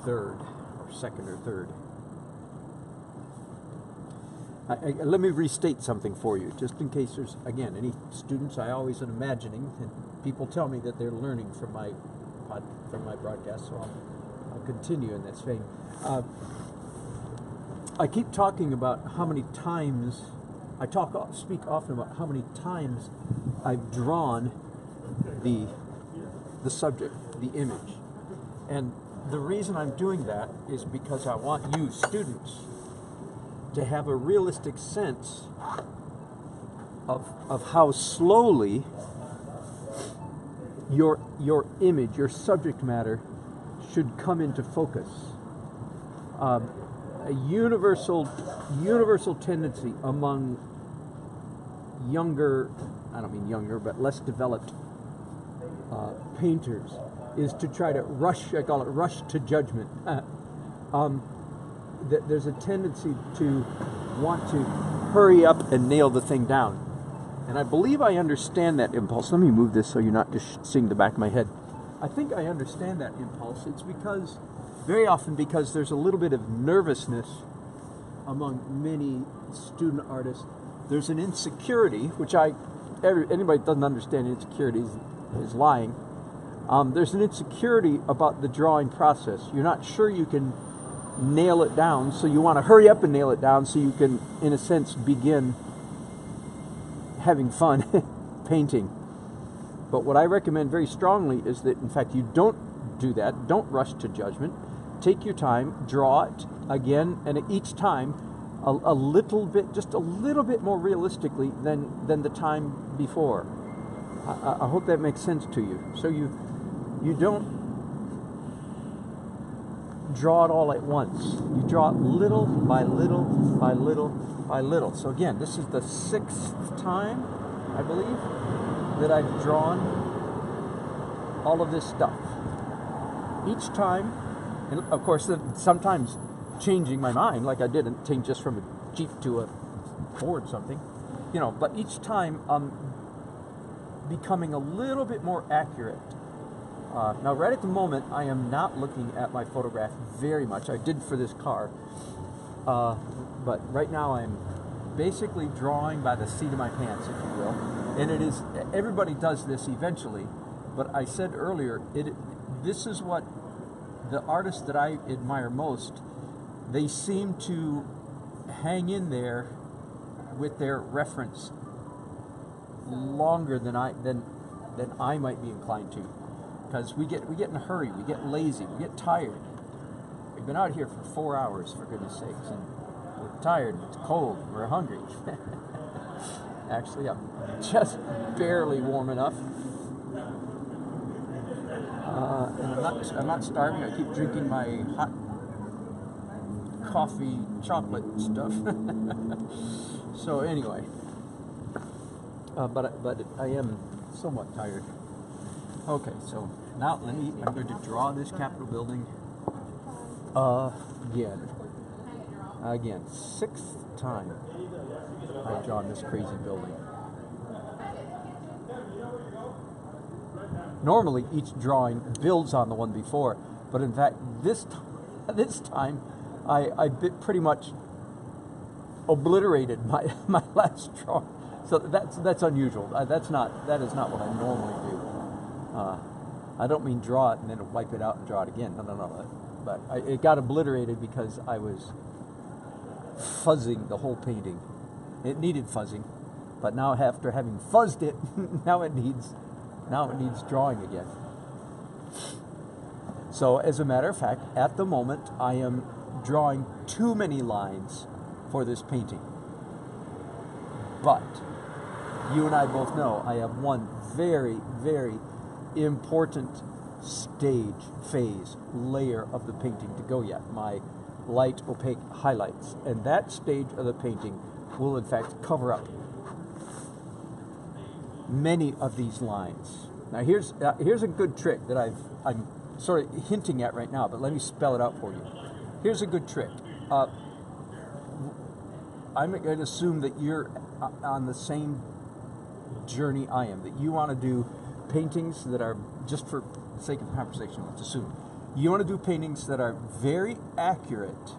3rd or 2nd or 3rd. Let me restate something for you, just in case there's, again, any students. I always am imagining, and people tell me that they're learning from my broadcast, so I'll continue in that vein. I keep talking about how many times, speak often about how many times I've drawn the subject, the image. And the reason I'm doing that is because I want you students to have a realistic sense of how slowly your image, your subject matter should come into focus. A universal tendency among younger, I don't mean younger, but less developed painters is to try to rush, I call it rush to judgment. There's a tendency to want to hurry up and nail the thing down. And I believe I understand that impulse. Let me move this so you're not just seeing the back of my head. I think I understand that impulse. It's very often because there's a little bit of nervousness among many student artists. There's an insecurity, which anybody that doesn't understand insecurity is lying. There's an insecurity about the drawing process. You're not sure you can nail it down, so you want to hurry up and nail it down so you can, in a sense, begin having fun painting. But what I recommend very strongly is that, in fact, you don't do that. Don't rush to judgment. Take your time, draw it again, and each time a little bit, just a little bit more realistically than the time before. I hope that makes sense to you. So you don't draw it all at once. You draw it little by little by little by little. So again, this is the 6th time, I believe, that I've drawn all of this stuff. Each time, and of course, sometimes changing my mind, like I did, and change just from a Jeep to a Ford something, but each time I'm becoming a little bit more accurate. Now, right at the moment, I am not looking at my photograph very much. I did for this car, but right now I'm basically drawing by the seat of my pants, if you will. And it is, everybody does this eventually, but I said earlier, this is what the artists that I admire most, they seem to hang in there with their reference longer than I might be inclined to. because we get in a hurry, we get lazy, we get tired. We've been out here for 4 hours, for goodness sakes, and we're tired, it's cold, we're hungry. Actually, I'm just barely warm enough. And I'm not starving. I keep drinking my hot coffee chocolate stuff. So anyway, but I am somewhat tired. Okay, so now I'm going to draw this Capitol building again, 6th time I've drawn this crazy building. Normally, each drawing builds on the one before, but in fact, this time, I pretty much obliterated my last drawing. So that's unusual. That is not what I normally do. I don't mean draw it and then wipe it out and draw it again. No. But it got obliterated because I was fuzzing the whole painting. It needed fuzzing, but now after having fuzzed it, now it needs drawing again. So as a matter of fact, at the moment, I am drawing too many lines for this painting. But you and I both know I have one very, very important phase, layer of the painting to go yet, my light opaque highlights. And that stage of the painting will in fact cover up many of these lines. Now here's a good trick that I'm sort of hinting at right now, but let me spell it out for you. Here's a good trick. I'm going to assume that you're on the same journey I am, that you want to do paintings that are, just for the sake of conversation, let's assume, you want to do paintings that are very accurate.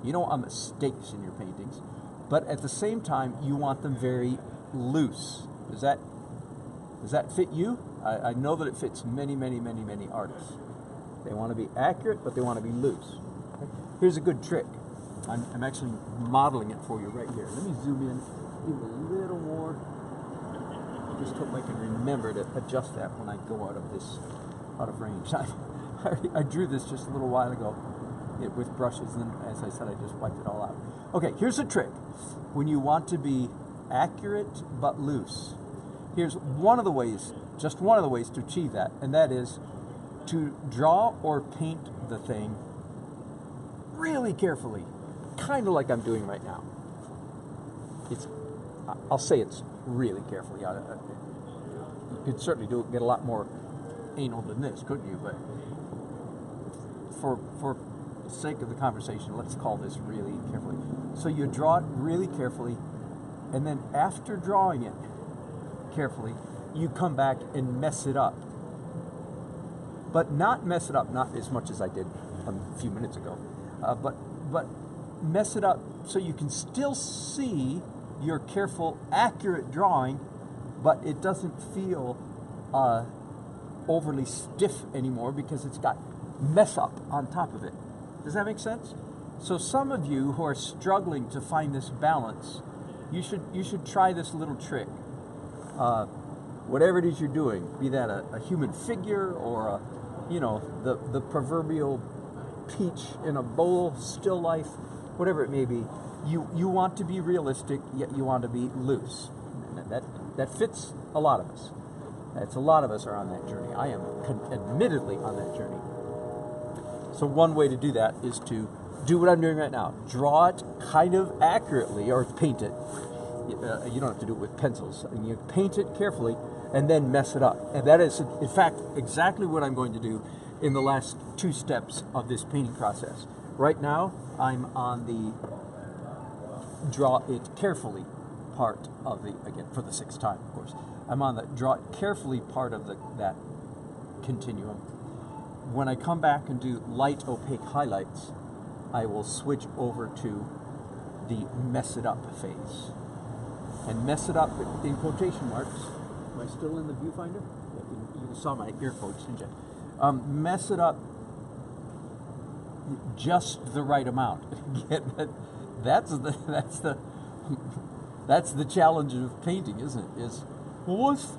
You don't want mistakes in your paintings, but at the same time, you want them very loose. Does that fit you? I know that it fits many, many, many, many artists. They want to be accurate, but they want to be loose. Here's a good trick. I'm actually modeling it for you right here. Let me zoom in even a little more. I just hope I can remember to adjust that when I go out of range. I drew this just a little while ago with brushes, and then, as I said, I just wiped it all out. Okay, here's a trick. When you want to be accurate but loose, here's one of the ways, just one of the ways to achieve that, and that is to draw or paint the thing really carefully, kind of like I'm doing right now. I'll say it's really carefully. You could certainly get a lot more anal than this, couldn't you? But for the sake of the conversation, let's call this really carefully. So you draw it really carefully, and then after drawing it carefully, you come back and mess it up. But not mess it up, not as much as I did a few minutes ago, but mess it up so you can still see your careful, accurate drawing, but it doesn't feel overly stiff anymore because it's got mess up on top of it. Does that make sense? So some of you who are struggling to find this balance, you should try this little trick. Whatever it is you're doing, be that a human figure or the proverbial peach in a bowl, still life, whatever it may be, you want to be realistic, yet you want to be loose. That fits a lot of us. It's a lot of us are on that journey. I am admittedly on that journey. So one way to do that is to do what I'm doing right now. Draw it kind of accurately, or paint it. You don't have to do it with pencils. You paint it carefully and then mess it up. And that is, in fact, exactly what I'm going to do in the last 2 steps of this painting process. Right now, I'm on the draw it carefully part of the, again, for the 6th time, of course. I'm on the draw it carefully part of that continuum. When I come back and do light opaque highlights, I will switch over to the mess it up phase. And mess it up in quotation marks. Am I still in the viewfinder? You saw my air quotes, didn't you? Mess it up just the right amount. That's the challenge of painting, isn't it? What's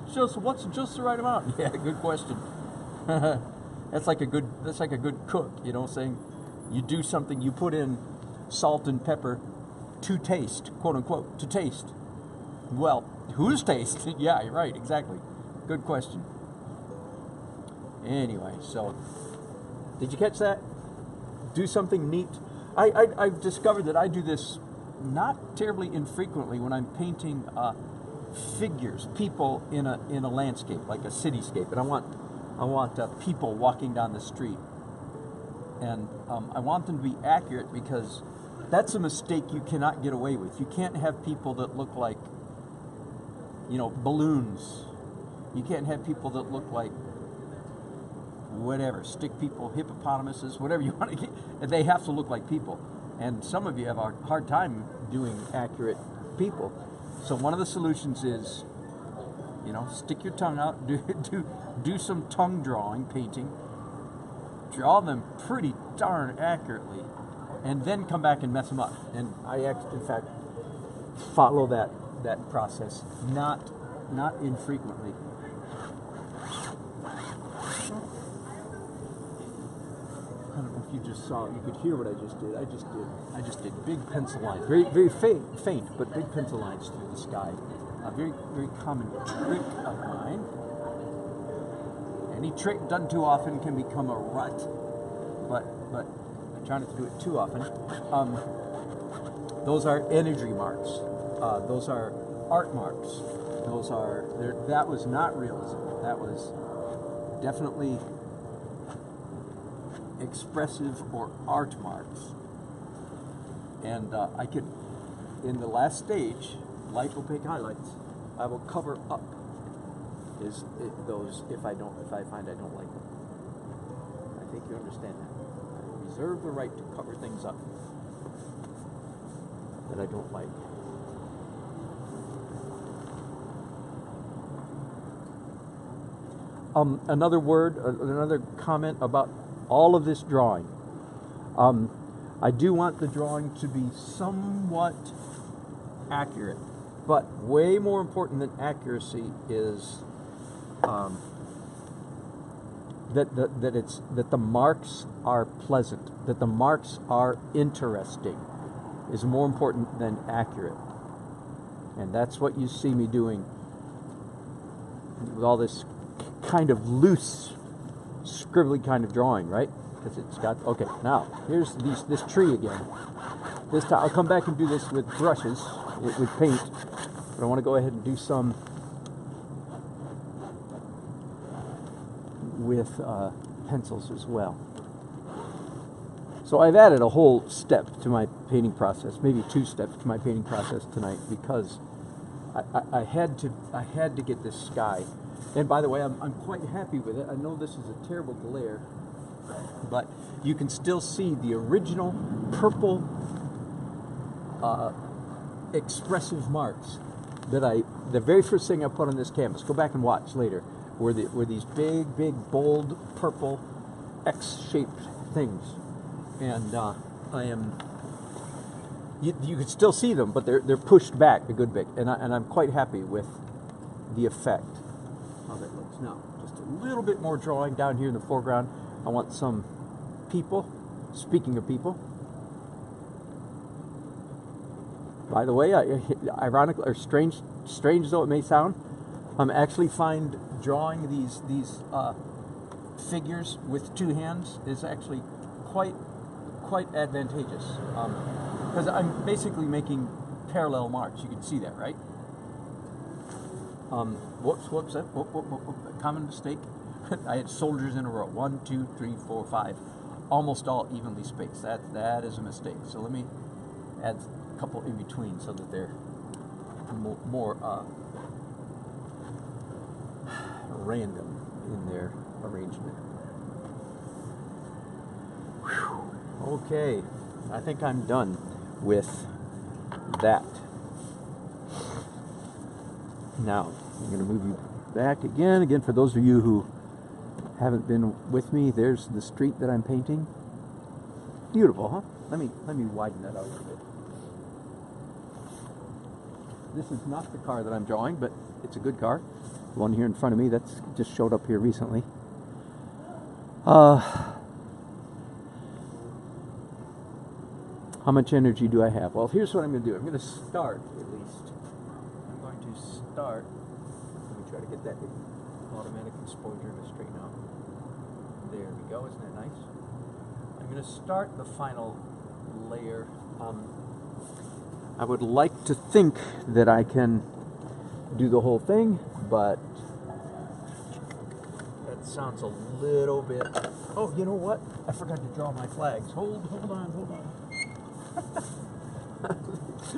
just the right amount? Yeah, good question. That's like a good cook, you know, saying you do something, you put in salt and pepper to taste, quote unquote, to taste. Well, whose taste? Yeah, you're right, exactly. Good question. Anyway, so did you catch that? Do something neat. I've discovered that I do this not terribly infrequently when I'm painting figures, people in a landscape, like a cityscape, and I want people walking down the street, and I want them to be accurate because that's a mistake you cannot get away with. You can't have people that look like, you know, balloons. You can't have people that look like whatever, stick people, hippopotamuses, whatever you want to get. They have to look like people. And some of you have a hard time doing accurate people. So one of the solutions is, you know, stick your tongue out, do some tongue drawing, painting, draw them pretty darn accurately, and then come back and mess them up. And I, in fact, follow that process, not infrequently. I don't know if you just saw it. You could hear what I just did. I just did big pencil lines, very faint, but big pencil lines through the sky. A very common trick of mine. Any trick done too often can become a rut, but I try not to do it too often. Those are energy marks. Those are art marks. That was not realism. That was definitely expressive or art marks. And I could, in the last stage, light opaque highlights, I will cover up those if I find I don't like them. I think you understand that. I reserve the right to cover things up that I don't like. Another comment about all of this drawing. I do want the drawing to be somewhat accurate, but way more important than accuracy is that the marks are pleasant, that the marks are interesting, is more important than accurate. And that's what you see me doing with all this kind of loose, scribbly kind of drawing, right? Because it's got, okay, now here's this tree again. This time I'll come back and do this with brushes, with paint, but I want to go ahead and do some with pencils as well. So I've added a whole step to my painting process, maybe 2 steps to my painting process tonight, because I had to get this sky. And by the way, I'm quite happy with it. I know this is a terrible glare, but you can still see the original purple expressive marks that the very first thing I put on this canvas, go back and watch later, were these big, bold, purple, X-shaped things. And you can still see them, but they're pushed back a good bit. And I'm quite happy with the effect. How that looks now. Just a little bit more drawing down here in the foreground. I want some people. Speaking of people, by the way, ironically or strange though it may sound, actually find drawing these figures with 2 hands is actually quite advantageous, because I'm basically making parallel marks. You can see that, right? Whoops, common mistake. I had soldiers in a row. 1, 2, 3, 4, 5. Almost all evenly spaced. That is a mistake. So let me add a couple in between so that they're more random in their arrangement. Whew. Okay, I think I'm done with that. Now, I'm going to move you back again. Again, for those of you who haven't been with me, there's the street that I'm painting. Beautiful, huh? Let me widen that out a bit. This is not the car that I'm drawing, but it's a good car. The one here in front of me, that's just showed up here recently. How much energy do I have? Well, here's what I'm going to do. I'm going to start, at least. I'm going to start. Let me try to get that automatic exposure to straighten out. There we go. Isn't that nice? I'm going to start the final layer. I would like to think that I can do the whole thing, but that sounds a little bit... Oh, you know what? I forgot to draw my flags. Hold on.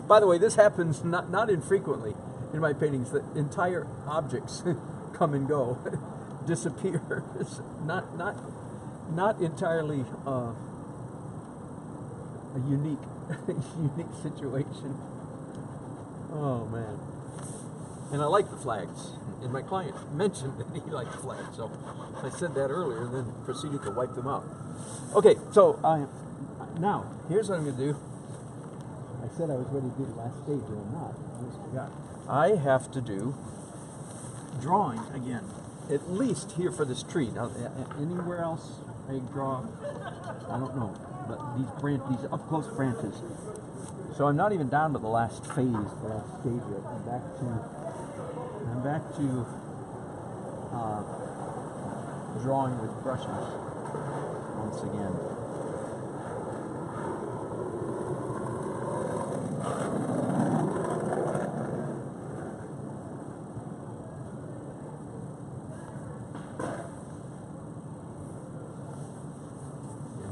By the way, this happens not infrequently in my paintings, that entire objects come and go, disappear. It's not entirely a unique situation. Oh man. And I like the flags. And my client mentioned that he liked flags, so I said that earlier and then proceeded to wipe them out. Okay, so now here's what I'm going to do. I said I was ready to do the last stage, and I'm not. I just forgot. I have to do drawing again, at least here for this tree. Now, anywhere else I draw, I don't know. But these up close branches. So I'm not even down to the last phase, the last stage yet. I'm back to drawing with brushes once again.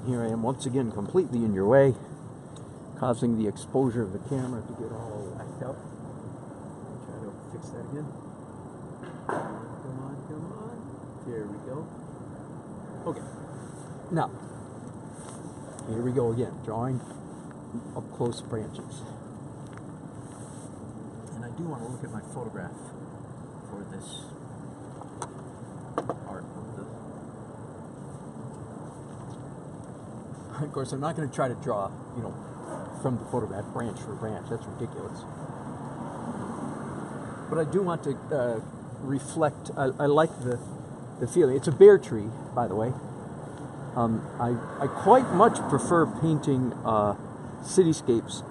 Here I am once again completely in your way, causing the exposure of the camera to get all whacked up. Try to fix that again. Come on. There we go. Okay. Now, here we go again, drawing up close branches. And I do want to look at my photograph for this part of the... Of course, I'm not going to try to draw, from the photograph branch for branch. That's ridiculous. But I do want to reflect. I like the feeling. It's a bare tree, by the way. I quite much prefer painting cityscapes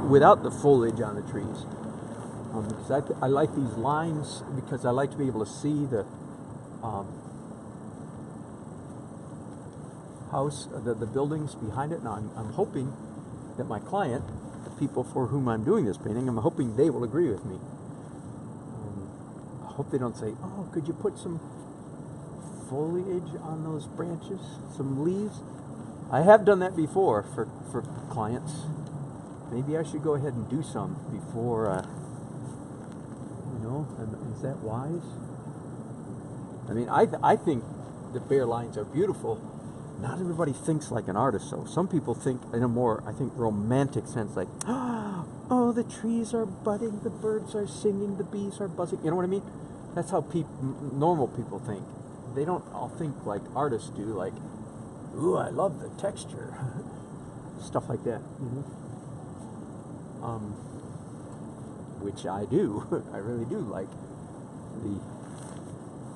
without the foliage on the trees. Because I like these lines, because I like to be able to see the house, the buildings behind it. Now I'm hoping that my client, the people for whom I'm doing this painting, I'm hoping they will agree with me. I hope they don't say, "Oh, could you put some foliage on those branches, some leaves?" I have done that before for clients. Maybe I should go ahead and do some before, is that wise? I mean, I think the bare lines are beautiful. Not everybody thinks like an artist, though. Some people think in a more, I think, romantic sense, like, oh, the trees are budding, the birds are singing, the bees are buzzing. You know what I mean? That's how normal people think. They don't all think like artists do, like, ooh, I love the texture. Stuff like that. Which I do. I really do like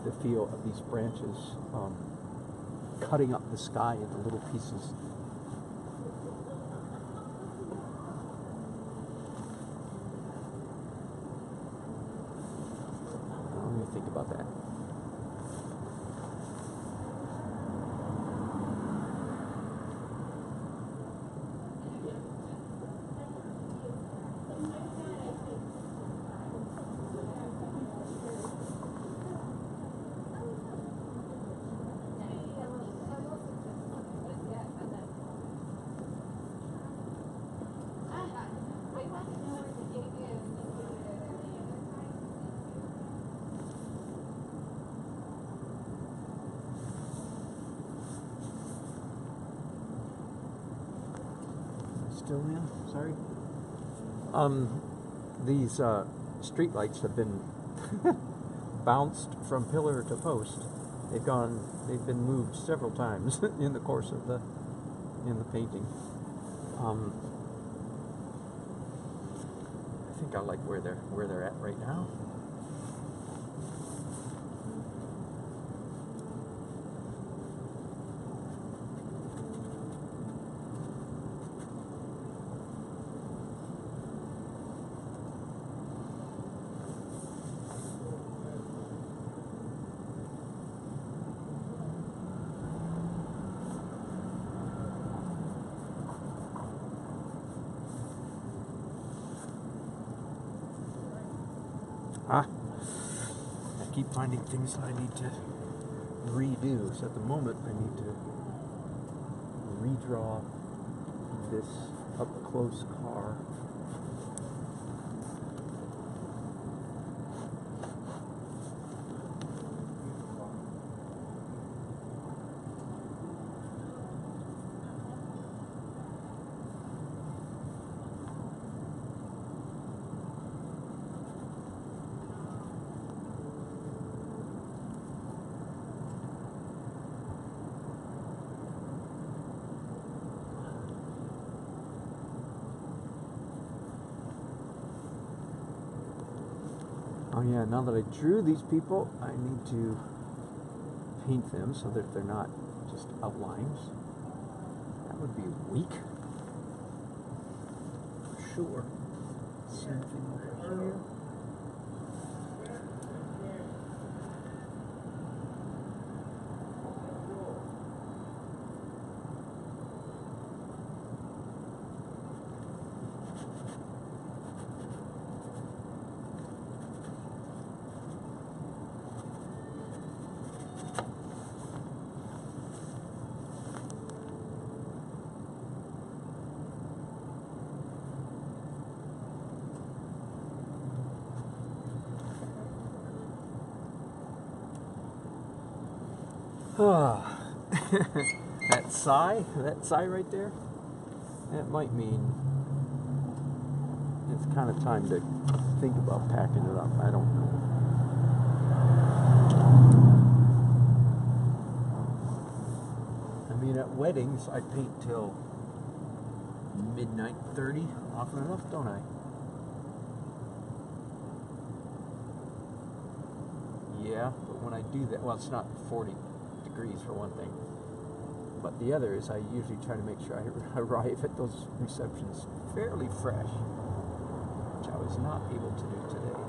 the feel of these branches cutting up the sky into little pieces. Let me think about that. Still in? Sorry. These street lights have been bounced from pillar to post. They've been moved several times in the course of the painting. I think I like where they're at right now. I keep finding things that I need to redo. So at the moment, I need to redraw this up-close car. Oh yeah, now that I drew these people, I need to paint them so that they're not just outlines. That would be weak. For sure. Same thing over here. That sigh right there, that might mean it's kind of time to think about packing it up. I don't know. I mean, at weddings, I paint till midnight 30, often enough, don't I? Yeah, but when I do that, well, it's not 40 degrees for one thing, but the other is I usually try to make sure I arrive at those receptions fairly fresh, which I was not able to do today.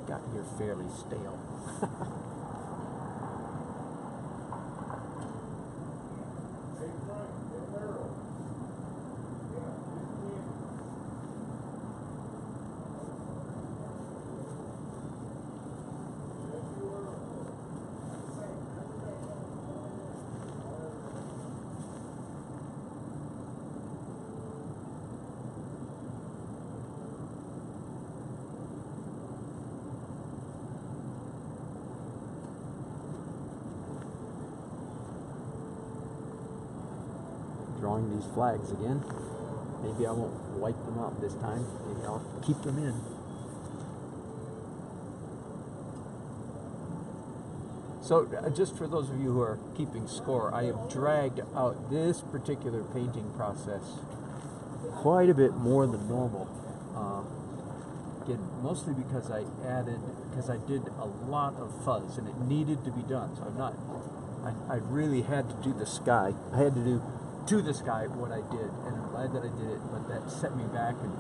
Got here fairly stale. Drawing these flags again. Maybe I won't wipe them out this time. Maybe I'll keep them in. So just for those of you who are keeping score, I have dragged out this particular painting process quite a bit more than normal. Again, mostly because I did a lot of fuzz and it needed to be done. So I really had to do the sky. I had to do to the sky what I did, and I'm glad that I did it, but that set me back, and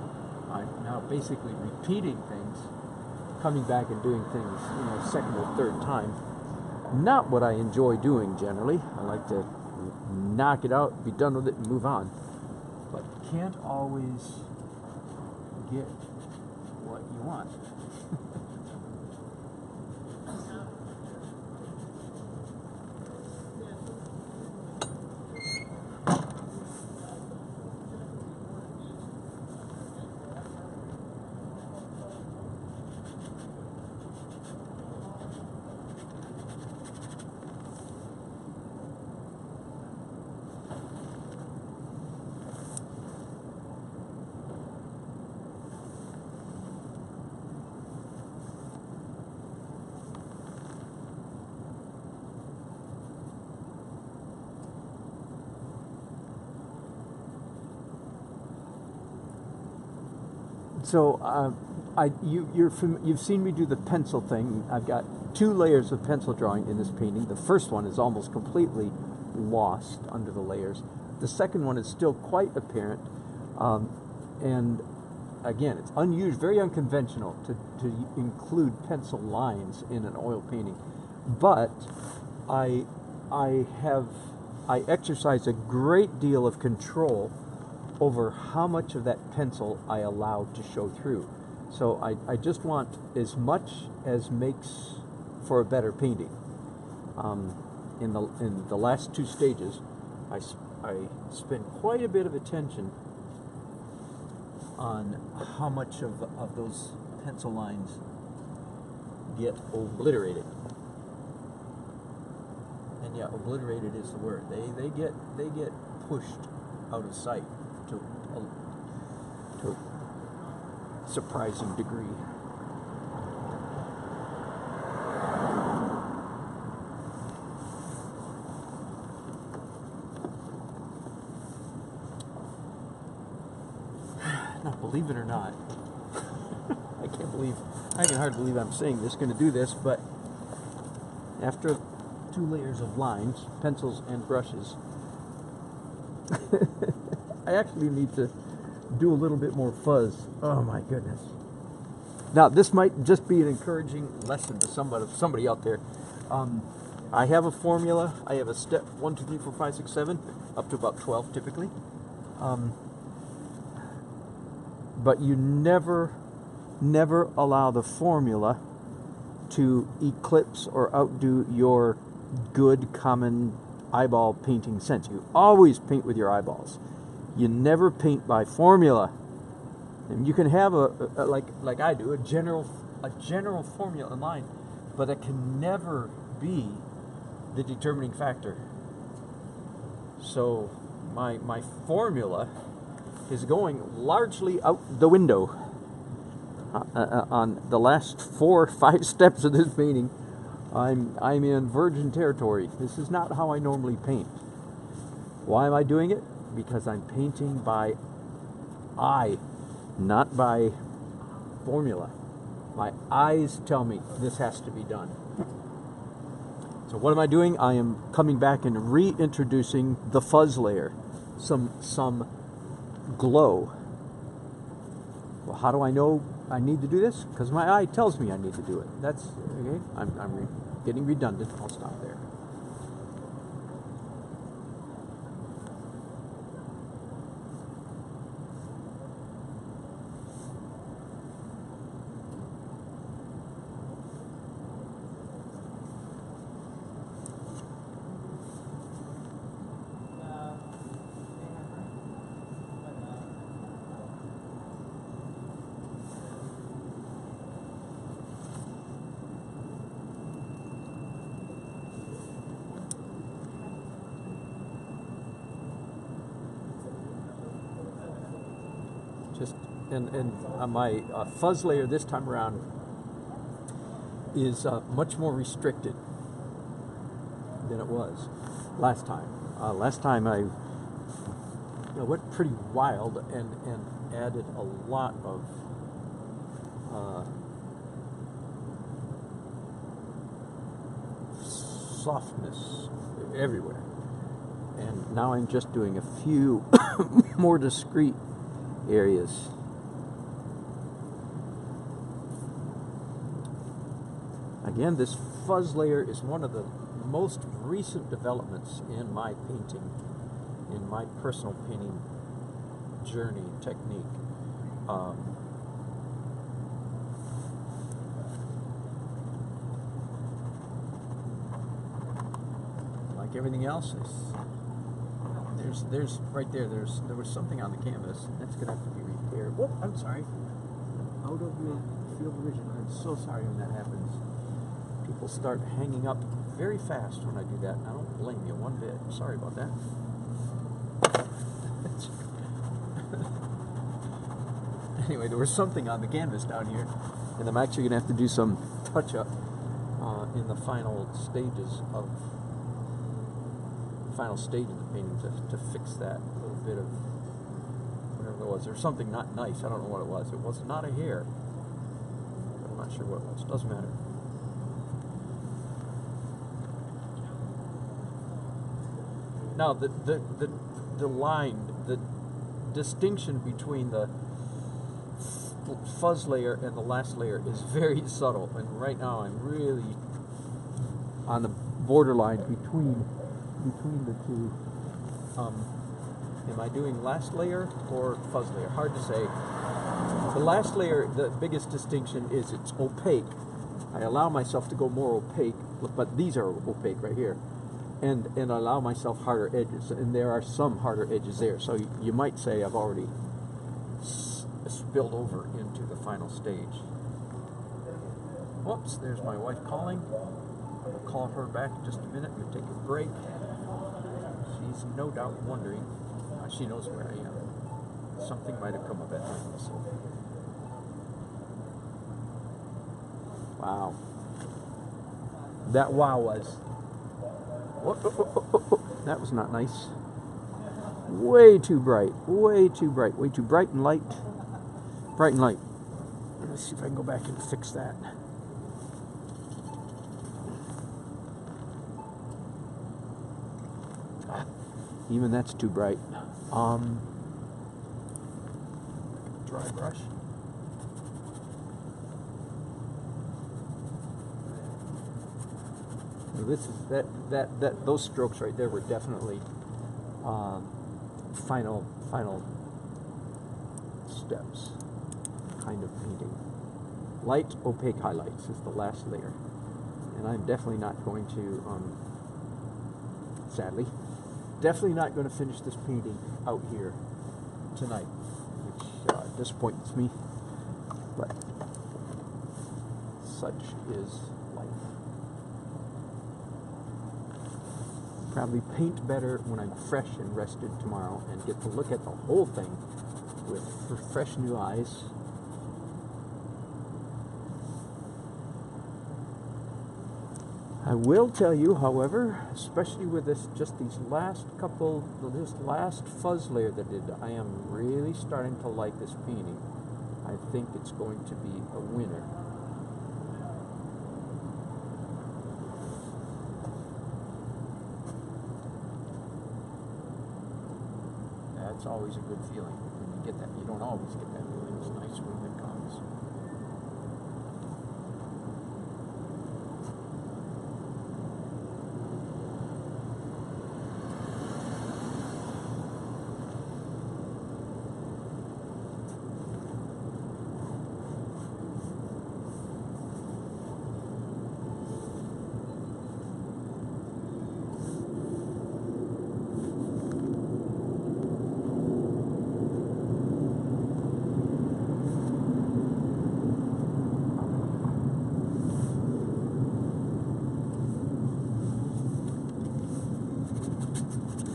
I'm now basically repeating things, coming back and doing things, second or third time. Not what I enjoy doing generally. I like to knock it out, be done with it, and move on. But can't always get what you want. So you've seen me do the pencil thing. I've got 2 layers of pencil drawing in this painting. The first one is almost completely lost under the layers. The second one is still quite apparent, and again, it's unusual, very unconventional to include pencil lines in an oil painting. But I exercise a great deal of control over how much of that pencil I allow to show through. So I just want as much as makes for a better painting. In the last two stages, I spend quite a bit of attention on how much of those pencil lines get obliterated. And yeah, obliterated is the word. They get pushed out of sight to a surprising degree. Now, believe it or not, I can hardly believe I'm saying this, going to do this, but after 2 layers of lines, pencils and brushes, I actually need to do a little bit more fuzz. Oh my goodness. Now, this might just be an encouraging lesson to somebody out there. I have a formula. I have a step 1, 2, 3, 4, 5, 6, 7, up to about 12 typically. But you never allow the formula to eclipse or outdo your good common eyeball painting sense. You always paint with your eyeballs. You never paint by formula. And you can have a like I do, a general formula in mind, but it can never be the determining factor. So my formula is going largely out the window on the last 4 or 5 steps of this painting. I'm in virgin territory. This is not how I normally paint. Why am I doing it? Because I'm painting by eye, not by formula. My eyes tell me this has to be done. So what am I doing? I am coming back and reintroducing the fuzz layer, some glow. Well, how do I know I need to do this? Because my eye tells me I need to do it. That's okay. I'm getting redundant. I'll stop there. And my fuzz layer this time around is much more restricted than it was last time. Last time I went pretty wild and added a lot of softness everywhere. And now I'm just doing a few more discrete areas. Again, this fuzz layer is one of the most recent developments in my painting, in my personal painting journey technique. Like everything else, there's right there. There was something on the canvas that's gonna have to be repaired. Whoop! I'm sorry. Out of your field of vision. I'm so sorry when that happens. People start hanging up very fast when I do that, and I don't blame you one bit. Sorry about that. Anyway, there was something on the canvas down here, and I'm actually going to have to do some touch-up in the final stage of the painting to fix that little bit of whatever it was. There was something not nice. I don't know what it was. It was not a hair, but I'm not sure what it was. Doesn't matter. Now, the line, the distinction between the fuzz layer and the last layer is very subtle, and right now I'm really on the borderline between the two. Am I doing last layer or fuzz layer? Hard to say. The last layer, the biggest distinction is it's opaque. I allow myself to go more opaque, but these are opaque right here. And I allow myself harder edges, and there are some harder edges there. So you might say I've already spilled over into the final stage. Whoops, there's my wife calling. I will call her back in just a minute. We'll take a break. She's no doubt wondering. She knows where I am. Something might have come up at my whistle. Wow. That wow was. That was not nice. Way too bright. Way too bright. Way too bright and light. Bright and light. Let's see if I can go back and fix that. Even that's too bright. Dry brush. Well, this is those strokes right there were definitely final steps kind of painting. Light opaque highlights is the last layer, and I'm definitely not going to sadly definitely not going to finish this painting out here tonight, which disappoints me, but such is life. Probably paint better when I'm fresh and rested tomorrow and get to look at the whole thing with fresh new eyes. I will tell you, however, especially with this this last fuzz layer that I did, I am really starting to like this painting. I think it's going to be a winner. That's always a good feeling when you get that. You don't always get that feeling. It's nice when it comes.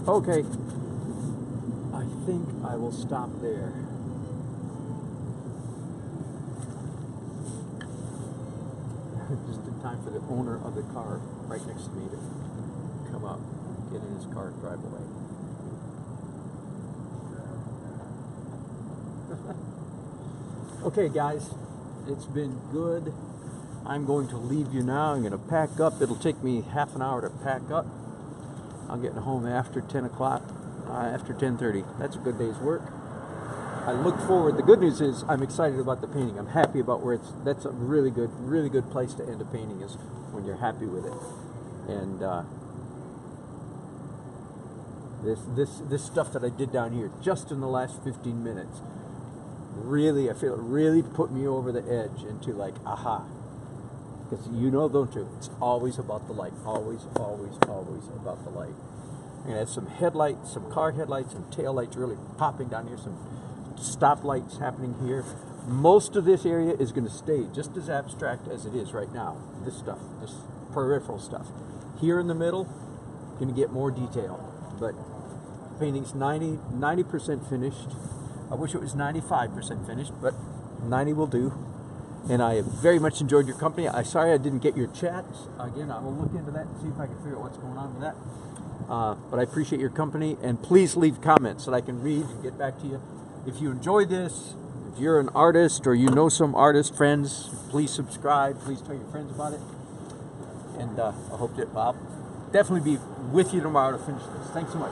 Okay, I think I will stop there. Just in time for the owner of the car right next to me to come up, get in his car, and drive away. Okay, guys, it's been good. I'm going to leave you now. I'm going to pack up. It'll take me half an hour to pack up. I'll get home after 10 o'clock, after 10:30. That's a good day's work. I look forward. The good news is I'm excited about the painting. I'm happy about where it's. That's a really good place to end a painting, is when you're happy with it. And this stuff that I did down here just in the last 15 minutes, really, I feel it really put me over the edge into like, aha. Because you know, don't you? It's always about the light. Always, always, always about the light. And it has some headlights, some car headlights, some tail lights really popping down here, some stop lights happening here. Most of this area is going to stay just as abstract as it is right now. This stuff, this peripheral stuff. Here in the middle, going to get more detail. But painting's 90% finished. I wish it was 95% finished, but 90 will do. And I have very much enjoyed your company. I'm sorry I didn't get your chats. Again, I will look into that and see if I can figure out what's going on with that. But I appreciate your company, and please leave comments so that I can read and get back to you. If you enjoy this, if you're an artist or you know some artist friends, please subscribe. Please tell your friends about it. And I hope that I'll definitely be with you tomorrow to finish this. Thanks so much.